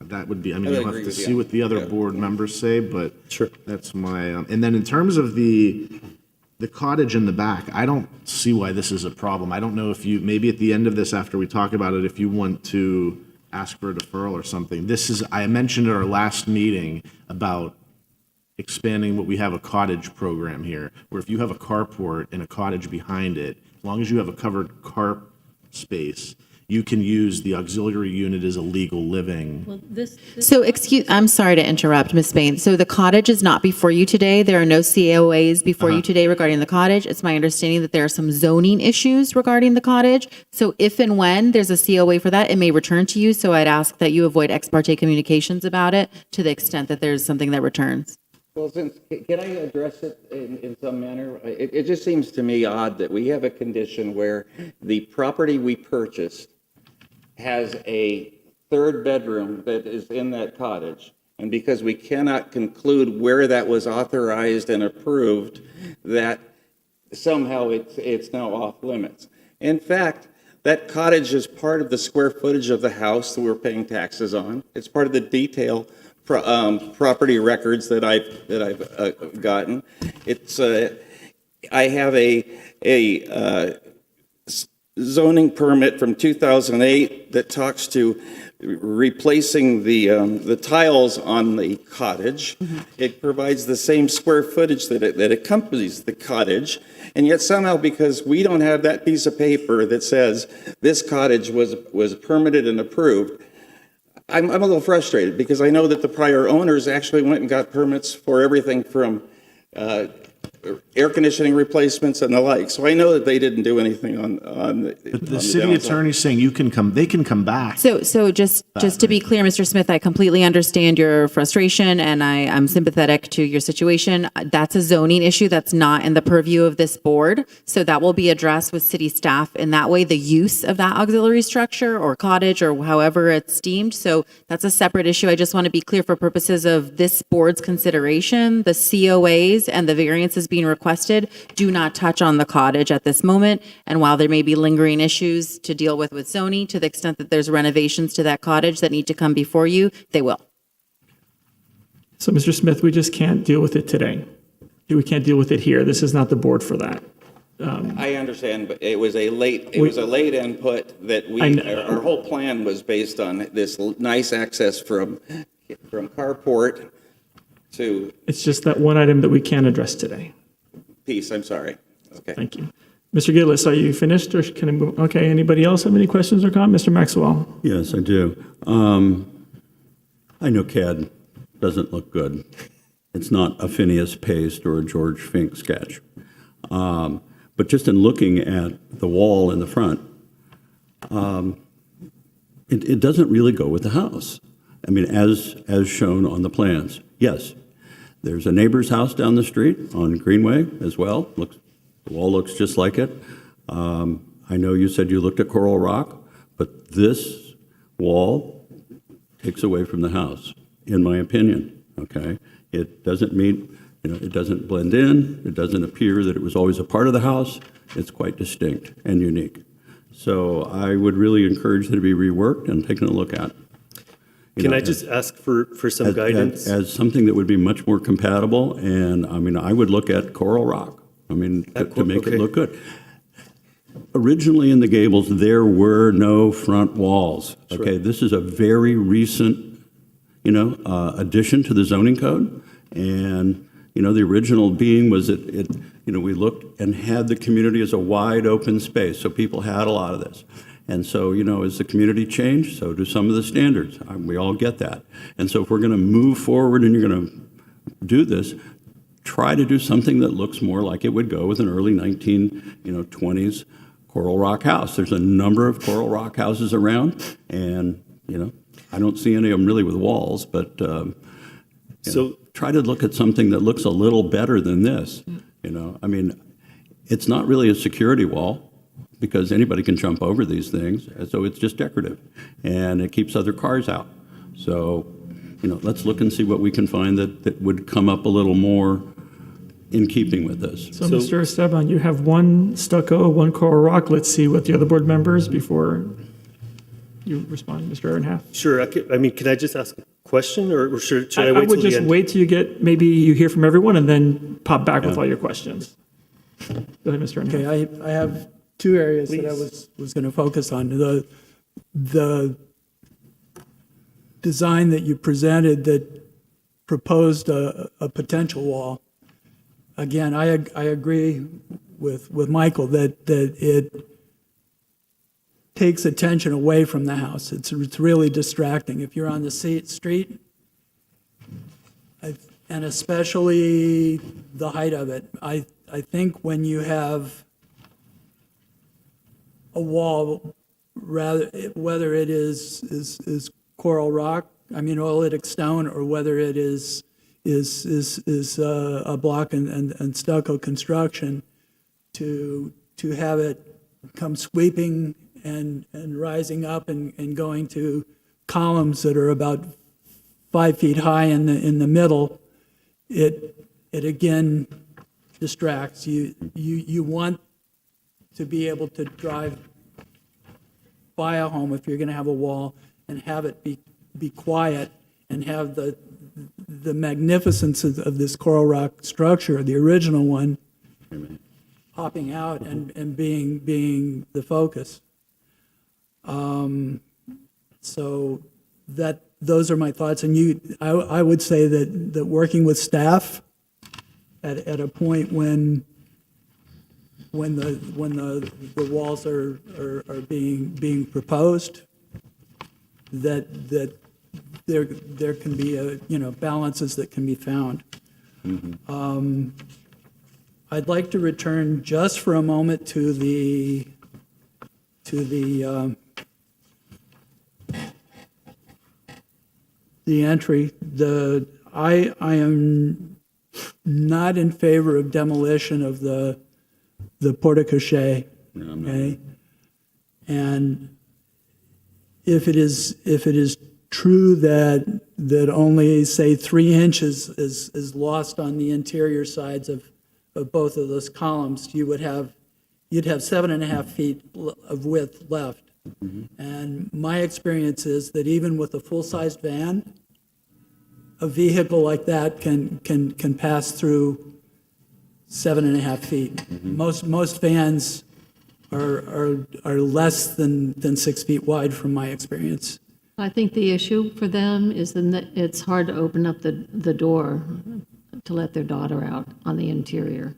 that would be, I mean, I would you'll have agree to with see you. what the other Yeah. board members say, but Sure. that's my, and then in terms of the cottage in the back, I don't see why this is a problem. I don't know if you, maybe at the end of this, after we talk about it, if you want to ask for a deferral or something. I mentioned at our last meeting about expanding what we have a cottage program here, where if you have a carport and a cottage behind it, as long as you have a covered car space, you can use the auxiliary unit as a legal living. Well, So I'm sorry to interrupt, Ms. Bain. So the cottage is not before you today. There are no COAs before you today regarding the cottage. It's my understanding that there are some zoning issues regarding the cottage. So if and when there's a COA for that, it may return to you. So I'd ask that you avoid ex parte communications about it to the extent that there's something that returns. Well, can I address it in some manner? It just seems to me odd that we have a condition where the property we purchased has a third bedroom that is in that cottage. And because we cannot conclude where that was authorized and approved, that somehow it's now off limits. In fact, that cottage is part of the square footage of the house that we're paying taxes on. It's part of the detail property records that I've gotten. It's I have a zoning permit from 2008 that talks to replacing the tiles on the cottage. It provides the same square footage that accompanies the cottage, and yet somehow, because we don't have that piece of paper that says this cottage was permitted and approved, I'm a little frustrated, because I know that the prior owners actually went and got permits for everything from air conditioning replacements and the like. So I know that they didn't do anything on The city attorney's saying they can come back. So just to be clear, Mr. Smith, I completely understand your frustration, and I'm sympathetic to your situation. That's a zoning issue that's not in the purview of this board. So that will be addressed with city staff. In that way, the use of that auxiliary structure or cottage or however it's deemed. So that's a separate issue. I just want to be clear for purposes of this board's consideration, the COAs and the variances being requested do not touch on the cottage at this moment. And while there may be lingering issues to deal with zoning, to the extent that there's renovations to that cottage that need to come before you, they will. So, Mr. Smith, we just can't deal with it today. We can't deal with it here. This is not the board for that. I understand, but it was a late input that our whole plan was based on this nice access from carport to It's just that one item that we can't address today. piece. I'm sorry. Okay. Thank you. Mr. Gillis, are you finished, or can I move? Okay, anybody else have any questions or comments? Mr. Maxwell? Yes, I do. I know CAD doesn't look good. It's not a Phineas Paste or a George Fink sketch. But just in looking at the wall in the front, it doesn't really go with the house. I mean, as shown on the plans. Yes, there's a neighbor's house down the street on Greenway as well. The wall looks just like it. I know you said you looked at Coral Rock, but this wall takes away from the house, in my opinion, okay? It doesn't meet, it doesn't blend in. It doesn't appear that it was always a part of the house. It's quite distinct and unique. So I would really encourage it to be reworked and taken a look at. Can I just ask for some guidance? As something that would be much more compatible, and I mean, I would look at Coral Rock, I mean, to make it look good. Originally in the Gables, there were no front walls, okay? This is a very recent, addition to the zoning code, and, the original being was we looked and had the community as a wide open space, so people had a lot of this. And so, as the community changed, so do some of the standards. We all get that. And so if we're going to move forward and you're going to do this, try to do something that looks more like it would go with an early 1920s Coral Rock house. There's a number of Coral Rock houses around, and, I don't see any of them really with walls, but so try to look at something that looks a little better than this. I mean, it's not really a security wall, because anybody can jump over these things, so it's just decorative, and it keeps other cars out. So, let's look and see what we can find that would come up a little more in keeping with this. So Mr. Esteban, you have one stucco, one Coral Rock. Let's see what the other board members before you respond, Mr. Ehrenhalf. Sure. Can I just ask a question, or should I wait I would till the just end? wait till maybe you hear from everyone and then pop back with all your questions. Go ahead, Mr. Ehrenhalf. Okay, I have two areas that I was going to focus on. The design that you presented that proposed a potential wall. Again, I agree with Michael that it takes attention away from the house. It's really distracting. If you're on the street, and especially the height of it, I think when you have a wall, whether it is Coral Rock, oolitic stone, or whether it is a block and stucco construction, to have it come sweeping and rising up and going to columns that are about 5 feet high in the middle, it again distracts you. You want to be able to drive by a home if you're going to have a wall and have it be quiet and have the magnificence of this Coral Rock structure, the original one, popping out and being the focus. So those are my thoughts. And I would say that working with staff at a point when the walls are being proposed, that there can be balances that can be found. I'd like to return just for a moment to the entry. I am not in favor of demolition of the porte-cochere. Okay? And if it is true that only, say, 3 inches is lost on the interior sides of both of those columns, you'd have 7.5 feet of width left. And my experience is that even with a full-sized van, a vehicle like that can pass through 7.5 feet. Most vans are less than 6 feet wide from my experience. I think the issue for them is that it's hard to open up the door to let their daughter out on the interior.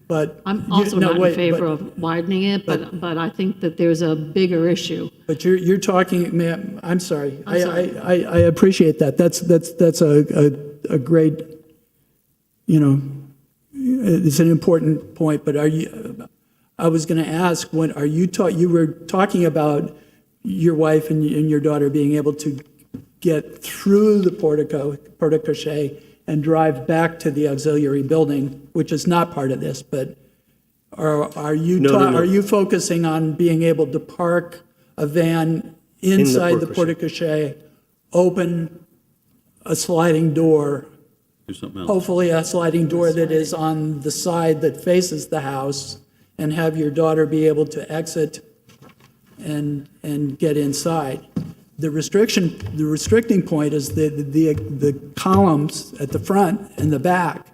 But I'm also not in favor of widening it, but I think that there's a bigger issue. But you're talking, ma'am, I'm sorry. I appreciate that. That's a great, it's an important point, but I was going to ask, you were talking about your wife and your daughter being able to get through the porte-cochere and drive back to the auxiliary building, which is not part of this, but are you focusing on being able to park a van inside the porte-cochere, open a sliding door, Do something else. hopefully a sliding door that is on the side that faces the house, and have your daughter be able to exit and get inside? the restricting point is the columns at the front and the back.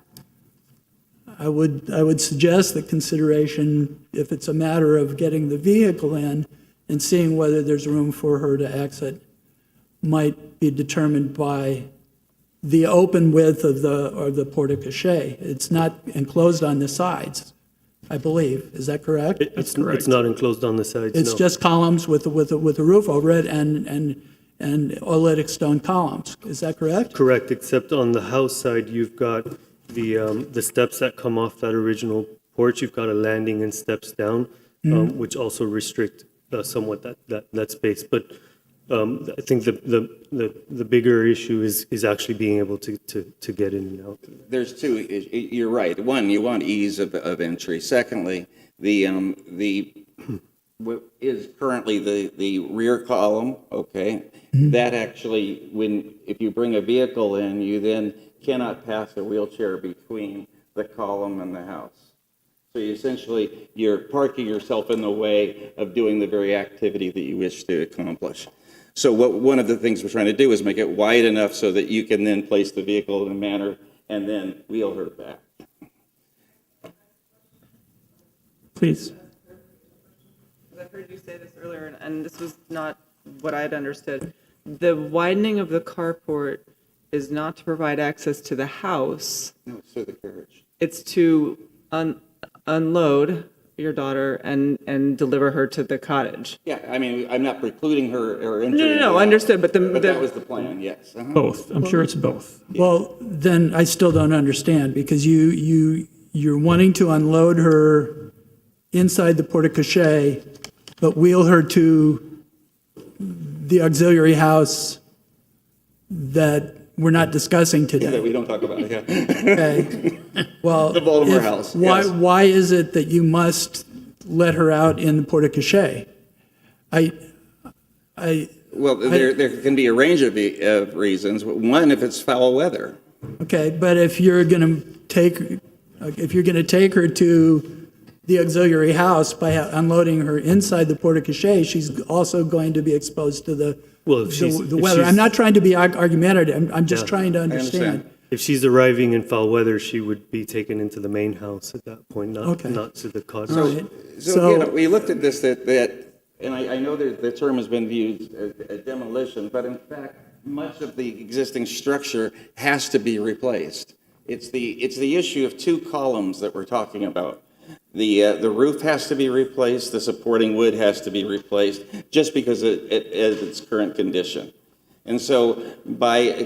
I would suggest that consideration, if it's a matter of getting the vehicle in and seeing whether there's room for her to exit, might be determined by the open width of the porte-cochere. It's not enclosed on the sides, I believe. Is that correct? It's not enclosed on the sides, It's no. just columns with a roof over it and oolitic stone columns. Is that correct? Correct, except on the house side, you've got the steps that come off that original porch. You've got a landing and steps down, which also restrict somewhat that space. But I think the bigger issue is actually being able to get in and out. There's two. You're right. One, you want ease of entry. Secondly, what is currently the rear column, okay? That actually, if you bring a vehicle in, you then cannot pass a wheelchair between the column and the house. So you're parking yourself in the way of doing the very activity that you wish to accomplish. So one of the things we're trying to do is make it wide enough so that you can then place the vehicle in a manner and then wheel her back. Please. I heard you say this earlier, and this was not what I had understood. The widening of the carport is not to provide access to the house. No, it's to the carriage. It's to unload your daughter and deliver her to the cottage. Yeah, I mean, I'm not precluding her entry. No, understood, but that was the plan, yes. Both. I'm sure it's both. Well, then I still don't understand, because you're wanting to unload her inside the porte-cochere, but wheel her to the auxiliary house that we're not discussing today. That we don't talk about, yeah. Okay. Well, The Baltimore house, yes. Why is it that you must let her out in the porte-cochere? Well, there can be a range of reasons. One, if it's foul weather. Okay, but if you're going to take her to the auxiliary house by unloading her inside the porte-cochere, she's also going to be exposed to the weather. I'm not trying to be argumentative. I'm just trying to understand. If she's arriving in foul weather, she would be taken into the main house at that point, not to the cottage. So again, we looked at this, and I know that the term has been viewed as demolition, but in fact, much of the existing structure has to be replaced. It's the issue of two columns that we're talking about. The roof has to be replaced, the supporting wood has to be replaced, just because of its current condition. And so by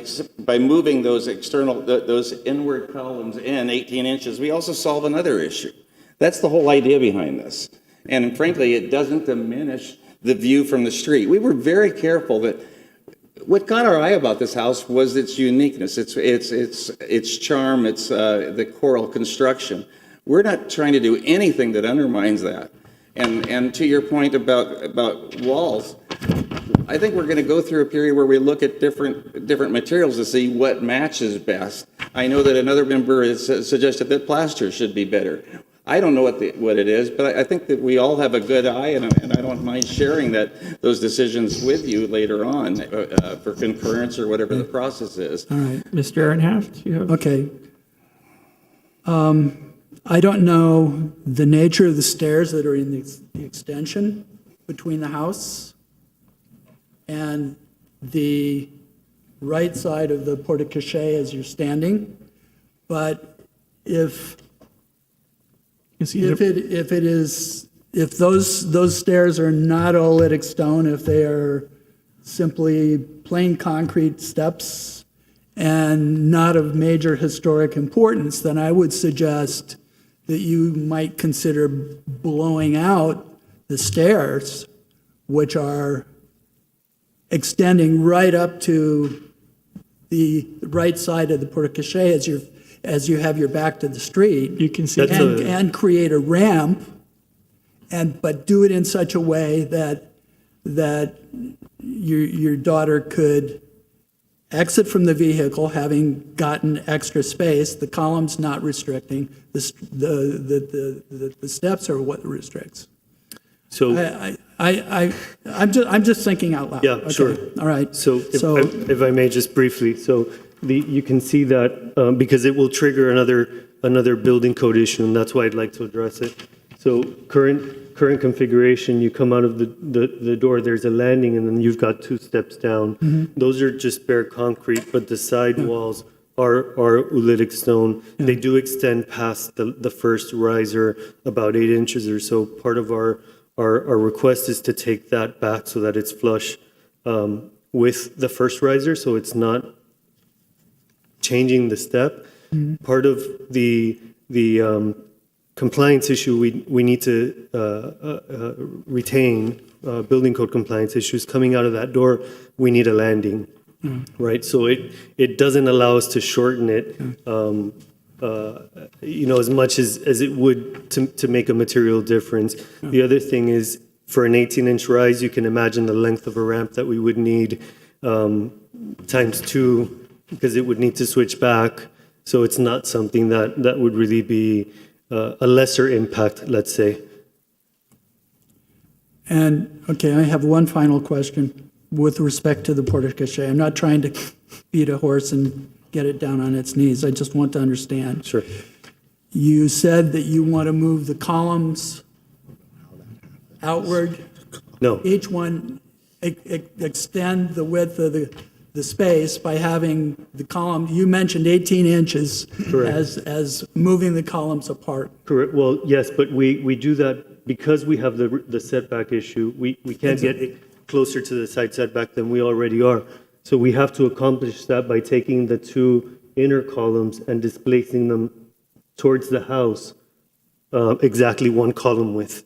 moving those inward columns in 18 inches, we also solve another issue. That's the whole idea behind this. And frankly, it doesn't diminish the view from the street. We were very careful that what caught our eye about this house was its uniqueness, its charm, its the coral construction. We're not trying to do anything that undermines that. And to your point about walls, I think we're going to go through a period where we look at different materials to see what matches best. I know that another member has suggested that plaster should be better. I don't know what it is, but I think that we all have a good eye, and I don't mind sharing those decisions with you later on for concurrence or whatever the process is. All right, Mr. Ehrenhaft, you have. Okay. I don't know the nature of the stairs that are in the extension between the house and the right side of the porte-cochere as you're standing, but if those stairs are not oolitic stone, if they are simply plain concrete steps and not of major historic importance, then I would suggest that you might consider blowing out the stairs, which are extending right up to the right side of the porte-cochere as you have your back to the street. You can see and create a ramp, but do it in such a way that your daughter could exit from the vehicle having gotten extra space, the columns not restricting, the steps are what restricts. So, I'm just thinking out loud. yeah, Okay, sure. All right. So if I may just briefly, so you can see that because it will trigger another building code issue, and that's why I'd like to address it. So current configuration, you come out of the door, there's a landing, and then you've got 2 steps down. Those are just bare concrete, but the side walls are oolitic stone. They do extend past the first riser about 8 inches or so. Part of our request is to take that back so that it's flush with the first riser, so it's not changing the step. Part of the compliance issue, we need to retain building code compliance issues. Coming out of that door, we need a landing, right? So it doesn't allow us to shorten it, as much as it would to make a material difference. The other thing is, for an 18-inch rise, you can imagine the length of a ramp that we would need times 2, because it would need to switch back. So it's not something that would really be a lesser impact, let's say. And, okay, I have one final question with respect to the porte cochere. I'm not trying to beat a horse and get it down on its knees. I just want to understand. Sure. You said that you want to move the columns outward. No. Each one extend the width of the space by having the column, you mentioned 18 inches as moving the columns apart. Correct. Well, yes, but we do that because we have the setback issue. We can't get closer to the side setback than we already are. So we have to accomplish that by taking the 2 inner columns and displacing them towards the house, exactly 1 column width.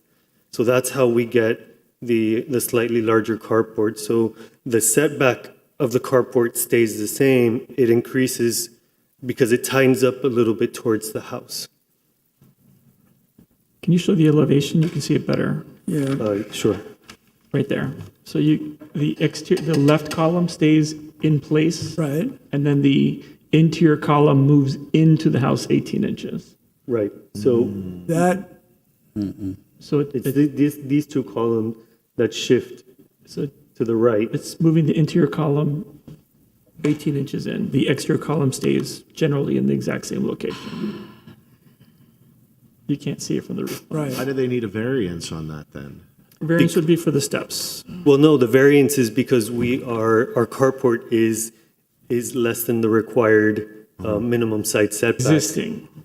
So that's how we get the slightly larger carport. So the setback of the carport stays the same. It increases because it tightens up a little bit towards the house. Can you show the elevation? You can see it better. Yeah. Sure. Right there. So the left column stays in place. Right. And then the interior column moves into the house 18 inches. Right. So that. So it's these 2 columns that shift to the right. It's moving the interior column 18 inches in. The exterior column stays generally in the exact same location. You can't see it from the roof. Right. Why do they need a variance on that then? Variance would be for the steps. Well, no, the variance is because our carport is less than the required minimum site setback.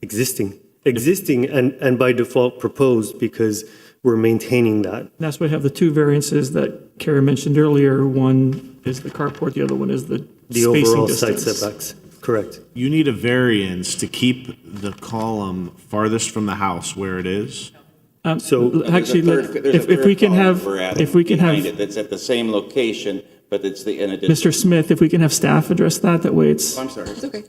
Existing and by default proposed because we're maintaining that. That's why I have the 2 variances that Kara mentioned earlier. One is the carport, the other one is the spacing overall distance. site setbacks. Correct. You need a variance to keep the column farthest from the house where it is? So actually, There's a if we third can column have, we're adding if we can behind have, it that's at the same location, but it's in a different. Mr. Smith, if we can have staff address that way it's. I'm sorry. It's okay.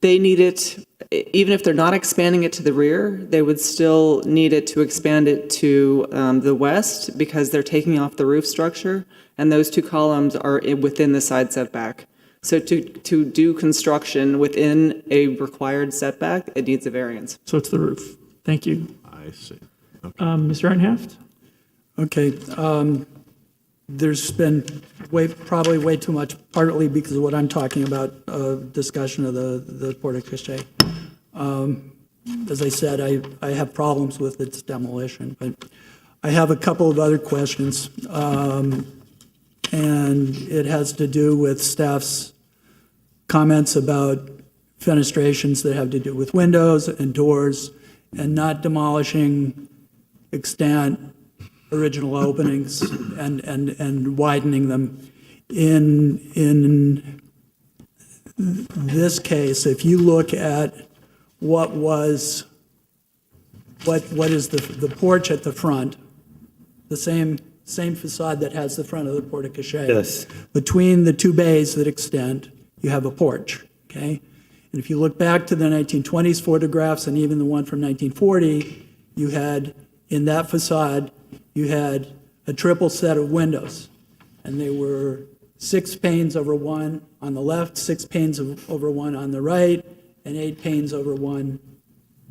They need it, even if they're not expanding it to the rear, they would still need it to expand it to the west because they're taking off the roof structure, and those 2 columns are within the side setback. So to do construction within a required setback, it needs a variance. So it's the roof. Thank you. I see. Mr. Reinhaft? Okay. There's been probably way too much, partly because of what I'm talking about, discussion of the porte cochere. As I said, I have problems with its demolition, but I have a couple of other questions. And it has to do with staff's comments about fenestrations that have to do with windows and doors and not demolishing extant original openings and widening them. In this case, if you look at what is the porch at the front, the same facade that has the front of the porte cochere. Yes. Between the 2 bays that extend, you have a porch, okay? And if you look back to the 1920s photographs and even the one from 1940, you had, in that facade, you had a triple set of windows. And they were 6 panes over 1 on the left, 6 panes over 1 on the right, and 8 panes over 1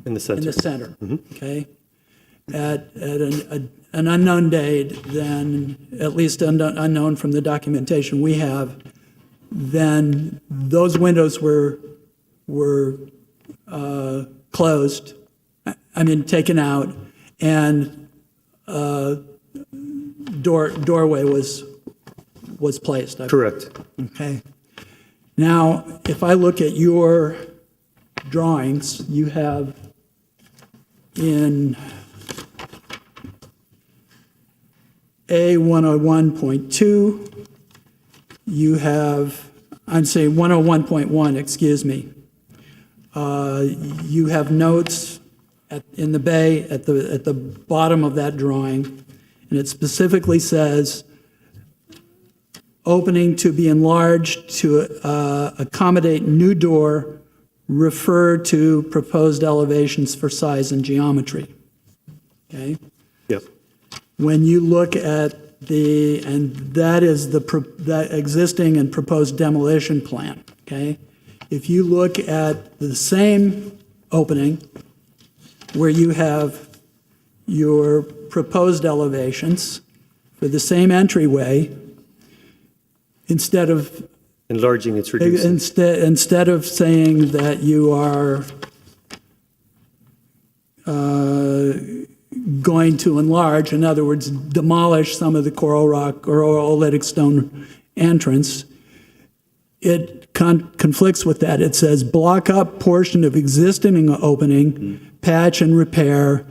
in the center. Okay? at an unknown date, then, at least unknown from the documentation we have, then those windows were closed, taken out, and doorway was placed. Correct. Okay. Now, if I look at your drawings, you have in A101.2, you have, I'm saying 101.1, excuse me. You have notes in the bay at the bottom of that drawing, and it specifically says, opening to be enlarged to accommodate new door, refer to proposed elevations for size and geometry. Okay? Yep. When you look at and that is that existing and proposed demolition plan, okay? If you look at the same opening where you have your proposed elevations for the same entryway, instead of enlarging, it's reducing. Instead of saying that you are going to enlarge, in other words, demolish some of the coral rock or oolitic stone entrance, it conflicts with that. It says block up portion of existing opening, patch and repair,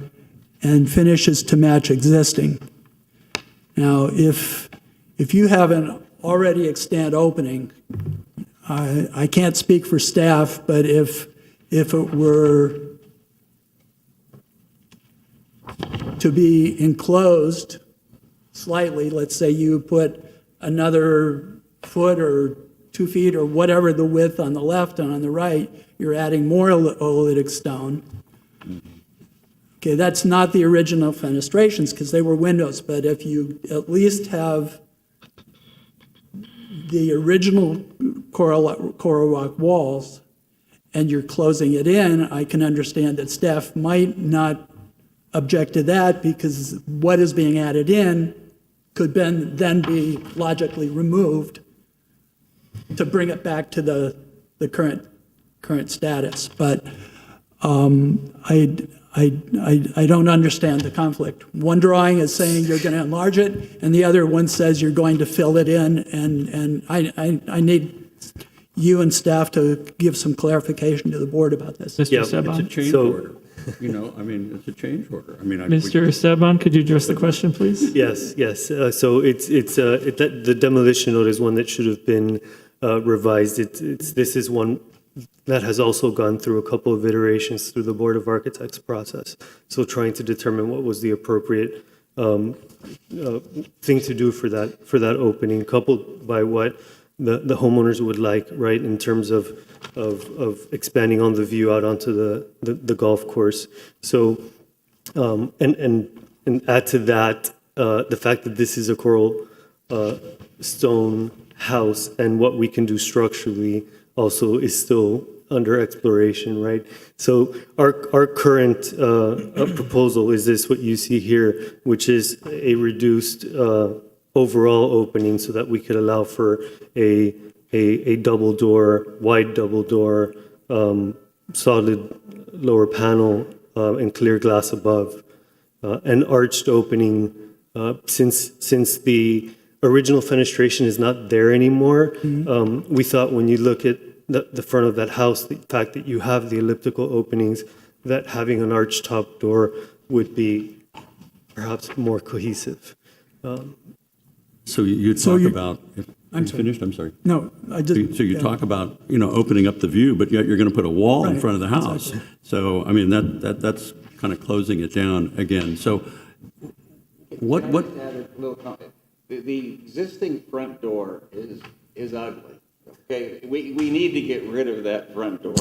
and finishes to match existing. Now, if you have an already extant opening, I can't speak for staff, but if it were to be enclosed slightly, let's say you put another foot or 2 feet or whatever the width on the left and on the right, you're adding more oolitic stone. Okay, that's not the original fenestrations because they were windows, but if you at least have the original coral rock walls and you're closing it in, I can understand that staff might not object to that because what is being added in could then be logically removed to bring it back to the current status. But I don't understand the conflict. One drawing is saying you're going to enlarge it, and the other one says you're going to fill it in, and I need you and staff to give some clarification to the board about this. Mr. Esteban? It's a change order. It's a change order. Mr. Esteban, could you address the question, please? Yes. So the demolition note is one that should have been revised. This is one that has also gone through a couple of iterations through the Board of Architects process. So trying to determine what was the appropriate thing to do for that opening, coupled by what the homeowners would like, right, in terms of expanding on the view out onto the golf course. So and add to that the fact that this is a coral stone house, and what we can do structurally also is still under exploration, right? So our current proposal is this, what you see here, which is a reduced overall opening so that we could allow for a double door, wide double door, solid lower panel, and clear glass above. An arched opening, since the original fenestration is not there anymore, we thought when you look at the front of that house, the fact that you have the elliptical openings, that having an arched top door would be perhaps more cohesive. So you talk about, I'm finished, I'm sorry. No, I just. So you talk about, opening up the view, but yet you're going to put a wall in front of the house. Exactly. So, that's kind of closing it down again. So what? The existing front door is ugly. Okay, we need to get rid of that front door.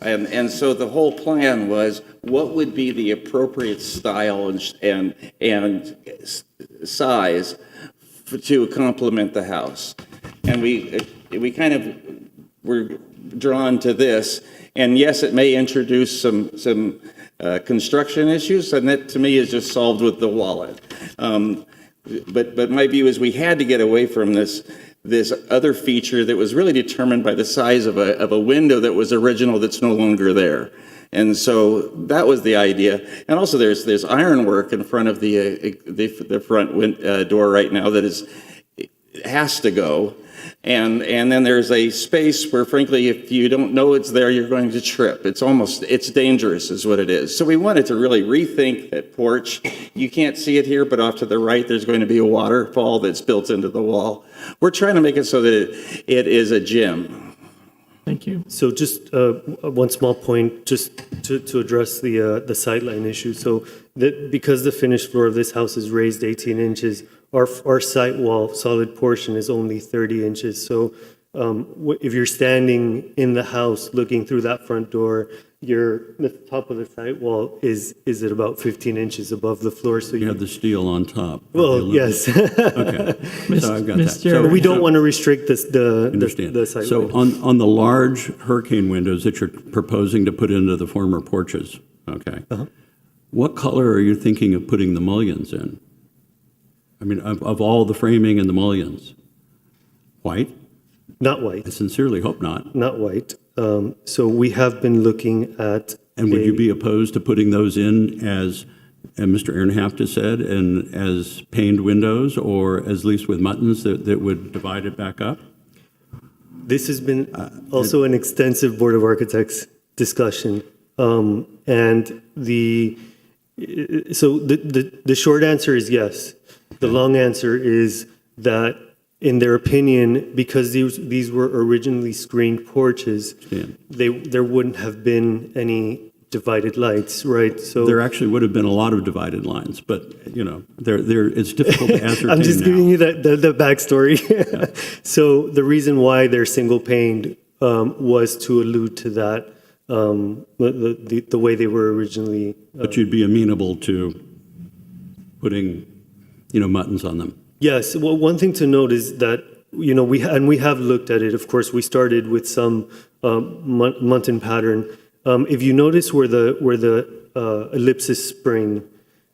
And so the whole plan was, what would be the appropriate style and size to complement the house? And we kind of were drawn to this. And yes, it may introduce some construction issues, and that to me is just solved with the wallet. But my view is we had to get away from this other feature that was really determined by the size of a window that was original that's no longer there. And so that was the idea. And also there's ironwork in front of the front door right now that has to go. And then there's a space where, frankly, if you don't know it's there, you're going to trip. It's dangerous is what it is. So we wanted to really rethink that porch. You can't see it here, but off to the right, there's going to be a waterfall that's built into the wall. We're trying to make it so that it is a gym. Thank you. So just one small point, just to address the sightline issue. So because the finished floor of this house is raised 18 inches, our site wall solid portion is only 30 inches. So if you're standing in the house looking through that front door, the top of the site wall is at about 15 inches above the floor. So You have the steel on top. well, yes. Okay, so I've got that. So we don't want to restrict the site. So on the large hurricane windows that you're proposing to put into the former porches, okay, what color are you thinking of putting the mullions in? I mean, of all the framing and the mullions? White? Not white. I sincerely hope not. Not white. So we have been looking at. And would you be opposed to putting those in as Mr. Ehrenhaft has said, and as paned windows, or as least with muttons that would divide it back up? This has been also an extensive Board of Architects discussion. And the short answer is yes. The long answer is that, in their opinion, because these were originally screened porches, there wouldn't have been any divided lights, right? So there actually would have been a lot of divided lines, but it's difficult to ascertain. I'm just giving you the backstory. Yeah. So the reason why they're single paned was to allude to that, the way they were originally. But you'd be amenable to putting, muttons on them. Yes. Well, one thing to note is that, we have looked at it. Of course, we started with some mutton pattern. If you notice where the ellipsis spring,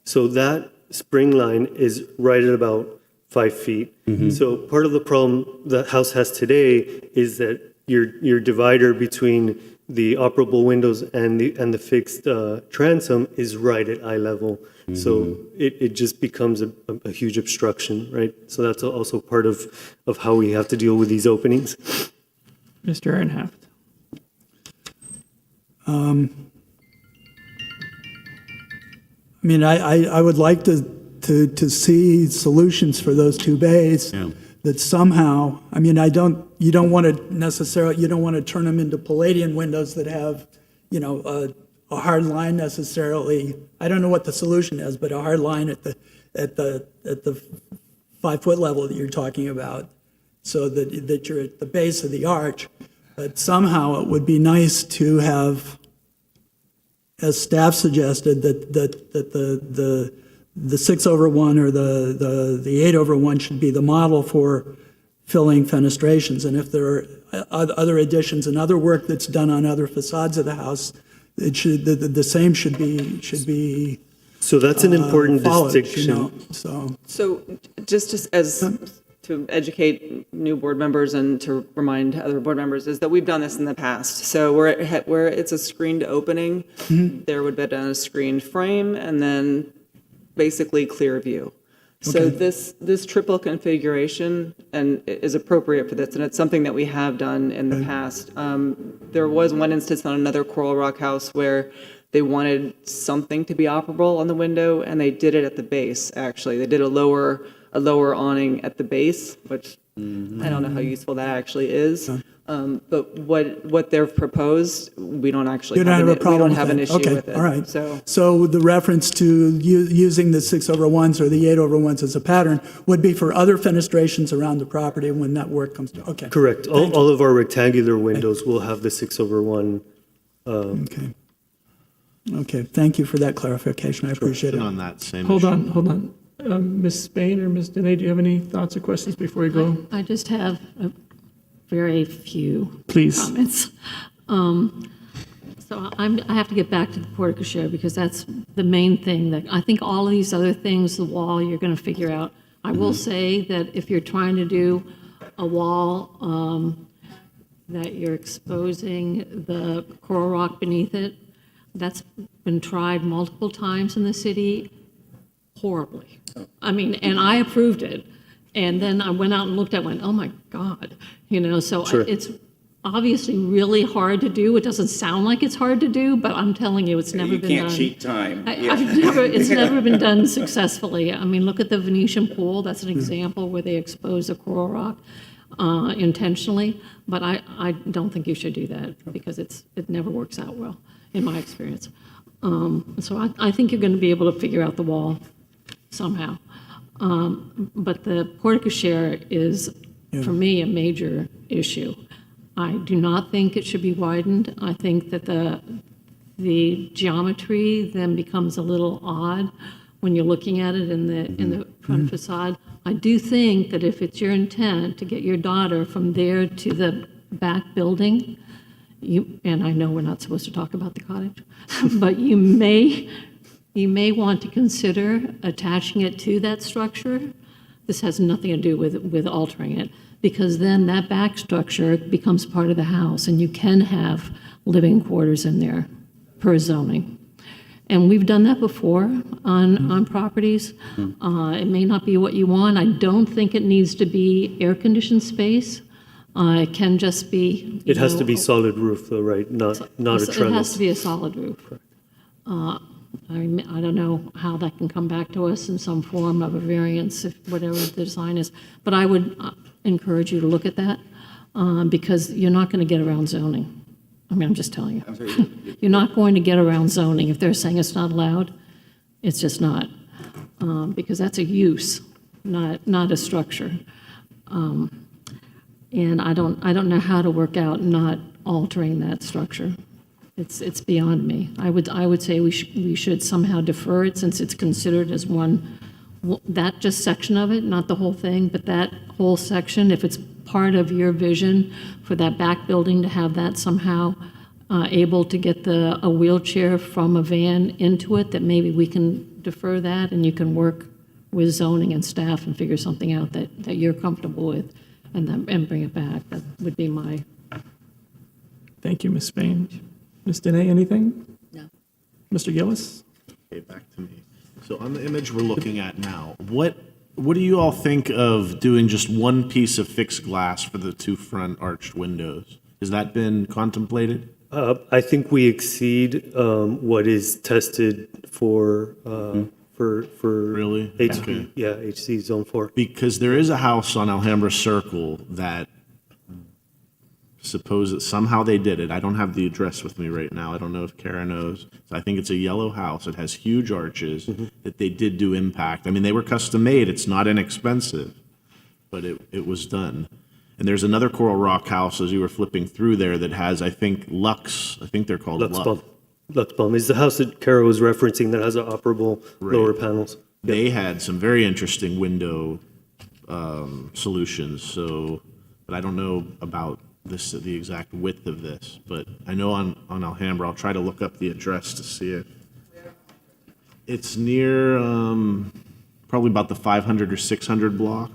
so that spring line is right at about 5 feet. Mm-hmm. So part of the problem the house has today is that your divider between the operable windows and the fixed transom is right at eye level. Mm-hmm. So it just becomes a huge obstruction, right? So that's also part of how we have to deal with these openings. Mr. Ehrenhaft. I would like to see solutions for those two bays that somehow, you don't want to turn them into Palladian windows that have, a hard line necessarily. I don't know what the solution is, but a hard line at the 5 foot level that you're talking about, so that you're at the base of the arch. But somehow it would be nice to have, as staff suggested, that the 6/1 or the 8/1 should be the model for filling fenestrations. And if there are other additions and other work that's done on other facades of the house, the same should be. So that's an important followed, distinction. So just to educate new board members and to remind other board members is that we've done this in the past. So where it's a screened opening, there would be done a screened frame and then basically clear view. So this triple configuration is appropriate for this, and it's something that we have done in the past. There was one instance on another Coral Rock house where they wanted something to be operable on the window, and they did it at the base, actually. They did a lower awning at the base, which I don't know how useful that actually is. But what they've proposed, we don't actually You don't have a problem we don't have with an it. issue Okay, with it. all right. So the reference to using the 6/1s or the 8/1s as a pattern would be for other fenestrations around the property when that work comes to. Okay. Correct. All of our rectangular windows will have the 6/1. Okay. Thank you for that clarification. I appreciate it. On that same Hold issue. on. Ms. Spain or Ms. Dene, do you have any thoughts or questions before we go? I just have very few Please. comments. So I have to get back to the porte cochere because that's the main thing that, I think all of these other things, the wall, you're going to figure out. I will say that if you're trying to do a wall that you're exposing the coral rock beneath it, that's been tried multiple times in the city horribly. I mean, and I approved it. And then I went out and looked at it, went, oh my God, so Sure. it's obviously really hard to do. It doesn't sound like it's hard to do, but I'm telling you, it's never You been done. can't cheat time. It's never been done successfully. I mean, look at the Venetian pool. That's an example where they expose a coral rock intentionally. But I don't think you should do that because it never works out well, in my experience. So I think you're going to be able to figure out the wall somehow. But the porte cochere is, for me, a major issue. I do not think it should be widened. I think that the geometry then becomes a little odd when you're looking at it in the front facade. I do think that if it's your intent to get your daughter from there to the back building, and I know we're not supposed to talk about the cottage, but you may want to consider attaching it to that structure. This has nothing to do with altering it, because then that back structure becomes part of the house, and you can have living quarters in there per zoning. And we've done that before on properties. It may not be what you want. I don't think it needs to be air-conditioned space. It can just be. It has to be solid roof though, right? Not a trellis. It has to be a solid roof. I don't know how that can come back to us in some form of a variance, if whatever the design is. But I would encourage you to look at that because you're not going to get around zoning. I mean, I'm just telling you. I'm sorry. You're not going to get around zoning. If they're saying it's not allowed, it's just not. Because that's a use, not a structure. And I don't know how to work out not altering that structure. It's beyond me. I would say we should somehow defer it since it's considered as one, that just section of it, not the whole thing, but that whole section, if it's part of your vision for that back building to have that somehow able to get a wheelchair from a van into it, that maybe we can defer that and you can work with zoning and staff and figure something out that you're comfortable with and bring it back. That would be my. Thank you, Ms. Spain. Ms. Dene, anything? No. Mr. Gillis? Okay, back to me. So on the image we're looking at now, what do you all think of doing just one piece of fixed glass for the two front arched windows? Has that been contemplated? I think we exceed what is tested for Really? HC, Okay. yeah, HC Zone 4. Because there is a house on Alhambra Circle that somehow they did it. I don't have the address with me right now. I don't know if Kara knows. So I think it's a yellow house. It has huge arches that they did do impact. I mean, they were custom made. It's not inexpensive, but it was done. And there's another Coral Rock house as you were flipping through there that has, I think, Lux. I think they're called Lux. Luxbaum is the house that Kara was referencing that has operable Right. lower panels. They had some very interesting window solutions. So, but I don't know about the exact width of this. But I know on Alhambra, I'll try to look up the address to see it. It's near probably about the 500 or 600 block.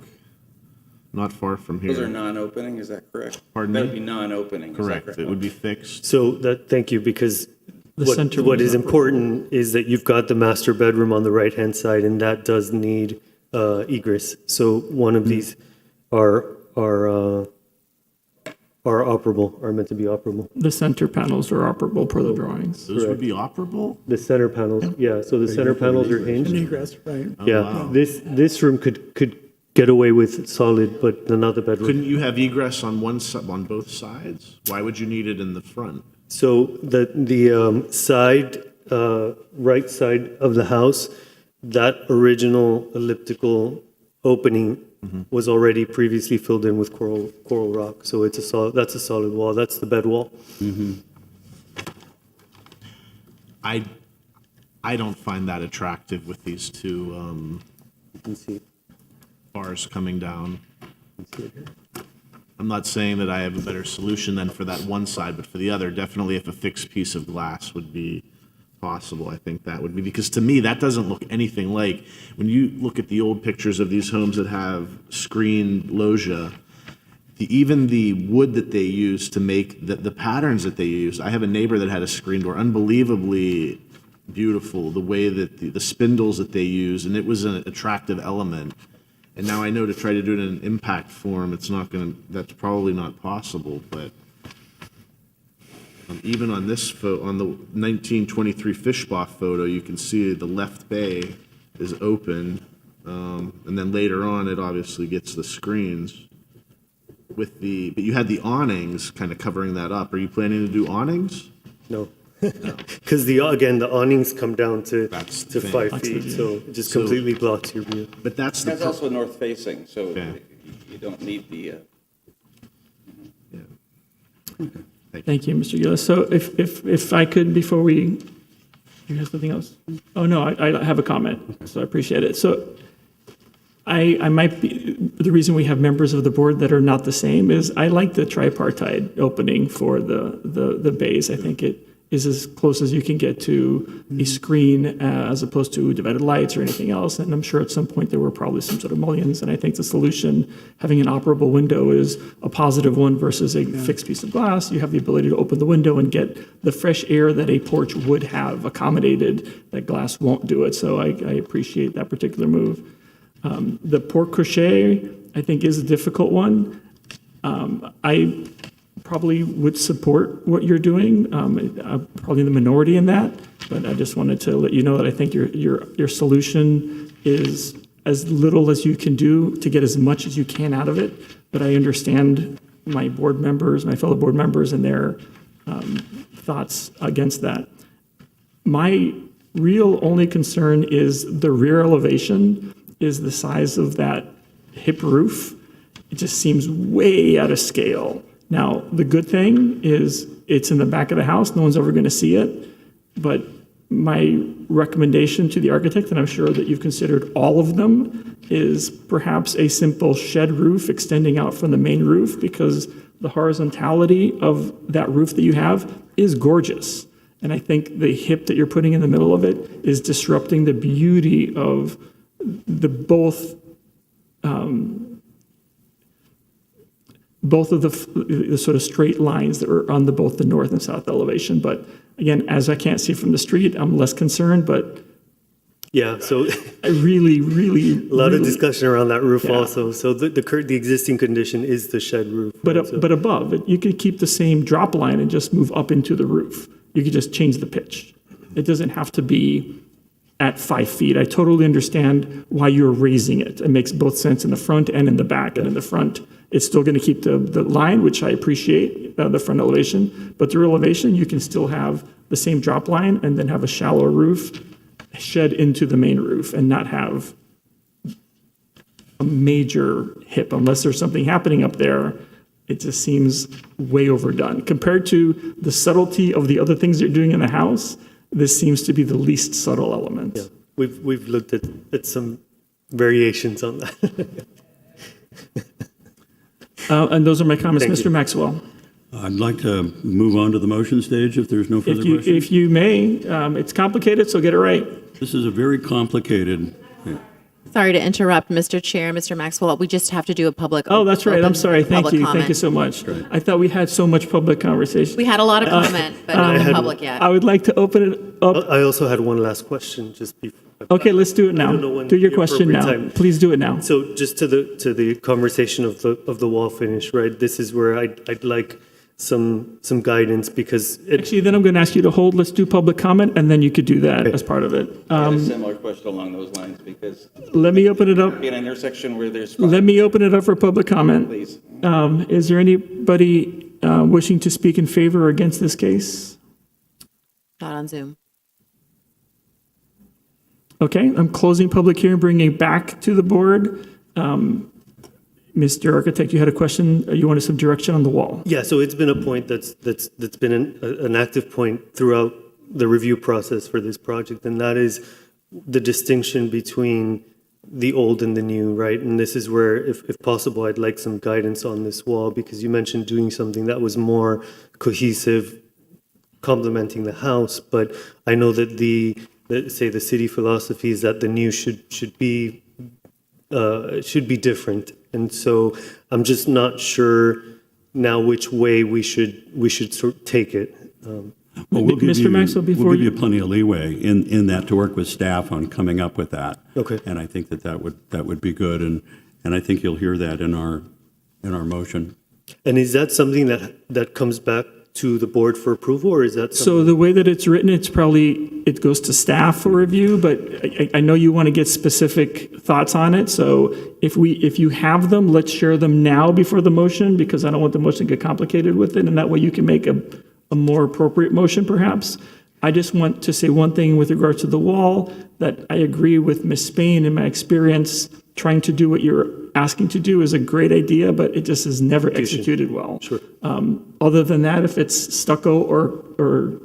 Not far from here. Those are non-opening, is that correct? Pardon That me? would be non-opening, is that Correct. It would be fixed. So thank you, because The center what one is is important is that you've got the master bedroom on the right-hand side, and that does need egress. So one of these are operable, are meant to be operable. The center panels are operable per the drawings. Those would be operable? The center panels, yeah, so the center panels are hinged. Egress, right. Yeah, wow. this room could get away with solid, but not the bedroom. Couldn't you have egress on on both sides? Why would you need it in the front? So the side, right side of the house, that original elliptical opening was already previously filled in with coral rock. So it's that's a solid wall. That's the bed wall. I don't find that attractive with these two You can see, bars coming down. you can see it here. I'm not saying that I have a better solution than for that one side, but for the other, definitely if a fixed piece of glass would be possible, I think that would be, because to me, that doesn't look anything like, when you look at the old pictures of these homes that have screened loggia, even the wood that they use to make the patterns that they use. I have a neighbor that had a screen door, unbelievably beautiful, the way that the spindles that they use, and it was an attractive element. And now I know to try to do it in an impact form, that's probably not possible, but even on this on the 1923 Fishbach photo, you can see the left bay is open, and then later on, it obviously gets the screens. But you had the awnings kind of covering that up. Are you planning to do awnings? No. Because the awnings come down to 5 feet, so it just completely blocks your view. But that's also north facing, so you don't need the. Thank you, Mr. Gillis. So if I could, before you have something else? Oh, no, I have a comment, so I appreciate it. So I might be, the reason we have members of the board that are not the same is I like the tripartite opening for the bays. I think it is as close as you can get to a screen as opposed to divided lights or anything else. And I'm sure at some point there were probably some sort of mullions. And I think the solution, having an operable window, is a positive one versus a fixed piece of glass. You have the ability to open the window and get the fresh air that a porch would have accommodated. That glass won't do it. So I appreciate that particular move. The porte cochere, I think, is a difficult one. I probably would support what you're doing. I'm probably the minority in that, but I just wanted to let you know that I think your solution is as little as you can do to get as much as you can out of it. But I understand my board members, my fellow board members, and their thoughts against that. My real only concern is the rear elevation is the size of that hip roof. It just seems way out of scale. Now, the good thing is it's in the back of the house. No one's ever going to see it. But my recommendation to the architect, and I'm sure that you've considered all of them, is perhaps a simple shed roof extending out from the main roof, because the horizontality of that roof that you have is gorgeous. And I think the hip that you're putting in the middle of it is disrupting the beauty of both of the sort of straight lines that are on both the north and south elevation. But again, as I can't see from the street, I'm less concerned, but yeah, so I really, really, a lot of discussion around that roof also. So the existing condition is the shed roof. But above it, you could keep the same drop line and just move up into the roof. You could just change the pitch. It doesn't have to be at 5 feet. I totally understand why you're raising it. It makes both sense in the front and in the back. And in the front, it's still going to keep the line, which I appreciate, the front elevation. But the rear elevation, you can still have the same drop line and then have a shallower roof shed into the main roof and not have a major hip. Unless there's something happening up there, it just seems way overdone. Compared to the subtlety of the other things you're doing in the house, this seems to be the least subtle element. Yeah, we've looked at some variations on that. And those are my comments. Thank Mr. you. Maxwell. I'd like to move on to the motion stage if there's no further questions. If you may, it's complicated, so get it right. This is a very complicated. Sorry to interrupt, Mr. Chair, Mr. Maxwell. We just have to do a public. Oh, that's right. I'm sorry. Thank you. Thank comment. you so much. I thought we had so much public conversation. We had a lot of comment, but not in public yet. I would like to open it up. I also had one last question just before. Okay, let's do it now. Do your question now. Please do it now. So just to the conversation of the wall finish, right? This is where I'd like some guidance, because Actually, then I'm going to ask you to hold. Let's do public comment, and then you could do that as part of it. I had a similar question along those lines, because Let me open it up. be an intersection where there's. Let me open it up for public comment. Please. Is there anybody wishing to speak in favor or against this case? Not on Zoom. Okay, I'm closing public hearing, bringing it back to the board. Mr. Architect, you had a question. You wanted some direction on the wall. Yeah, so it's been a point that's been an active point throughout the review process for this project, and that is the distinction between the old and the new, right? And this is where, if possible, I'd like some guidance on this wall, because you mentioned doing something that was more cohesive, complementing the house, but I know that the city philosophy is that the new should be different. And so I'm just not sure now which way we should sort of take it. Well, we'll give Mr. Maxwell, before we'll give you plenty of leeway in that to work with staff on coming up with that. Okay. And I think that would be good, and I think you'll hear that in our motion. And is that something that comes back to the board for approval, or is that So something? the way that it's written, it goes to staff for review, but I know you want to get specific thoughts on it. So if you have them, let's share them now before the motion, because I don't want the motion to get complicated with it, and that way you can make a more appropriate motion perhaps. I just want to say one thing with regards to the wall, that I agree with Ms. Spain. In my experience, trying to do what you're asking to do is a great idea, but it just is never executed well. Sure. Other than that, if it's stucco or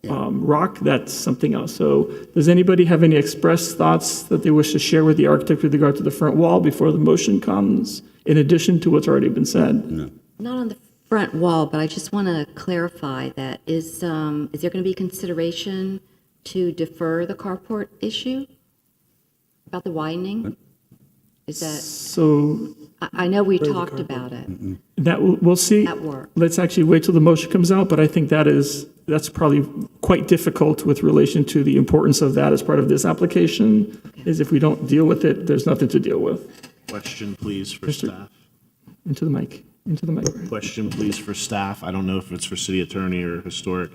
rock, that's something else. So does anybody have any expressed thoughts that they wish to share with the architect with regard to the front wall before the motion comes, in addition to what's already been said? No. Not on the front wall, but I just want to clarify that is there going to be consideration to defer the carport issue about the widening? Is that, So I know we talked about it. that we'll see. At work. Let's actually wait till the motion comes out, but I think that's probably quite difficult with relation to the importance of that as part of this application, is if we don't deal with it, there's nothing to deal with. Question, please, for staff. Into the mic. Question, please, for staff. I don't know if it's for city attorney or historic.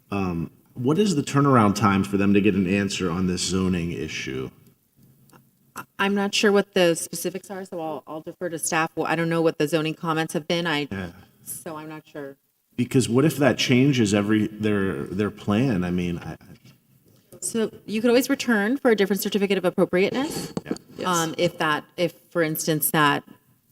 What is the turnaround time for them to get an answer on this zoning issue? I'm not sure what the specifics are, so I'll defer to staff. Well, I don't know what the zoning comments have been. So I'm not sure. Because what if that changes their plan? I mean, So you could always return for a different certificate of appropriateness. If for instance, that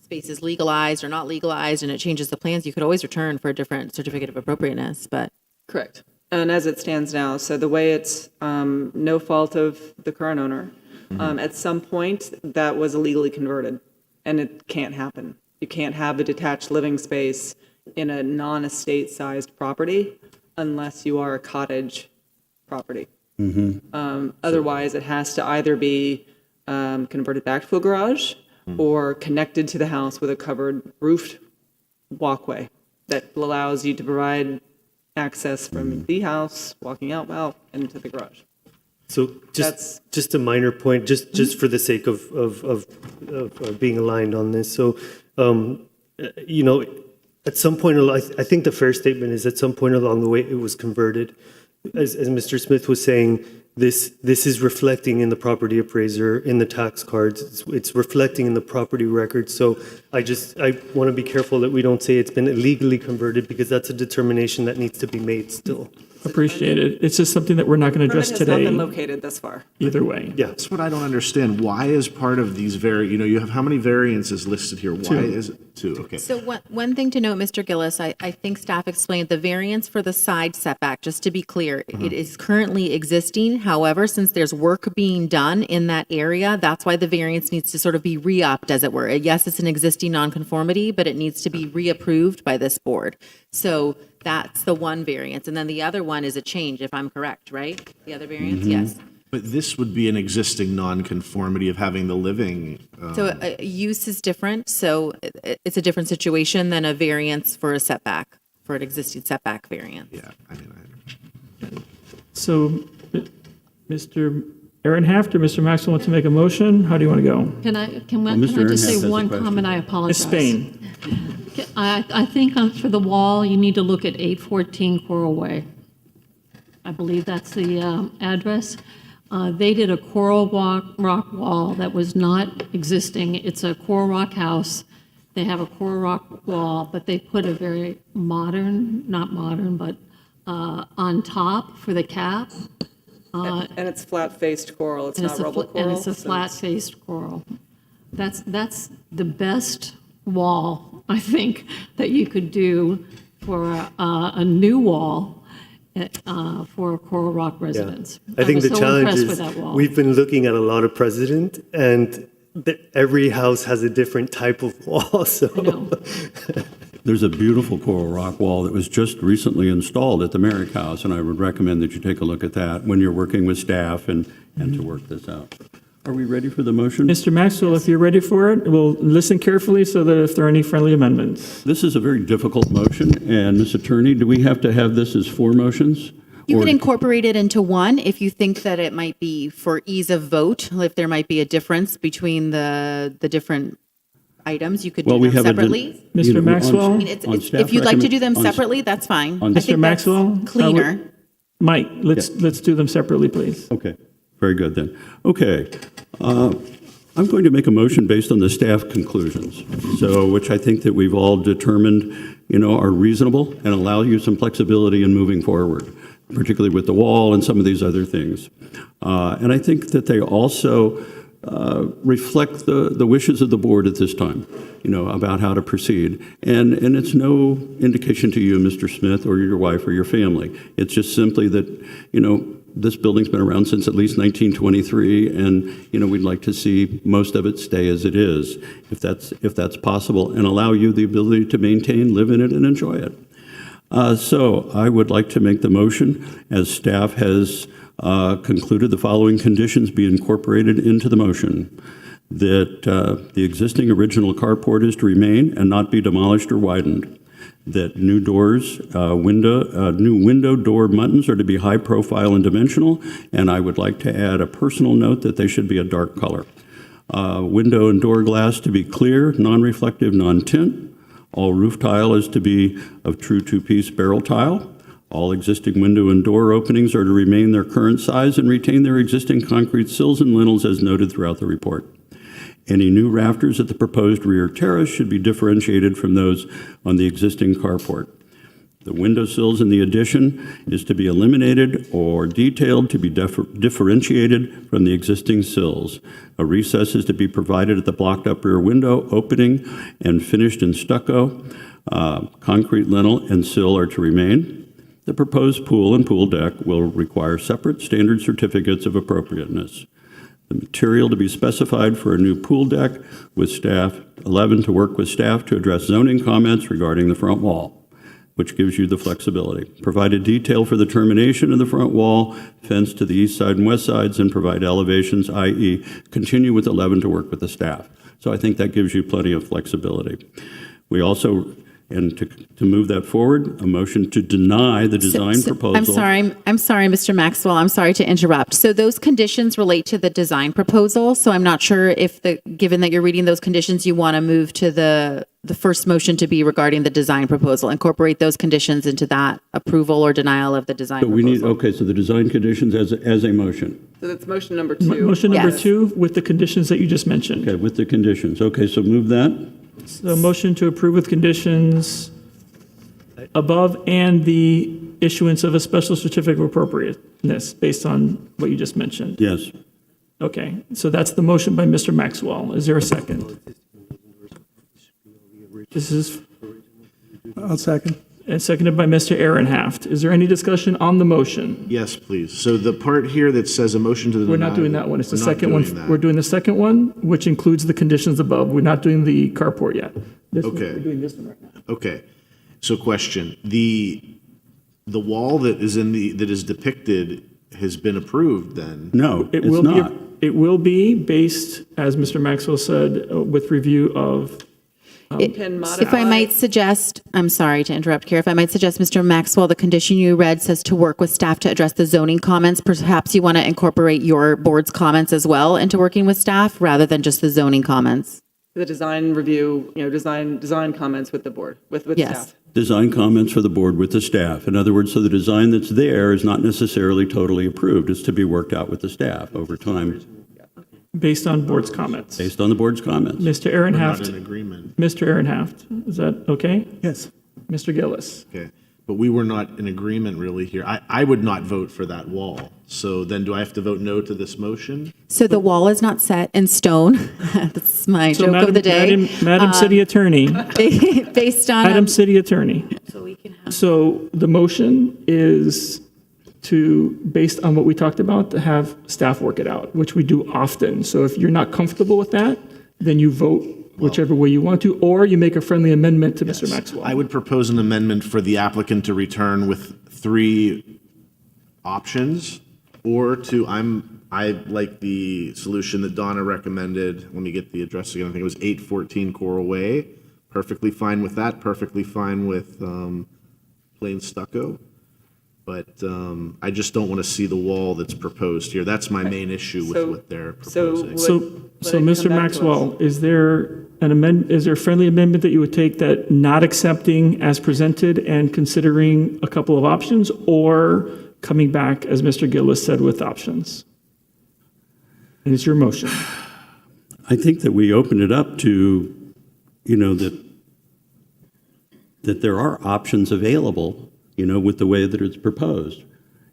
space is legalized or not legalized and it changes the plans, you could always return for a different certificate of appropriateness, but. Correct. And as it stands now, so the way it's no fault of the current owner, at some point that was illegally converted, and it can't happen. You can't have a detached living space in a non-estate sized property unless you are a cottage property. Otherwise, it has to either be converted back to a garage or connected to the house with a covered roofed walkway that allows you to provide access from the house, walking out into the garage. So just a minor point, just for the sake of being aligned on this. So, at some point, I think the fair statement is at some point along the way, it was converted. As Mr. Smith was saying, this is reflecting in the property appraiser, in the tax cards. It's reflecting in the property record. So I want to be careful that we don't say it's been illegally converted, because that's a determination that needs to be made still. Appreciate it. It's just something that we're not going to address Permit has not today. been located thus far. Either way. Yeah. That's what I don't understand. Why is part of these you have how many variances listed here? Why is it 2? Okay. So one thing to note, Mr. Gillis, I think staff explained the variance for the side setback, just to be clear, it is currently existing. However, since there's work being done in that area, that's why the variance needs to sort of be re-upped, as it were. Yes, it's an existing nonconformity, but it needs to be reapproved by this board. So that's the one variance. And then the other one is a change, if I'm correct, right? The other variance, yes. But this would be an existing nonconformity of having the living. So use is different, so it's a different situation than a variance for a setback, for an existing setback variance. Yeah, I mean, So, Mr. Aaron Haft or Mr. Maxwell want to make a motion? How do you want to go? Can I Mr. just Aaron has say a one question. comment? I Ms. apologize. Spain. I think for the wall, you need to look at 814 Coral Way. I believe that's the address. They did a coral rock wall that was not existing. It's a coral rock house. They have a coral rock wall, but they put a very modern, not modern, but on top for the cap. And it's flat-faced coral, it's not rubble coral. And it's a flat-faced coral. That's the best wall, I think, that you could do for a new wall. for Coral Rock residents. I think was the so challenge impressed with is that wall. we've been looking at a lot of precedent, and every house has a different type of wall. So There's a beautiful coral rock wall that was just recently installed at the Merrick House, and I would recommend that you take a look at that when you're working with staff and to work this out. Are we ready for the motion? Mr. Maxwell, if you're ready for it, we'll listen carefully so that if there are any friendly amendments. This is a very difficult motion, and Ms. Attorney, do we have to have this as 4 motions? You Or- could incorporate it into one if you think that it might be for ease of vote, if there might be a difference between the different items, you could do Well, we them have a separately. you know, Mr. Maxwell? on- I mean, on staff if you'd like to do them recommend- on- separately, that's fine. on- I Mr. think that's Maxwell? cleaner. Mike, let's do them separately, please. Okay, very good then. Okay, I'm going to make a motion based on the staff conclusions, so, which I think that we've all determined, are reasonable and allow you some flexibility in moving forward, particularly with the wall and some of these other things. And I think that they also reflect the wishes of the board at this time, about how to proceed. And it's no indication to you, Mr. Smith, or your wife or your family. It's just simply that, this building's been around since at least 1923, and, we'd like to see most of it stay as it is, if that's possible, and allow you the ability to maintain, live in it, and enjoy it. So I would like to make the motion, as staff has concluded the following conditions be incorporated into the motion. That the existing original carport is to remain and not be demolished or widened. That new window door buttons are to be high profile and dimensional, and I would like to add a personal note that they should be a dark color. Window and door glass to be clear, non-reflective, non-tint. All roof tile is to be of true two-piece barrel tile. All existing window and door openings are to remain their current size and retain their existing concrete sills and lintels as noted throughout the report. Any new rafters at the proposed rear terrace should be differentiated from those on the existing carport. The window sills in the addition is to be eliminated or detailed to be differentiated from the existing sills. A recess is to be provided at the blocked up rear window opening and finished in stucco. Concrete lintel and sill are to remain. The proposed pool and pool deck will require separate standard certificates of appropriateness. The material to be specified for a new pool deck with staff, 11, to work with staff to address zoning comments regarding the front wall, which gives you the flexibility. Provide a detail for the termination of the front wall, fence to the east side and west sides, and provide elevations, i.e. continue with 11 to work with the staff. So I think that gives you plenty of flexibility. We also, and to move that forward, a motion to deny the design proposal. I'm sorry, Mr. Maxwell, I'm sorry to interrupt. So those conditions relate to the design proposal, so I'm not sure if given that you're reading those conditions, you want to move to the first motion to be regarding the design proposal, incorporate those conditions into that approval or denial of the design So we proposal. need, okay, so the design conditions as a motion. So that's motion number 2. Motion number Yes. 2 with the conditions that you just mentioned. Okay, with the conditions. Okay, so move that. So motion to approve with conditions above and the issuance of a special certificate of appropriateness based on what you just mentioned. Yes. Okay, so that's the motion by Mr. Maxwell. Is there a second? This is, I'll second. and seconded by Mr. Aaron Haft. Is there any discussion on the motion? Yes, please. So the part here that says a motion to the We're not doing that one. It's the we're not second one. doing that. We're doing the second one, which includes the conditions above. We're not doing the carport yet. This one- Okay. We're doing this one right now. Okay. So question, the wall that is depicted has been approved then? No, It it's will not. be, it will be based, as Mr. Maxwell said, with review of, If I might suggest, I'm sorry to interrupt here, if I might suggest, Mr. Maxwell, the condition you read says to work with staff to address the zoning comments. Perhaps you want to incorporate your board's comments as well into working with staff rather than just the zoning comments. The design review, design comments with the board, with Yes. staff. Design comments for the board with the staff. In other words, so the design that's there is not necessarily totally approved. It's to be worked out with the staff over time, based on board's comments. based on the board's comments. Mr. Aaron We're not Haft. in agreement. Mr. Aaron Haft, is that okay? Yes. Mr. Gillis? Okay. But we were not in agreement really here. I would not vote for that wall. So then do I have to vote no to this motion? So the wall is not set in stone. That's my So joke of the day. Madam City Attorney, Based on, Madam City Attorney. So the motion is to, based on what we talked about, to have staff work it out, which we do often. So if you're not comfortable with that, then you vote whichever way you want to, or you make a friendly amendment to Mr. Maxwell. I would propose an amendment for the applicant to return with 3 options, or I like the solution that Donna recommended. Let me get the address again. I think it was 814 Coral Way. Perfectly fine with that. Perfectly fine with plain stucco. But I just don't want to see the wall that's proposed here. That's my main issue with what they're proposing. So, Mr. Maxwell, is there a friendly amendment that you would take that not accepting as presented and considering a couple of options, or coming back, as Mr. Gillis said, with options? And it's your motion. I think that we open it up to, that there are options available, with the way that it's proposed.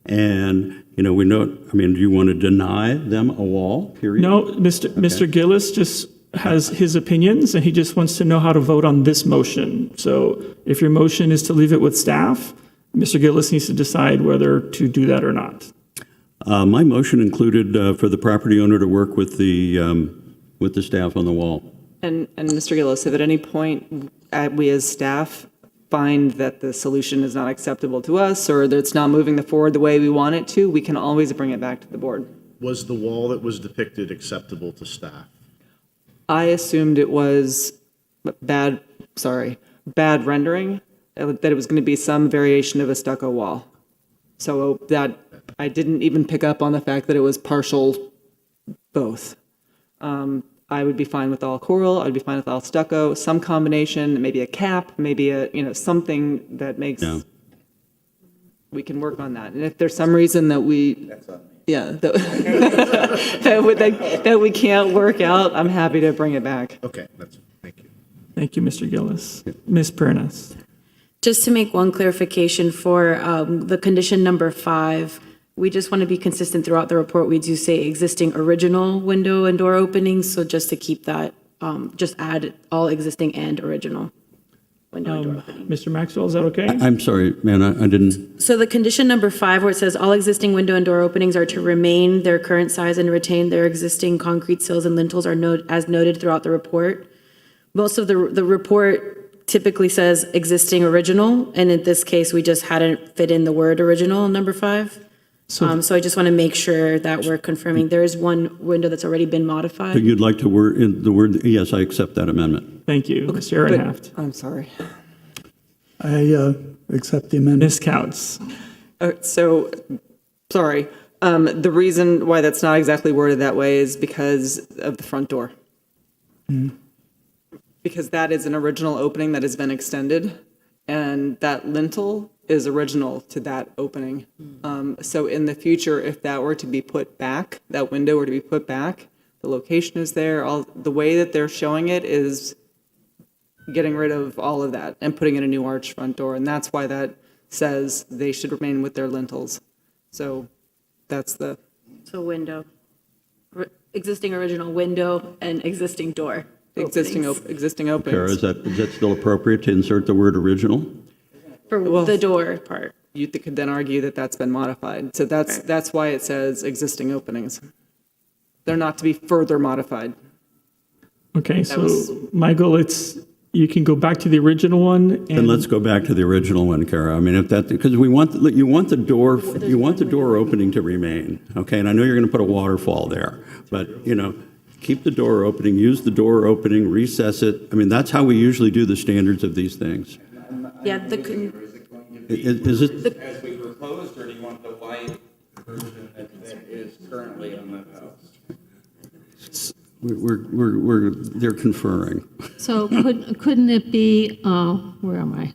And, we know, do you want to deny them a wall, period? No, Mr. Gillis just has his opinions, and he just wants to know how to vote on this motion. So if your motion is to leave it with staff, Mr. Gillis needs to decide whether to do that or not. My motion included for the property owner to work with the staff on the wall. And Mr. Gillis, if at any point we as staff find that the solution is not acceptable to us, or that it's not moving forward the way we want it to, we can always bring it back to the board. Was the wall that was depicted acceptable to staff? I assumed it was bad rendering, that it was going to be some variation of a stucco wall. So that I didn't even pick up on the fact that it was partial both. I would be fine with all coral, I'd be fine with all stucco, some combination, maybe a cap, maybe something that makes, we can work on that. And if there's some reason that that we can't work out, I'm happy to bring it back. Okay, thank you. Thank you, Mr. Gillis. Ms. Pernas. Just to make one clarification for the condition number 5, we just want to be consistent throughout the report. We do say existing original window and door openings. So just to keep that, just add all existing and original window and door openings. Mr. Maxwell, is that okay? I'm sorry, man, I didn't. So the condition number 5, where it says all existing window and door openings are to remain their current size and retain their existing concrete sills and lintels are as noted throughout the report. Most of the report typically says existing original, and in this case, we just hadn't fit in the word original in number 5. So I just want to make sure that we're confirming there is one window that's already been modified. So you'd like to word in the word, yes, I accept that amendment. Thank you, Mr. Ehrenhaft. I'm sorry. I accept the amendment. Ms. Counts. Sorry. The reason why that's not exactly worded that way is because of the front door. Because that is an original opening that has been extended, and that lintel is original to that opening. So in the future, if that were to be put back, that window were to be put back, the location is there, the way that they're showing it is getting rid of all of that and putting in a new arch front door, and that's why that says they should remain with their lintels. So that's the... So window, existing original window and existing door. Existing openings. Kara, is that still appropriate to insert the word original? For the door part. You could then argue that that's been modified. So that's why it says existing openings. They're not to be further modified. Okay, Michael, you can go back to the original one. Then let's go back to the original one, Kara. I mean, because you want the door opening to remain, okay? And I know you're going to put a waterfall there, but keep the door opening, use the door opening, recess it. I mean, that's how we usually do the standards of these things. Yeah, is it as we proposed, or do you want the white version that is currently on the house? They're conferring. So couldn't it be, where am I?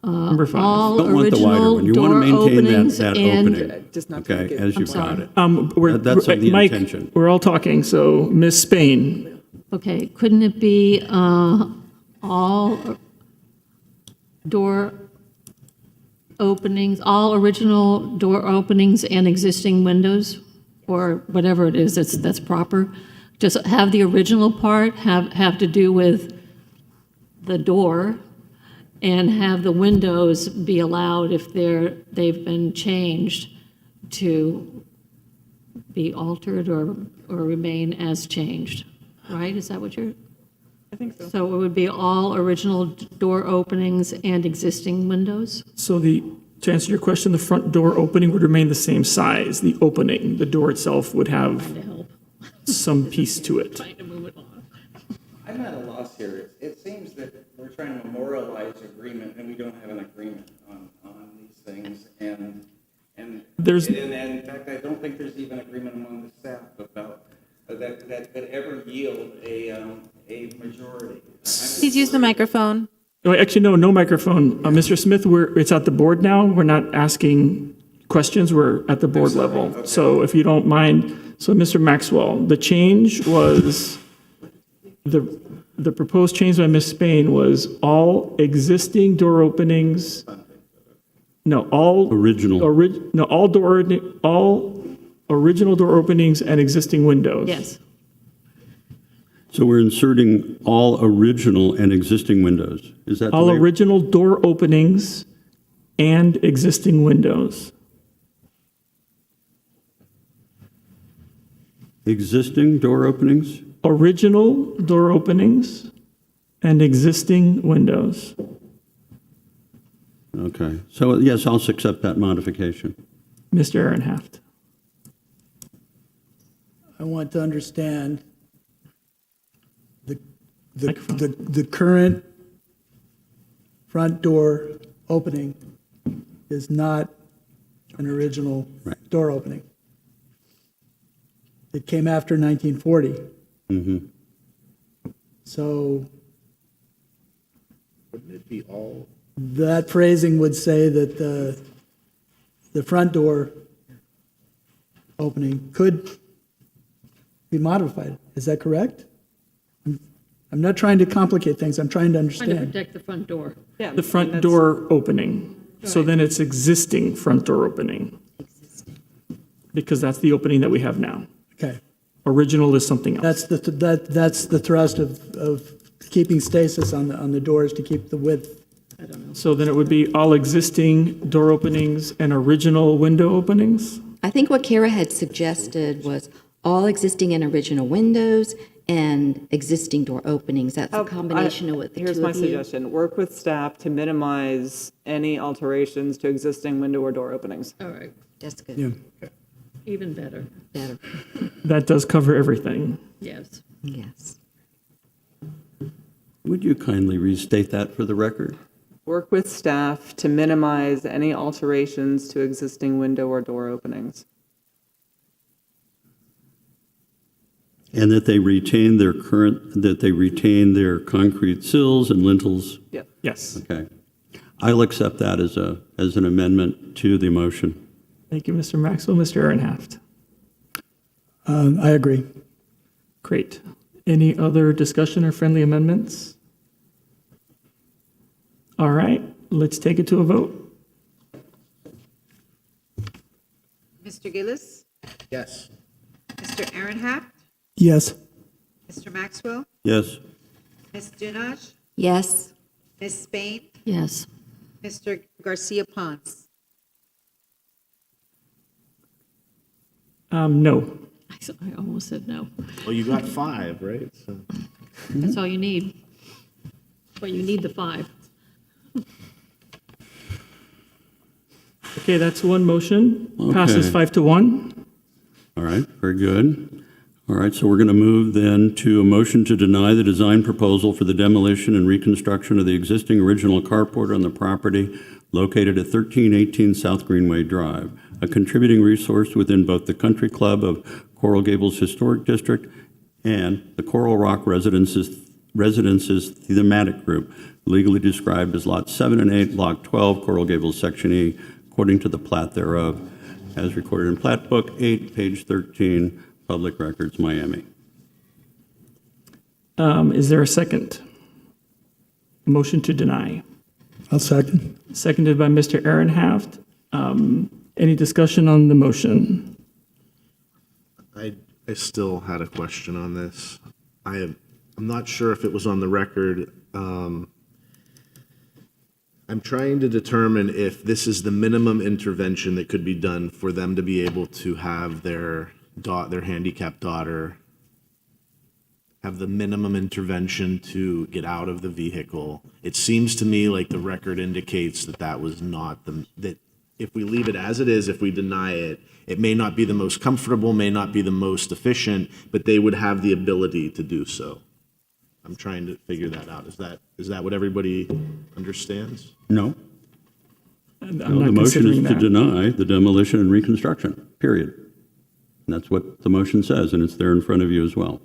Number 5. All Don't want the wider original one. You want to door maintain openings that and opening, okay, as you've got it. That's the Mike, intention. we're all talking, so Ms. Spain. Okay, couldn't it be all door openings, all original door openings and existing windows, or whatever it is that's proper? Just have the original part have to do with the door, and have the windows be allowed if they've been changed to be altered or remain as changed, right? Is that what you're? I think so. So it would be all original door openings and existing windows? So to answer your question, the front door opening would remain the same size. The opening, the door itself would have some piece to it. I'm at a loss here. It seems that we're trying to memorialize agreement, and we don't have an agreement on these things. And in fact, I don't think there's even agreement among the staff about that could ever yield a majority. Please use the microphone. Oh, actually, no microphone. Mr. Smith, it's at the board now. We're not asking questions. We're at the board level. Okay. So if you don't mind, so Mr. Maxwell, the change was, the proposed change by Ms. Spain was all existing door openings. No, all Original. all original door openings and existing windows. Yes. So we're inserting all original and existing windows. Is that the All way? original door openings and existing windows. Existing door openings? Original door openings and existing windows. Okay. So yes, I'll accept that modification. Mr. Ehrenhaft. I want to understand the current front door opening is not an original door opening. It came after 1940. Mm-hmm. So Wouldn't it be all? that phrasing would say that the front door opening could be modified. Is that correct? I'm not trying to complicate things. I'm trying to Trying to understand. protect the front door. Yeah. The front door opening. So then it's existing front door opening. Because that's the opening that we have now. Okay. Original is something else. That's the thrust of keeping stasis on the doors to keep the width. So then it would be all existing door openings and original window openings? I think what Kara had suggested was all existing and original windows and existing door openings. That's a combination of what the two of you. Here's my suggestion. Work with staff to minimize any alterations to existing window or door openings. All right, That's good. Yeah. even better. Better. That does cover everything. Yes. Yes. Would you kindly restate that for the record? Work with staff to minimize any alterations to existing window or door openings. And that they retain their concrete sills and lintels? Yeah. Yes. Okay. I'll accept that as an amendment to the motion. Thank you, Mr. Maxwell. Mr. Ehrenhaft. I agree. Great. Any other discussion or friendly amendments? All right, let's take it to a vote. Mr. Gillis, Yes. Mr. Ehrenhaft, Yes. Mr. Maxwell, Yes. Ms. Dinaj, Yes. Ms. Spain, Yes. Mr. Garcia Ponce. No. I almost said no. Well, you got 5, right? So. That's all you need. But you need the 5. Okay, that's one motion. Passes Okay. 5-1. All right, very good. All right, so we're going to move then to a motion to deny the design proposal for the demolition and reconstruction of the existing original carport on the property located at 1318 South Greenway Drive, a contributing resource within both the Country Club of Coral Gables Historic District and the Coral Rock Residences Thematic Group, legally described as Lot 7 and 8, Block 12, Coral Gables, Section E, according to the plat thereof, as recorded in Plat Book 8, page 13, Public Records, Miami. Is there a second? Motion to deny. I'll second. Seconded by Mr. Ehrenhaft. Any discussion on the motion? I still had a question on this. I'm not sure if it was on the record. I I'm trying to determine if this is the minimum intervention that could be done for them to be able to have their handicapped daughter have the minimum intervention to get out of the vehicle. It seems to me like the record indicates that that was not that if we leave it as it is, if we deny it, it may not be the most comfortable, may not be the most efficient, but they would have the ability to do so. I'm trying to figure that out. Is that what everybody understands? No. I'm No, not the motion is considering to that. deny the demolition and reconstruction, period. And that's what the motion says, and it's there in front of you as well.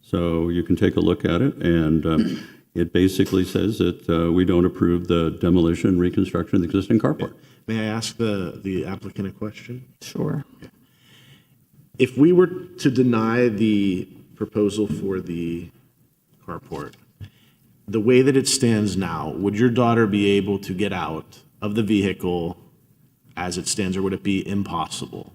So you can take a look at it, and it basically says that we don't approve the demolition and reconstruction of the existing carport. May I ask the applicant a question? Sure. If we were to deny the proposal for the carport, the way that it stands now, would your daughter be able to get out of the vehicle as it stands, or would it be impossible?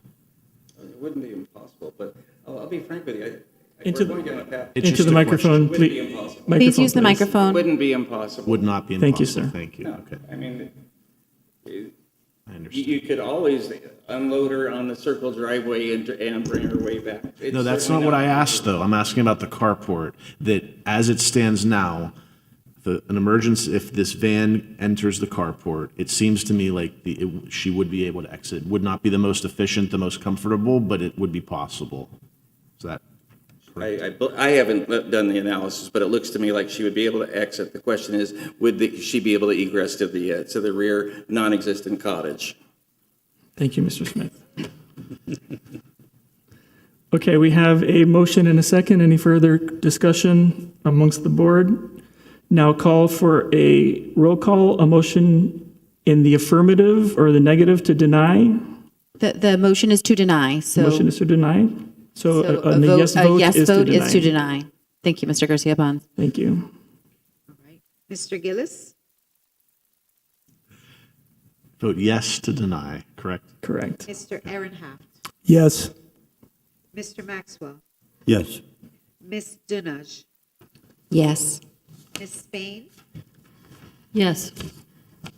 It wouldn't be impossible, but I'll be frank with you. Into we're going down a path. It's Into just the a microphone, Wouldn't be please. impossible. Please use the microphone. Wouldn't be impossible. Would not be Thank you, impossible. sir. Thank you. No, Okay. I mean, I understand. you could always unload her on the circle driveway and bring her way back. It's No, that's certainly not what I asked, though. I'm asking about the carport, that as it stands now, an emergency, if this van enters the carport, it seems to me like she would be able to exit. Would not be the most efficient, the most comfortable, but it would be possible. Is that correct? I haven't done the analysis, but it looks to me like she would be able to exit. The question is, would she be able to egress to the rear non-existent cottage? Thank you, Mr. Smith. Okay, we have a motion and a second. Any further discussion amongst the board? Now call for a roll call, a motion in the affirmative or the negative to deny. The motion is to deny, so. Motion is to deny. So so a yes vote is to deny. Thank you, Mr. Garcia Pons. Thank you. All right. Mr. Gillis, Vote yes to deny, correct? Correct. Mr. Ehrenhaft, Yes. Mr. Maxwell, Yes. Ms. Dunaj, Yes. Ms. Spain, Yes.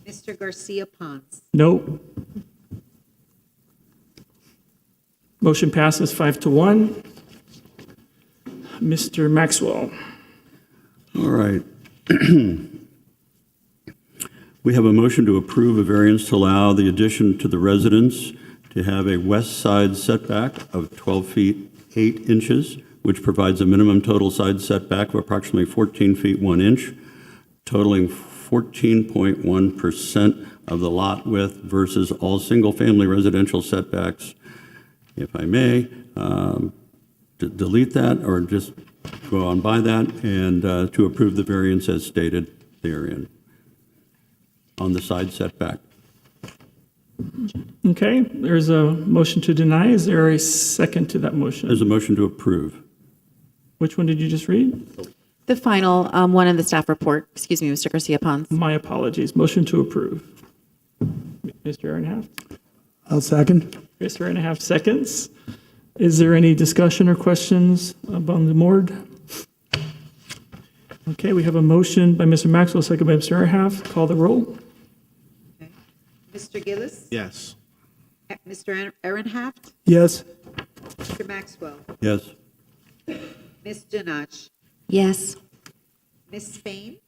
Mr. Garcia Pons. No. Motion passes 5-1. Mr. Maxwell. All right. We have a motion to approve a variance to allow the addition to the residence to have a west side setback of 12 feet 8 inches, which provides a minimum total side setback of approximately 14 feet 1 inch, totaling 14.1% of the lot width versus all single-family residential setbacks. If I may, delete that or just go on by that and to approve the variance as stated therein on the side setback. Okay, there's a motion to deny. Is there a second to that motion? There's a motion to approve. Which one did you just read? The final one in the staff report. Excuse me, Mr. Garcia Pons. My apologies. Motion to approve. Mr. Ehrenhaft? I'll second. Mr. Ehrenhaft seconds. Is there any discussion or questions about the board? Okay, we have a motion by Mr. Maxwell, second by Mr. Ehrenhaft. Call the roll. Mr. Gillis, Yes. Mr. Ehrenhaft, Yes. Mr. Maxwell, Yes. Ms. Dunaj, Yes. Ms. Spain,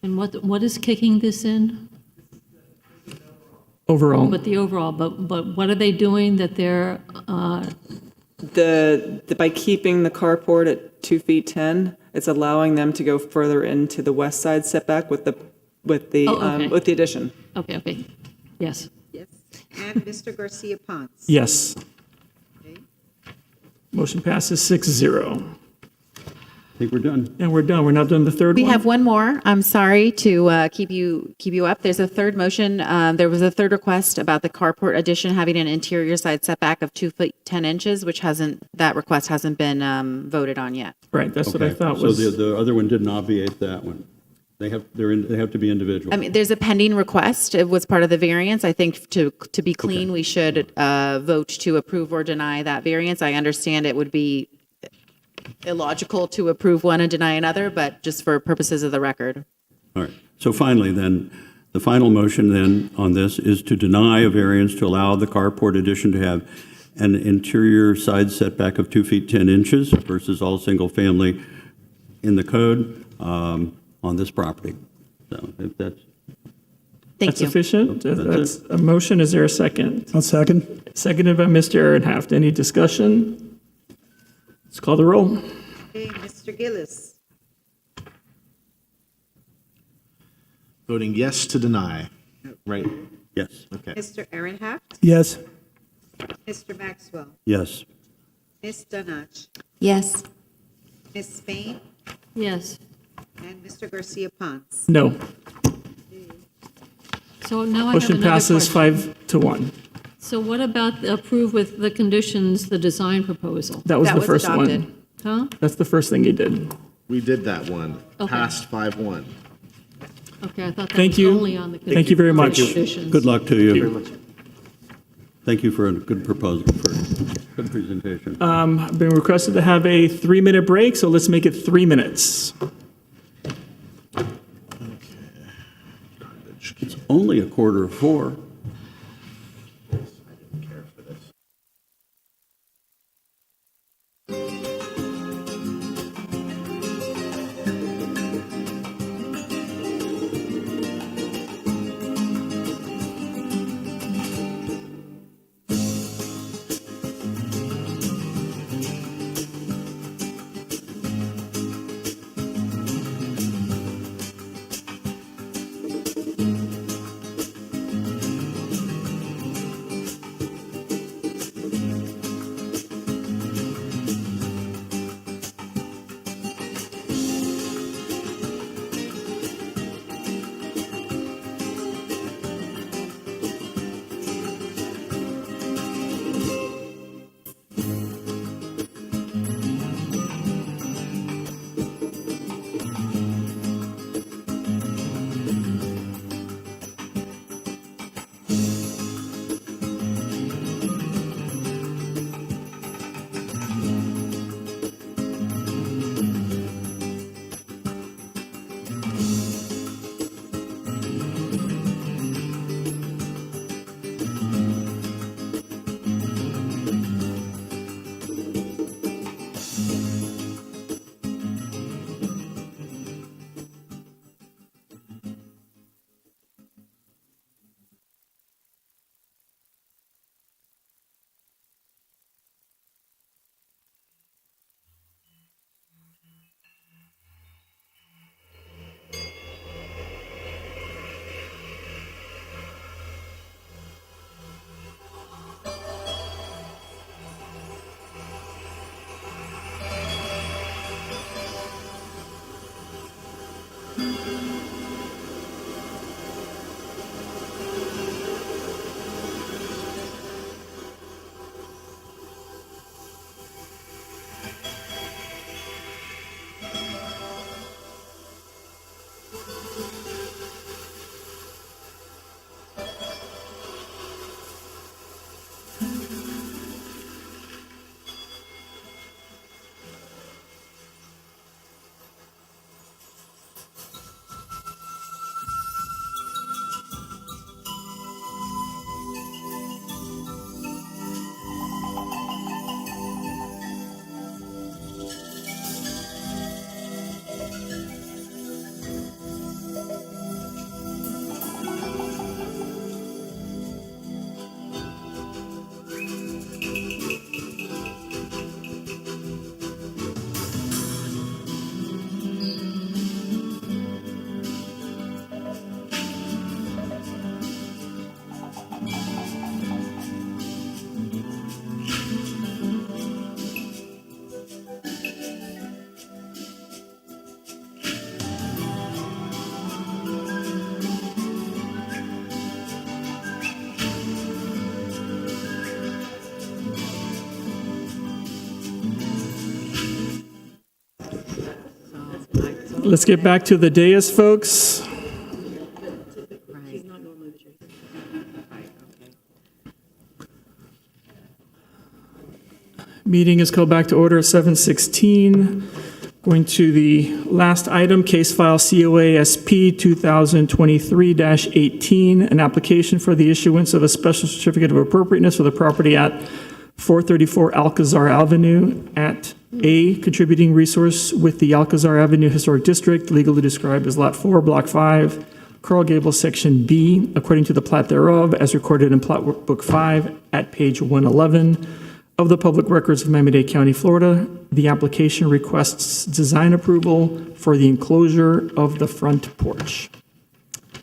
And what is kicking this in? Overall. But the overall, but what are they doing that they're, By keeping the carport at 2 feet 10, it's allowing them to go further into the west side setback with the addition. okay, yes. yes, and Mr. Garcia Pons. Yes. Okay. Motion passes 6-0. I think we're done. And we're done. We're not done the third We one? have one more. I'm sorry to keep you up. There's a third motion. There was a third request about the carport addition having an interior side setback of 2 feet 10 inches, which that request hasn't been voted on yet. Right, that's what I Okay. thought was. So the other one didn't obviate that one. They have to be individual. I mean, there's a pending request. It was part of the variance. I think to be clean, we should vote to approve or deny that variance. I understand it would be illogical to approve one and deny another, but just for purposes of the record. All right. So finally, then, The final motion then on this is to deny a variance to allow the carport addition to have an interior side setback of 2 feet 10 inches versus all single-family in the code on this property. So if that's Thank That's you. sufficient. That's That's a motion. Is there a second? I'll second. Seconded by Mr. Ehrenhaft. Any discussion? Let's call the roll. Okay, Mr. Gillis, Voting yes to deny, right? Yes. Okay. Mr. Ehrenhaft, Yes. Mr. Maxwell, Yes. Ms. Danach, Yes. Ms. Spain, Yes. and Mr. Garcia Ponce. No. So now I have Motion another passes question. 5-1. So what about approve with the conditions, the design proposal? That was the first one. Huh? That's the first thing you did. We did that one, Okay. passed 5-1. Okay, I thought that Thank was you. only on the. Thank you very much. conditions. Good luck to you. Thank you very much. Thank you for a good proposal, for good presentation. I've been requested to have a 3-minute break, so let's make it 3 minutes. It's only 3:45. Let's get back to the dais, folks. Meeting is called back to order at 7:16. Going to the last item, case file COA-SP 2023-18, an application for the issuance of a special certificate of appropriateness for the property at 434 Alcazar Avenue at A, contributing resource with the Alcazar Avenue Historic District, legally described as Lot 4, Block 5, Coral Gables, Section B, according to the plat thereof, as recorded in Plat Book 5 at page 111 of the Public Records of Miami-Dade County, Florida. The application requests design approval for the enclosure of the front porch.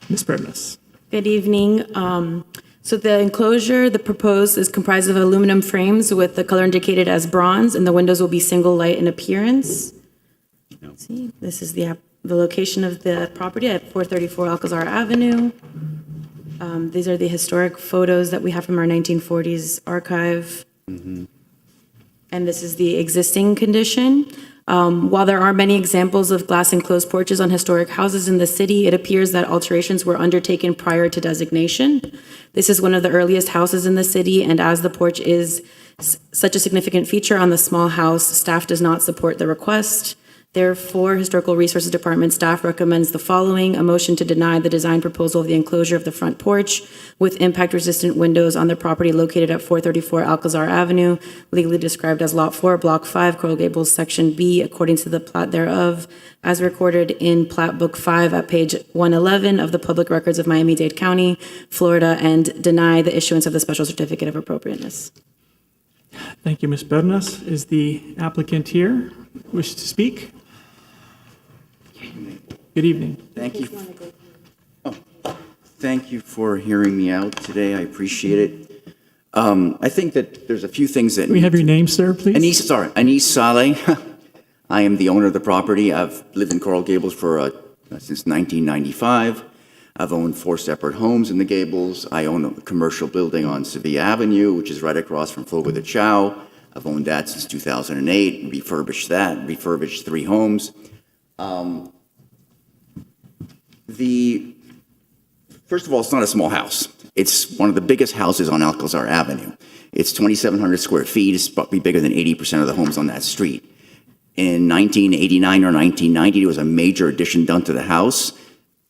Ms. Bernas. Good evening. So the enclosure, the proposed, is comprised of aluminum frames with the color indicated as bronze, and the windows will be single light in appearance. See, this is the location of the property at 434 Alcazar Avenue. These are the historic photos that we have from our 1940s archive. And this is the existing condition. While there are many examples of glass enclosed porches on historic houses in the city, it appears that alterations were undertaken prior to designation. This is one of the earliest houses in the city, and as the porch is such a significant feature on the small house, staff does not support the request. Therefore, Historical Resources Department staff recommends the following: a motion to deny the design proposal of the enclosure of the front porch with impact-resistant windows on the property located at 434 Alcazar Avenue, legally described as Lot 4, Block 5, Coral Gables, Section B, according to the plat thereof, as recorded in Plat Book 5 at page 111 of the Public Records of Miami-Dade County, Florida, and deny the issuance of the special certificate of appropriateness. Thank you, Ms. Bernas. Is the applicant here? Wish to speak? Good evening. Thank you. Thank you for hearing me out today. I appreciate it. I think that there's a few things that... Can we have your name, sir, please? Anis Saleh. I am the owner of the property. I've lived in Coral Gables since 1995. I've owned 4 separate homes in the Gables. I own a commercial building on Sevilla Avenue, which is right across from Fogo de Chao. I've owned that since 2008, refurbished 3 homes. First of all, it's not a small house. It's one of the biggest houses on Alcazar Avenue. It's 2,700 square feet. It's probably bigger than 80% of the homes on that street. In 1989 or 1990, there was a major addition done to the house.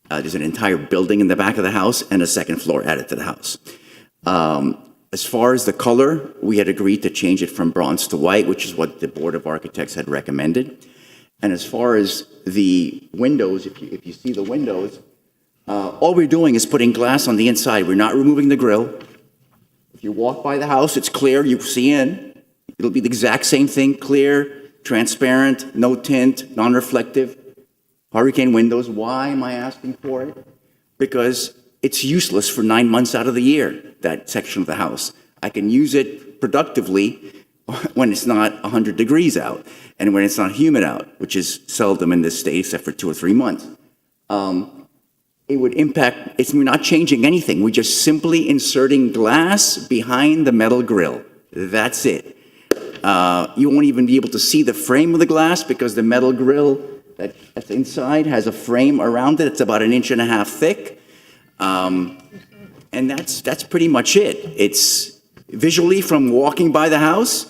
There's an entire building in the back of the house and a second floor added to the house. As far as the color, we had agreed to change it from bronze to white, which is what the Board of Architects had recommended. And as far as the windows, if you see the windows, all we're doing is putting glass on the inside. We're not removing the grill. If you walk by the house, it's clear, you see in. It'll be the exact same thing, clear, transparent, no tint, non-reflective. Hurricane windows. Why am I asking for it? Because it's useless for 9 months out of the year, that section of the house. I can use it productively when it's not 100 degrees out and when it's not humid out, which is seldom in this state except for 2 or 3 months. It would impact, we're not changing anything. We're just simply inserting glass behind the metal grill. That's it. You won't even be able to see the frame of the glass because the metal grill that's inside has a frame around it. It's about 1.5 inches thick. And that's pretty much it. It's visually from walking by the house.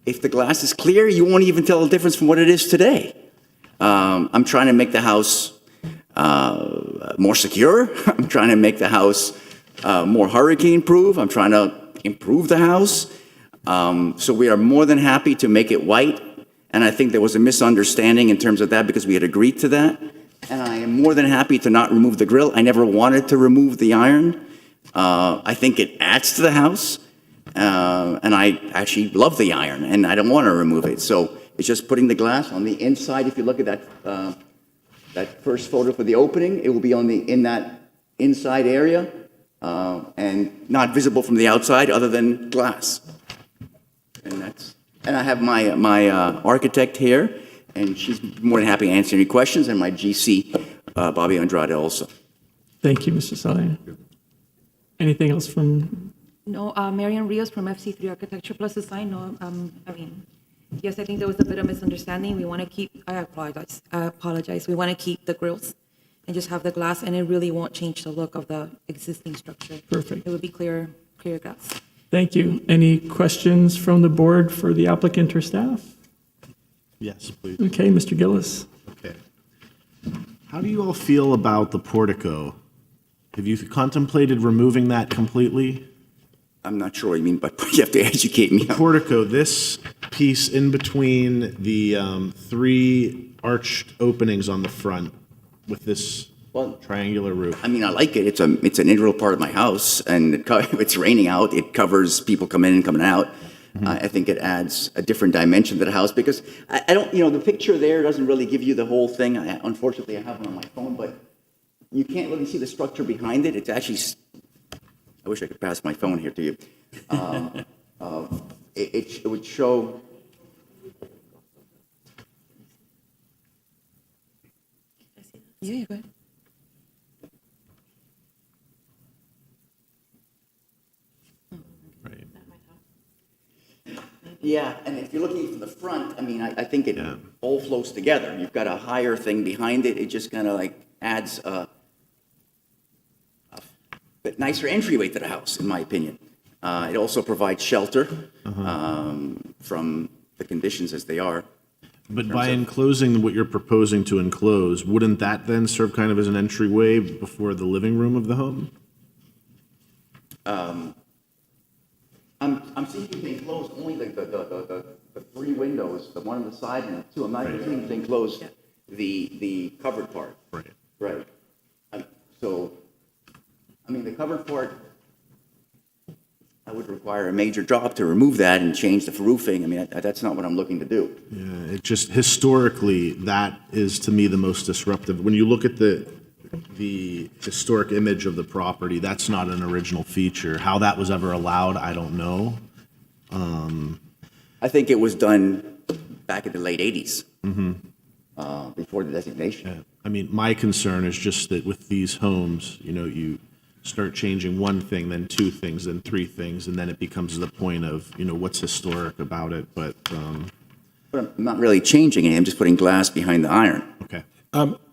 If the glass is clear, you won't even tell the difference from what it is today. I'm trying to make the house more secure. I'm trying to make the house more hurricane-proof. I'm trying to improve the house. So we are more than happy to make it white. And I think there was a misunderstanding in terms of that because we had agreed to that. And I am more than happy to not remove the grill. I never wanted to remove the iron. I think it adds to the house. And I actually love the iron, and I don't want to remove it. So it's just putting the glass on the inside. If you look at that first photo for the opening, it will be in that inside area and not visible from the outside other than glass. And I have my architect here, and she's more than happy to answer any questions, and my GC, Bobby Andrade, also. Thank you, Mr. Saleh. Anything else from? No, Marian Rios from FC3 Architecture Plus Design. No, yes, I think there was a bit of misunderstanding. We want to keep, I apologize. We want to keep the grills and just have the glass, and it really won't change the look of the existing structure. Perfect. It would be clear glass. Thank you. Any questions from the board for the applicant or staff? Yes, please. Okay, Mr. Gillis. Okay. How do you all feel about the portico? Have you contemplated removing that completely? I'm not sure what you mean, but you have to educate me. Portico, this piece in between the three arched openings on the front with this triangular roof. I mean, I like it. It's an integral part of my house, and if it's raining out, it covers people coming in and coming out. I think it adds a different dimension to the house because I don't, the picture there doesn't really give you the whole thing. Unfortunately, I have one on my phone, but you can't really see the structure behind it. It's actually, I wish I could pass my phone here to you. It would show. Yeah, go ahead. Yeah, and if you're looking from the front, I mean, I think it all flows together. You've got a higher thing behind it. It just kind of like adds a bit nicer entryway to the house, in my opinion. It also provides shelter from the conditions as they are. But by enclosing what you're proposing to enclose, wouldn't that then serve kind of as an entryway before the living room of the home? I'm seeking to enclose only the three windows, the one on the side and the two. I'm not seeking to enclose the covered part. Right. So, I mean, the covered part, I would require a major job to remove that and change the roofing. I mean, that's not what I'm looking to do. Yeah, it just historically, that is to me the most disruptive. When you look at the historic image of the property, that's not an original feature. How that was ever allowed, I don't know. I think it was done back in the late 80s, before the designation. Yeah. I mean, my concern is just that with these homes, you start changing one thing, then two things, then three things, and then it becomes the point of, what's historic about it. But I'm not really changing it. I'm just putting glass behind the iron. Okay.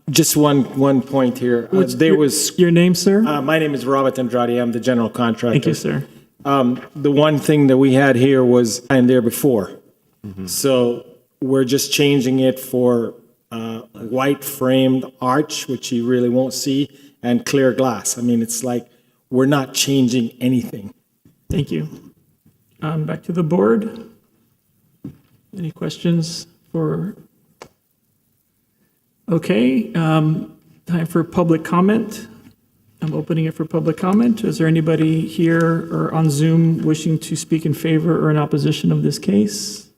Just one point here. Your name, sir? My name is Robert Andrade. I'm the general contractor. Thank you, sir. The one thing that we had here was in there before. So we're just changing it for white framed arch, which you really won't see, and clear glass. I mean, it's like we're not changing anything. Thank you. Back to the board. Any questions for? Okay, time for public comment. I'm opening it for public comment. Is there anybody here or on Zoom wishing to speak in favor or in opposition of this case?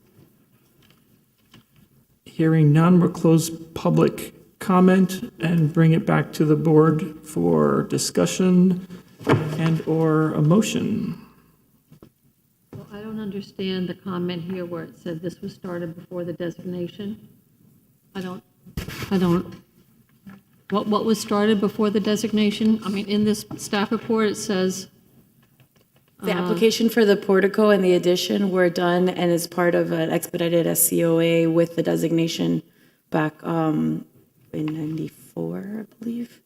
Hearing none, we'll close public comment and bring it back to the board for discussion and/or a motion. Well, I don't understand the comment here where it said this was started before the designation. I don't, what was started before the designation? I mean, in this staff report, it says. The application for the portico and the addition were done and is part of an expedited SCOA with the designation back in 94, I believe.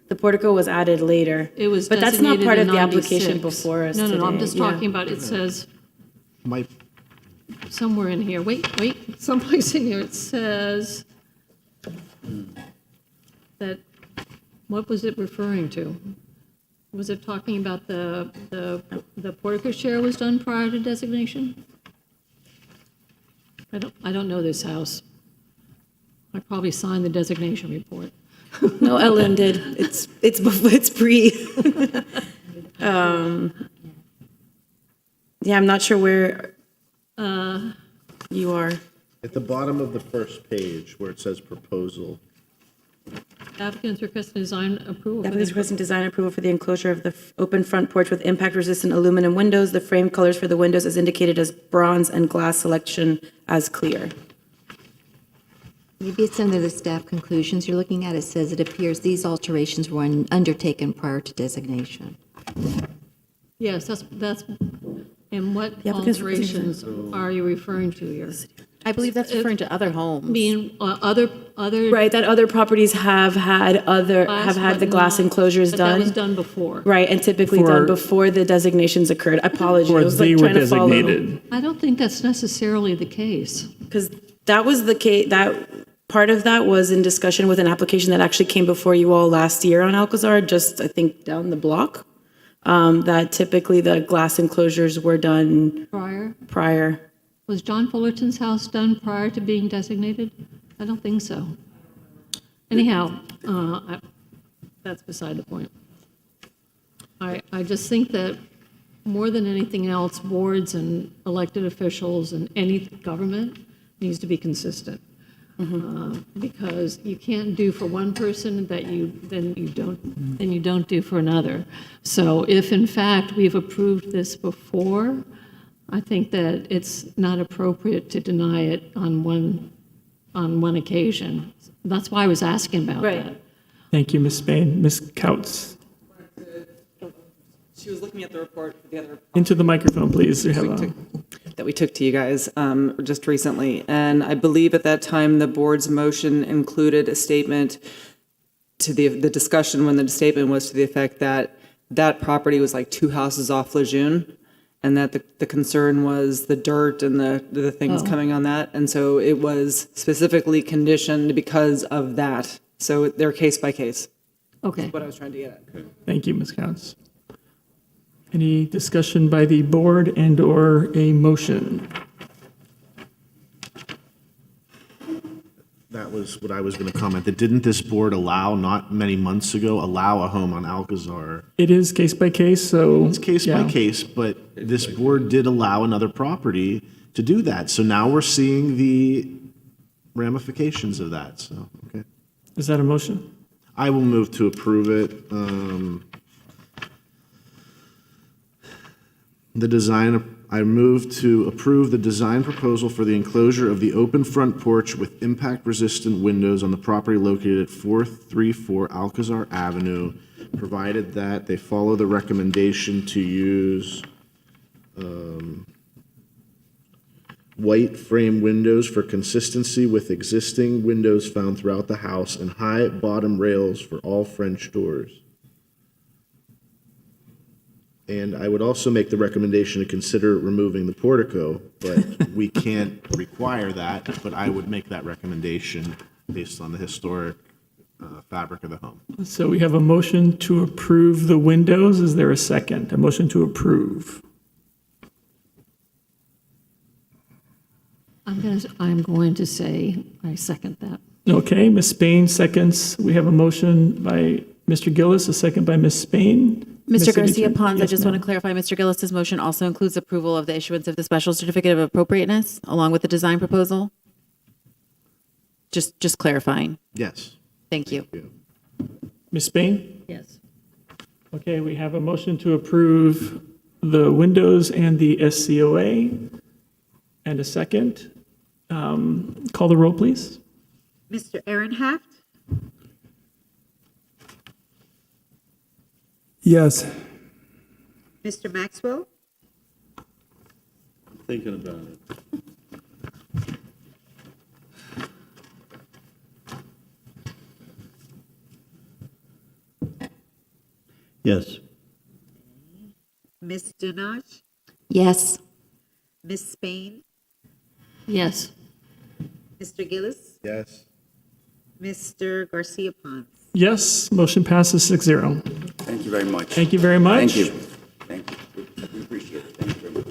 The portico was added later. It was but that's not designated part in of the application 96. before us No, I'm today. just talking about, it says My somewhere in here, wait, someplace in here, it says that, what was it referring to? Was it talking about the portico share was done prior to designation? I don't know this house. I probably signed the designation report. No, Ellen did. It's pre. Yeah, I'm not sure where you are. at the bottom of the first page where it says proposal. Applicants requesting design approval. Applicants requesting design approval for the enclosure of the open front porch with impact-resistant aluminum windows. The frame colors for the windows is indicated as bronze and glass selection as clear. Maybe it's under the staff conclusions you're looking at. It says it appears these alterations were undertaken prior to designation. Yes, that's, and what The applicant's alterations are you referring to here? I believe that's referring to other homes. Mean, other. Right, that other properties have had the glass enclosures But done. that was done before. Right, and typically done before the designations occurred. I apologize. I was like trying to follow. I don't think that's necessarily the case. Because That was the case, that part of that was in discussion with an application that actually came before you all last year on Alcazar, just I think down the block. That typically the glass enclosures were done prior. Was John Fullerton's house done prior to being designated? I don't think so. Anyhow, that's beside the point. I just think that more than anything else, boards and elected officials and any government needs to be consistent. Because you can't do for one person that you don't do for another. So if in fact we've approved this before, I think that it's not appropriate to deny it on one occasion. That's why I was asking about that. Thank you, Ms. Spain. Ms. Couts. She was looking at the report for the other. Into the microphone, please. That we took to you guys just recently. And I believe at that time, the board's motion included a statement to the discussion when the statement was to the effect that that property was like 2 houses off Lejeune, and that the concern was the dirt and the things coming on that. And so it was specifically conditioned because of that. So they're case by case. Okay. That's what I was trying to get at. Thank you, Ms. Counts. Any discussion by the board and/or a motion? That was what I was going to comment. That didn't this board not many months ago, allow a home on Alcazar? It is case by case, so. It's case by case, but this board did allow another property to do that. So now we're seeing the ramifications of that, so, okay. Is that a motion? I will move to approve it. I move to approve the design proposal for the enclosure of the open front porch with impact-resistant windows on the property located at 434 Alcazar Avenue, provided that they follow the recommendation to use white frame windows for consistency with existing windows found throughout the house and high bottom rails for all French doors. And I would also make the recommendation to consider removing the portico, but we can't require that, but I would make that recommendation based on the historic fabric of the home. So we have a motion to approve the windows. Is there a second? A motion to approve. I'm going to say I second that. Okay, Ms. Spain seconds. We have a motion by Mr. Gillis, a second by Ms. Spain. Mr. Ms. Garcia Signature. Pons, I Yes, just want ma'am. to clarify, Mr. Gillis's motion also includes approval of the issuance of the special certificate of appropriateness along with the design proposal? Just clarifying. Yes. Thank you. Ms. Spain? Yes. Okay, we have a motion to approve the windows and the SCOA. And a second. Call the roll, please. Mr. Ehrenhaft? Yes. Mr. Maxwell? Thinking about it. Yes. Ms. Dinaj? Yes. Ms. Spain? Yes. Mr. Gillis? Yes. Mr. Garcia Pons? Yes, motion passes 6-0. Thank you very much. Thank you very much. Thank you. Thank you. We appreciate it. Thank you very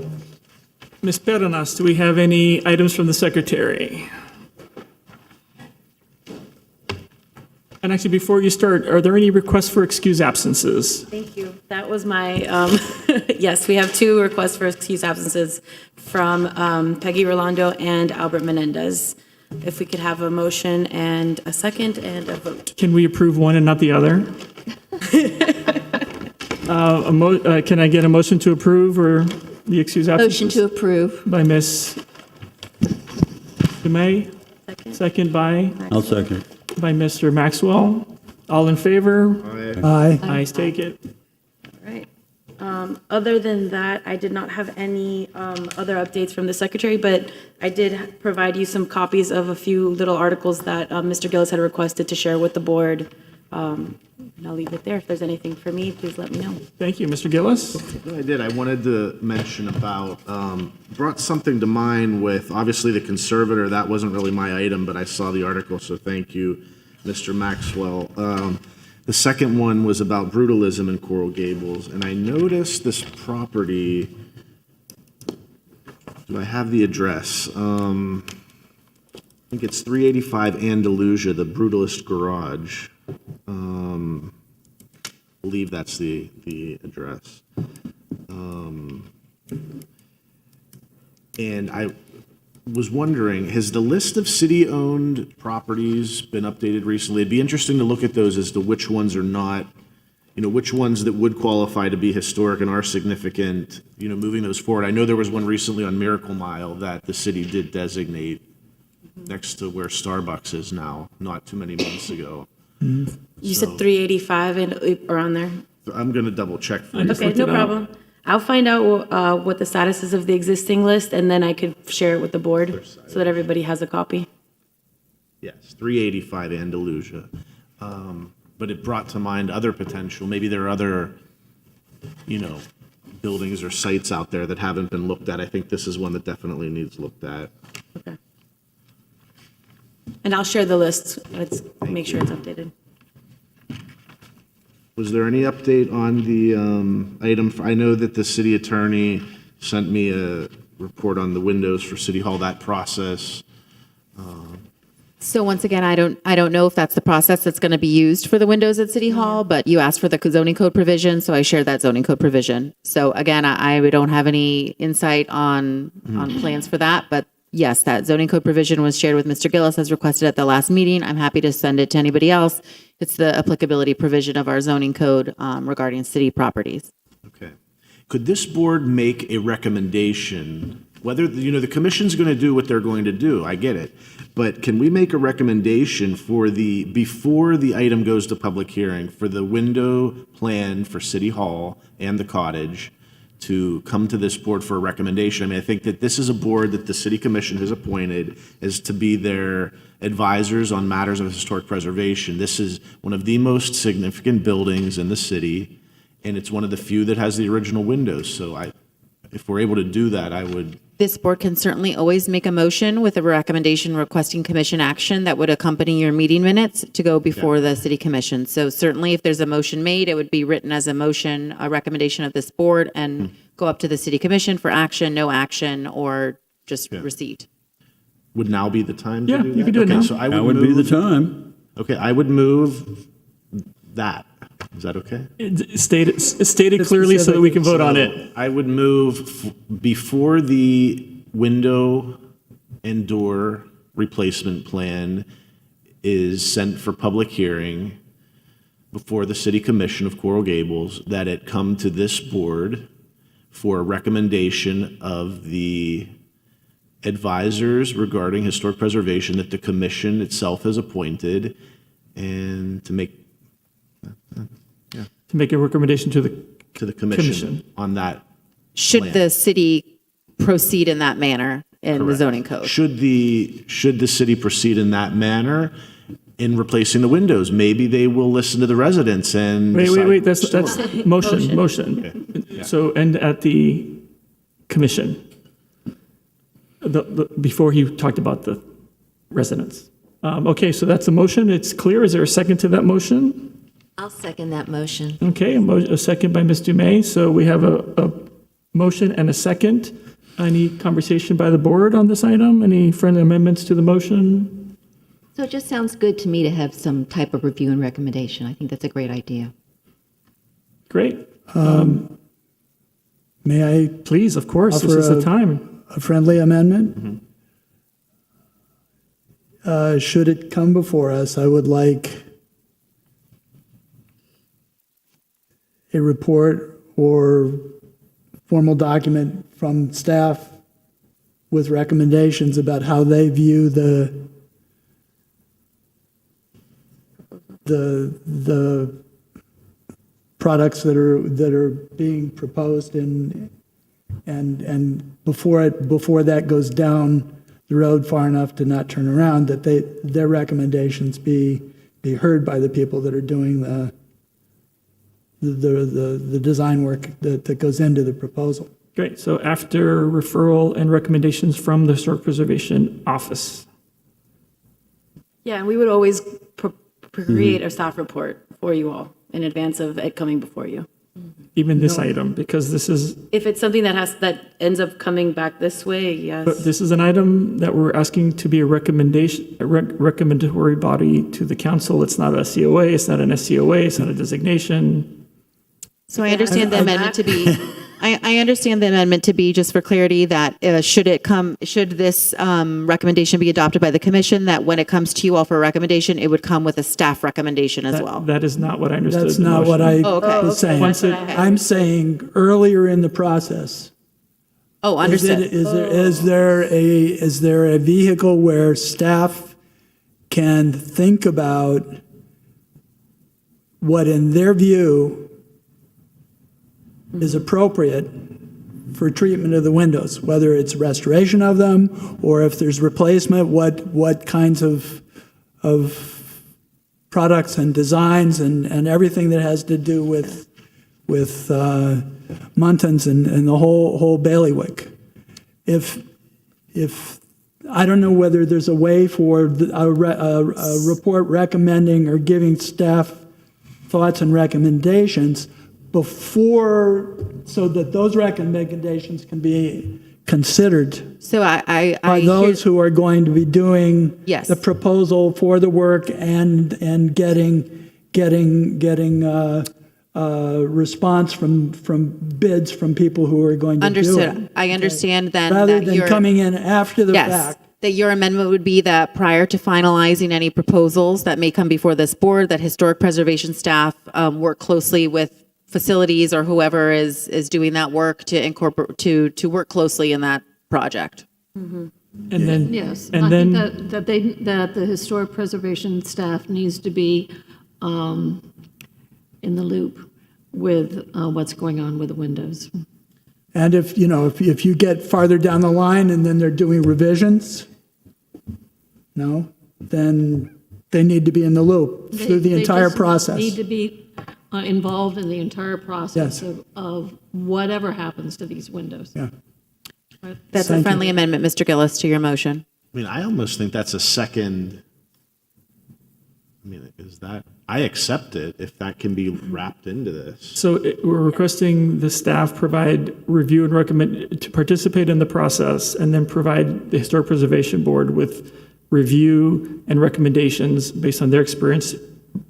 much. Ms. Perdonas, do we have any items from the secretary? And actually, before you start, are there any requests for excused absences? Thank you. That was my, yes, we have 2 requests for excused absences from Peggy Rolando and Albert Menendez. If we could have a motion and a second and a vote. Can we approve one and not the other? Can I get a motion to approve or the excused absences? Motion to approve. By Ms. Dumais. Second by? I'll second. By Mr. Maxwell. All in favor? Aye. Ayes, take it. All right. Other than that, I did not have any other updates from the secretary, but I did provide you some copies of a few little articles that Mr. Gillis had requested to share with the board And I'll leave it there. If there's anything for me, please let me know. Thank you. Mr. Gillis? No, I did. I wanted to mention about, brought something to mind with, obviously, the conservator. That wasn't really my item, but I saw the article, so thank you, Mr. Maxwell. The second one was about brutalism in Coral Gables, and I noticed this property. Do I have the address? I think it's 385 Andalusia, the Brutalist Garage. I believe that's the address. And I was wondering, has the list of city-owned properties been updated recently? It'd be interesting to look at those as to which ones are not, which ones that would qualify to be historic and are significant, moving those forward. I know there was one recently on Miracle Mile that the city did designate next to where Starbucks is now, not too many months ago. You said 385 and around there? I'm going to double check for you. Okay, no problem. I'll find out what the status is of the existing list, and then I could share it with the board so that everybody has a copy. Yes, 385 Andalusia. But it brought to mind other potential, maybe there are other, buildings or sites out there that haven't been looked at. I think this is one that definitely needs looked at. Okay. And I'll share the list. Let's make sure it's updated. Was there any update on the item? I know that the city attorney sent me a report on the windows for City Hall, that process. So once again, I don't know if that's the process that's going to be used for the windows at City Hall, but you asked for the zoning code provision, so I shared that zoning code provision. So again, I don't have any insight on plans for that, but yes, that zoning code provision was shared with Mr. Gillis as requested at the last meeting. I'm happy to send it to anybody else. It's the applicability provision of our zoning code regarding city properties. Okay. Could this board make a recommendation, whether, the commission's going to do what they're going to do, I get it, but can we make a recommendation for before the item goes to public hearing, for the window plan for City Hall and the cottage to come to this board for a recommendation? I mean, I think that this is a board that the city commission has appointed as to be their advisors on matters of historic preservation. This is one of the most significant buildings in the city, and it's one of the few that has the original windows. So if we're able to do that, I would. This board can certainly always make a motion with a recommendation requesting commission action that would accompany your meeting minutes to go before the city commission. So certainly if there's a motion made, it would be written as a motion, a recommendation of this board, and go up to the city commission for action, no action, or just received. Would now be the time to do that? You can do it now. So That would be the time. Okay, I would move that. Is that okay? Stated clearly so that we can vote on it. I would move before the window and door replacement plan is sent for public hearing before the City Commission of Coral Gables, that it come to this board for a recommendation of the advisors regarding historic preservation that the commission itself has appointed, and to make a recommendation to the commission on that. Should plan. the city proceed in that manner in the zoning code? Should the city proceed in that manner in replacing the windows? Maybe they will listen to the residents and Wait, that's motion. Okay. So, and at the commission, before he talked about the residents. Okay, so that's a motion. It's clear. Is there a second to that motion? I'll second that motion. Okay, a second by Ms. Dumais. So we have a motion and a second. Any conversation by the board on this item? Any friendly amendments to the motion? So it just sounds good to me to have some type of review and recommendation. I think that's a great idea. Great. May I Please, of course, this offer is the time. a friendly amendment? Should it come before us, I would like a report or formal document from staff with recommendations about how they view the products that are being proposed, and before that goes down the road far enough to not turn around, that their recommendations be be heard by the people that are doing the design work that goes into the proposal. Great. So after referral and recommendations from the Historic Preservation Office. Yeah, and we would always create a staff report for you all in advance of it coming before you. Even this item, because this is, If it's something that ends up coming back this way, yes. but this is an item that we're asking to be a recommendation, a recommendatory body to the council. It's not a COA, it's not an SCOA, it's not a designation. So I understand the amendment to be, I understand the amendment to be, just for clarity, that should this recommendation be adopted by the commission, that when it comes to you all for a recommendation, it would come with a staff recommendation as well? That is not what I understood. That's the not what I motion. was saying. Once it- I'm saying earlier in the process. Oh, understood. Is there a vehicle where staff can think about what, in their view, is appropriate for treatment of the windows, whether it's restoration of them or if there's replacement, what kinds of products and designs and everything that has to do with Muntins and the whole bailiwick. If I don't know whether there's a way for a report recommending or giving staff thoughts and recommendations before, so that those recommendations can be considered So I by those who are going to be doing Yes. the proposal for the work and getting response from bids from people who are going to do it. Understood. I understand then Rather that than your. coming in after the Yes, fact. that your amendment would be that prior to finalizing any proposals that may come before this board, that historic preservation staff work closely with facilities or whoever is doing that work to incorporate, to work closely in that project. And then, Yes, and I then, think that the historic preservation staff needs to be in the loop with what's going on with the windows. And if you get farther down the line and then they're doing revisions, then they need to be in the loop through the They entire just process. Need to be involved in the entire process Yes. of whatever happens to these windows. Yeah. Right? That's Thank a you. friendly amendment, Mr. Gillis, to your motion. I mean, I almost think that's a second, I accept it if that can be wrapped into this. so we're requesting the staff provide review and recommend to participate in the process and then provide the Historic Preservation Board with review and recommendations based on their experience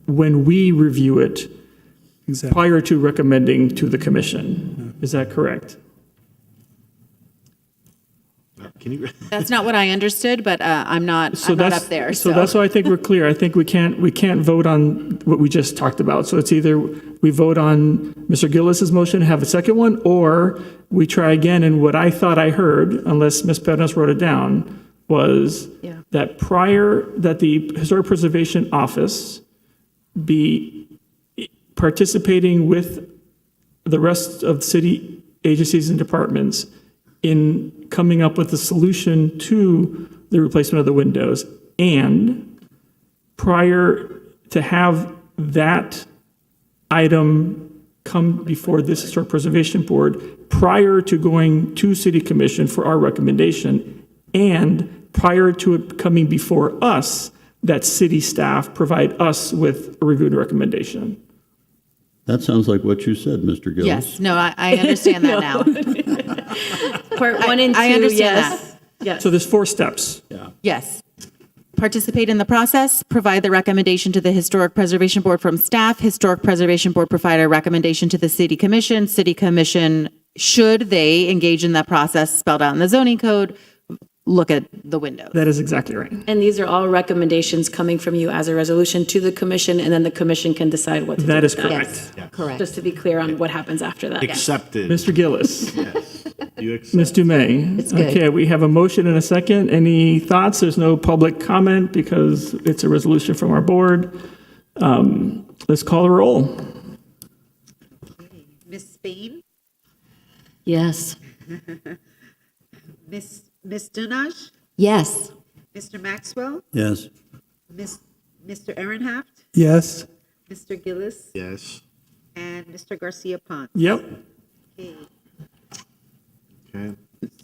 when we review it Exactly. prior to recommending to the commission. Is that correct? Can you? That's not what I understood, but I'm not up there. So that's why I think we're clear. I think we can't vote on what we just talked about. So it's either we vote on Mr. Gillis's motion, have a second one, or we try again. And what I thought I heard, unless Ms. Pernas wrote it down, was that that the Historic Preservation Office be participating with the rest of city agencies and departments in coming up with a solution to the replacement of the windows, and prior to have that item come before this Historic Preservation Board, prior to going to City Commission for our recommendation, and prior to it coming before us, that city staff provide us with a review and recommendation. That sounds like what you said, Mr. Gillis. Yes, no, I understand that now. Part one and two, I understand yes. Yes. So there's 4 steps. Yes. Participate in the process, provide the recommendation to the Historic Preservation Board from staff. Historic Preservation Board provide a recommendation to the City Commission. City Commission, should they engage in that process spelled out in the zoning code, look at the windows. That is exactly right. And these are all recommendations coming from you as a resolution to the commission, and then the commission can decide what to do. That is with correct. Yes. Correct. Just to be clear on what happens after that. Accepted. Mr. Gillis. Yes. You accept. Ms. Dumais. It's good. Okay, we have a motion and a second. Any thoughts? There's no public comment because it's a resolution from our board. Let's call the roll. Ms. Spain? Yes. Ms. Dunaj? Yes. Mr. Maxwell? Yes. Mr. Ehrenhaft? Yes. Mr. Gillis, Yes. and Mr. Garcia Pons. Yep. Okay. Okay.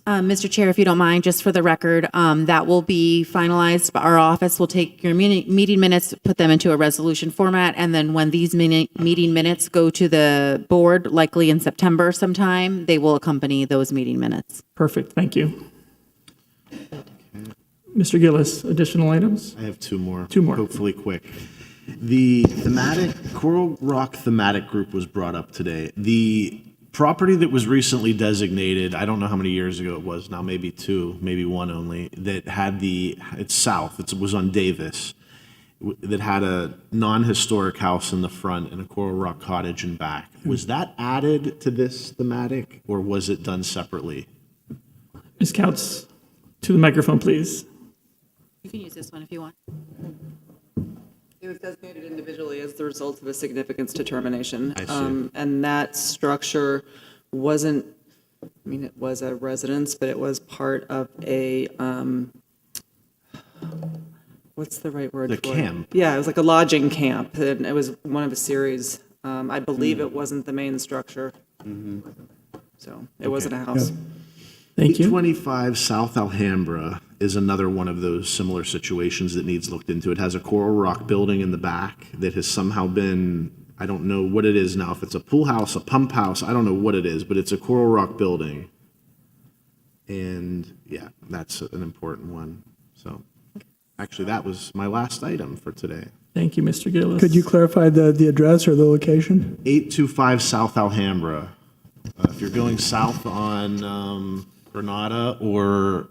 Mr. Chair, if you don't mind, just for the record, that will be finalized. Our office will take your meeting minutes, put them into a resolution format, and then when these meeting minutes go to the board, likely in September sometime, they will accompany those meeting minutes. Perfect, thank you. Mr. Gillis, additional items? I have two more. Two more. Hopefully quick. The Coral Rock thematic group was brought up today. The property that was recently designated, I don't know how many years ago it was now, maybe two, maybe one only, that had it's south, it was on Davis, that had a non-historic house in the front and a Coral Rock cottage in back. Was that added to this thematic, or was it done separately? Ms. Couts, to the microphone, please. You can use this one if you want. It was designated individually as the result of a significance determination. I see. And that structure wasn't, I mean, it was a residence, but it was part of a, what's the right word The for it? camp. Yeah, it was like a lodging camp, and it was one of a series. I believe it wasn't the main structure. So it wasn't a house. Thank you. 825 South Alhambra is another one of those similar situations that needs looked into. It has a Coral Rock building in the back that has somehow been, I don't know what it is now, if it's a pool house, a pump house, I don't know what it is, but it's a Coral Rock building. And yeah, that's an important one. So actually, that was my last item for today. Thank you, Mr. Gillis. Could you clarify the address or the location? 825 South Alhambra. If you're going south on Granada or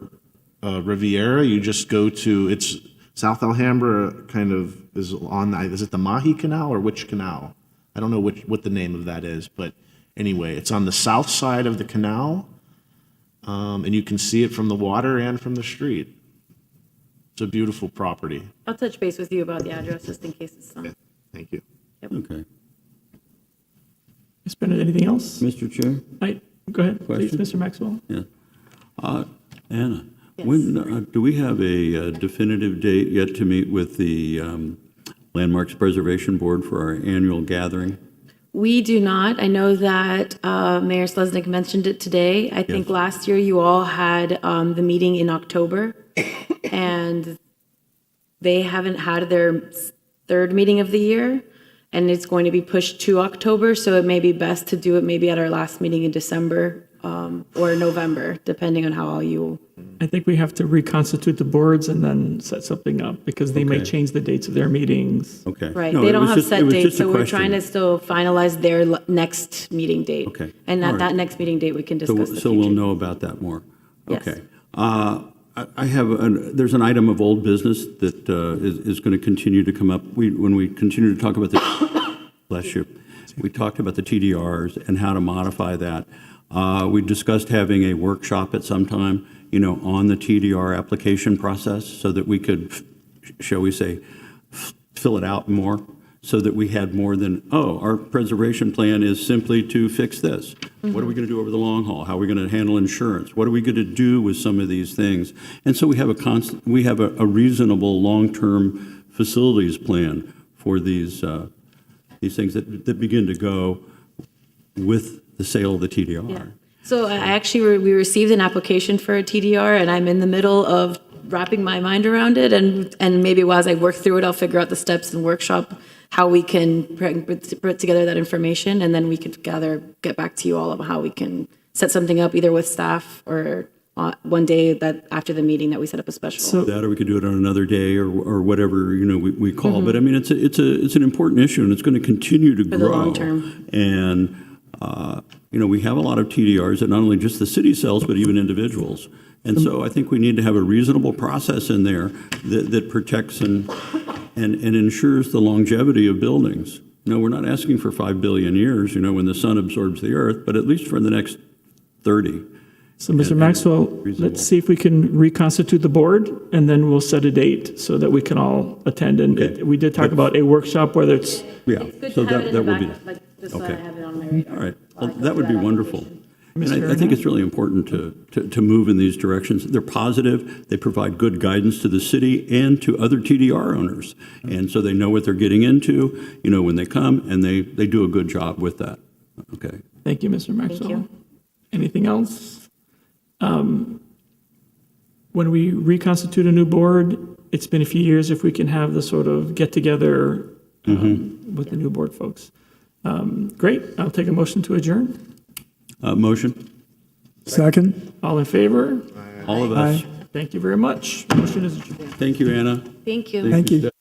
Riviera, you just go to, it's South Alhambra kind of is on, is it the Mahi Canal or which canal? I don't know what the name of that is, but anyway, it's on the south side of the canal, and you can see it from the water and from the street. It's a beautiful property. I'll touch base with you about the address just in case it's not. Thank you. Okay. Ms. Bennett, anything else? Mr. Chair? Go ahead, please, Question? Mr. Maxwell. Yeah. Anna, when, do we have a definitive date yet to meet with the Landmarks Preservation Board for our annual gathering? We do not. I know that Mayor Slesnick mentioned it today. I think last year you all had the meeting in October, and they haven't had their third meeting of the year, and it's going to be pushed to October, so it may be best to do it maybe at our last meeting in December or November, depending on how all you... I think we have to reconstitute the boards and then set something up, because they may Okay. change the dates of their meetings. Okay. Right, No, they it don't was have just- it set was dates, just a so we're question. trying to still finalize their next meeting date. Okay. And All at right. that next meeting date, we can So, discuss the so we'll future. know about that more. Yes. Okay. I have, there's an item of old business that is going to continue to come up. When we continue to talk about the, bless you, we talked about the TDRs and how to modify that. We discussed having a workshop at some time, on the TDR application process so that we could, shall we say, fill it out more, so that we had more than, our preservation plan is simply to fix this. What are we going to do over the long haul? How are we going to handle insurance? What are we going to do with some of these things? And so we have a reasonable long-term facilities plan for these things that begin to go with the sale of the TDR. Yeah. So we received an application for a TDR, and I'm in the middle of wrapping my mind around it, and maybe as I work through it, I'll figure out the steps and workshop how we can put together that information, and then we could get back to you all of how we can set something up either with staff or one day that after the meeting that we set up a special. That, or we could do it on another day, or whatever we call. But I mean, it's an important issue, and it's going to continue to grow For the long term. And we have a lot of TDRs that not only just the city sells, but even individuals. And so I think we need to have a reasonable process in there that protects and ensures the longevity of buildings. We're not asking for 5 billion years, when the sun absorbs the earth, but at least for the next 30. So, Mr. Maxwell, let's see if we can reconstitute the board, and then we'll set a date so that we can all attend. And we did talk about a workshop, whether it's... Yeah, so that will be... Just so I Okay. have it on my radar. All right, well, that would be wonderful. Mr. I think Arnett? it's really important to move in these directions. They're positive. They provide good guidance to the city and to other TDR owners. And so they know what they're getting into, when they come, and they do a good job with that. Okay. Thank you, Mr. Maxwell. you. Anything else? When we reconstitute a new board, it's been a few years if we can have the sort of get-together with the new board folks. Great. I'll take a motion to adjourn. Motion? Second? All in favor? All of us. Aye. Thank you very much. Motion is adjourned. Thank you, Anna. Thank you. Thank you. Steph.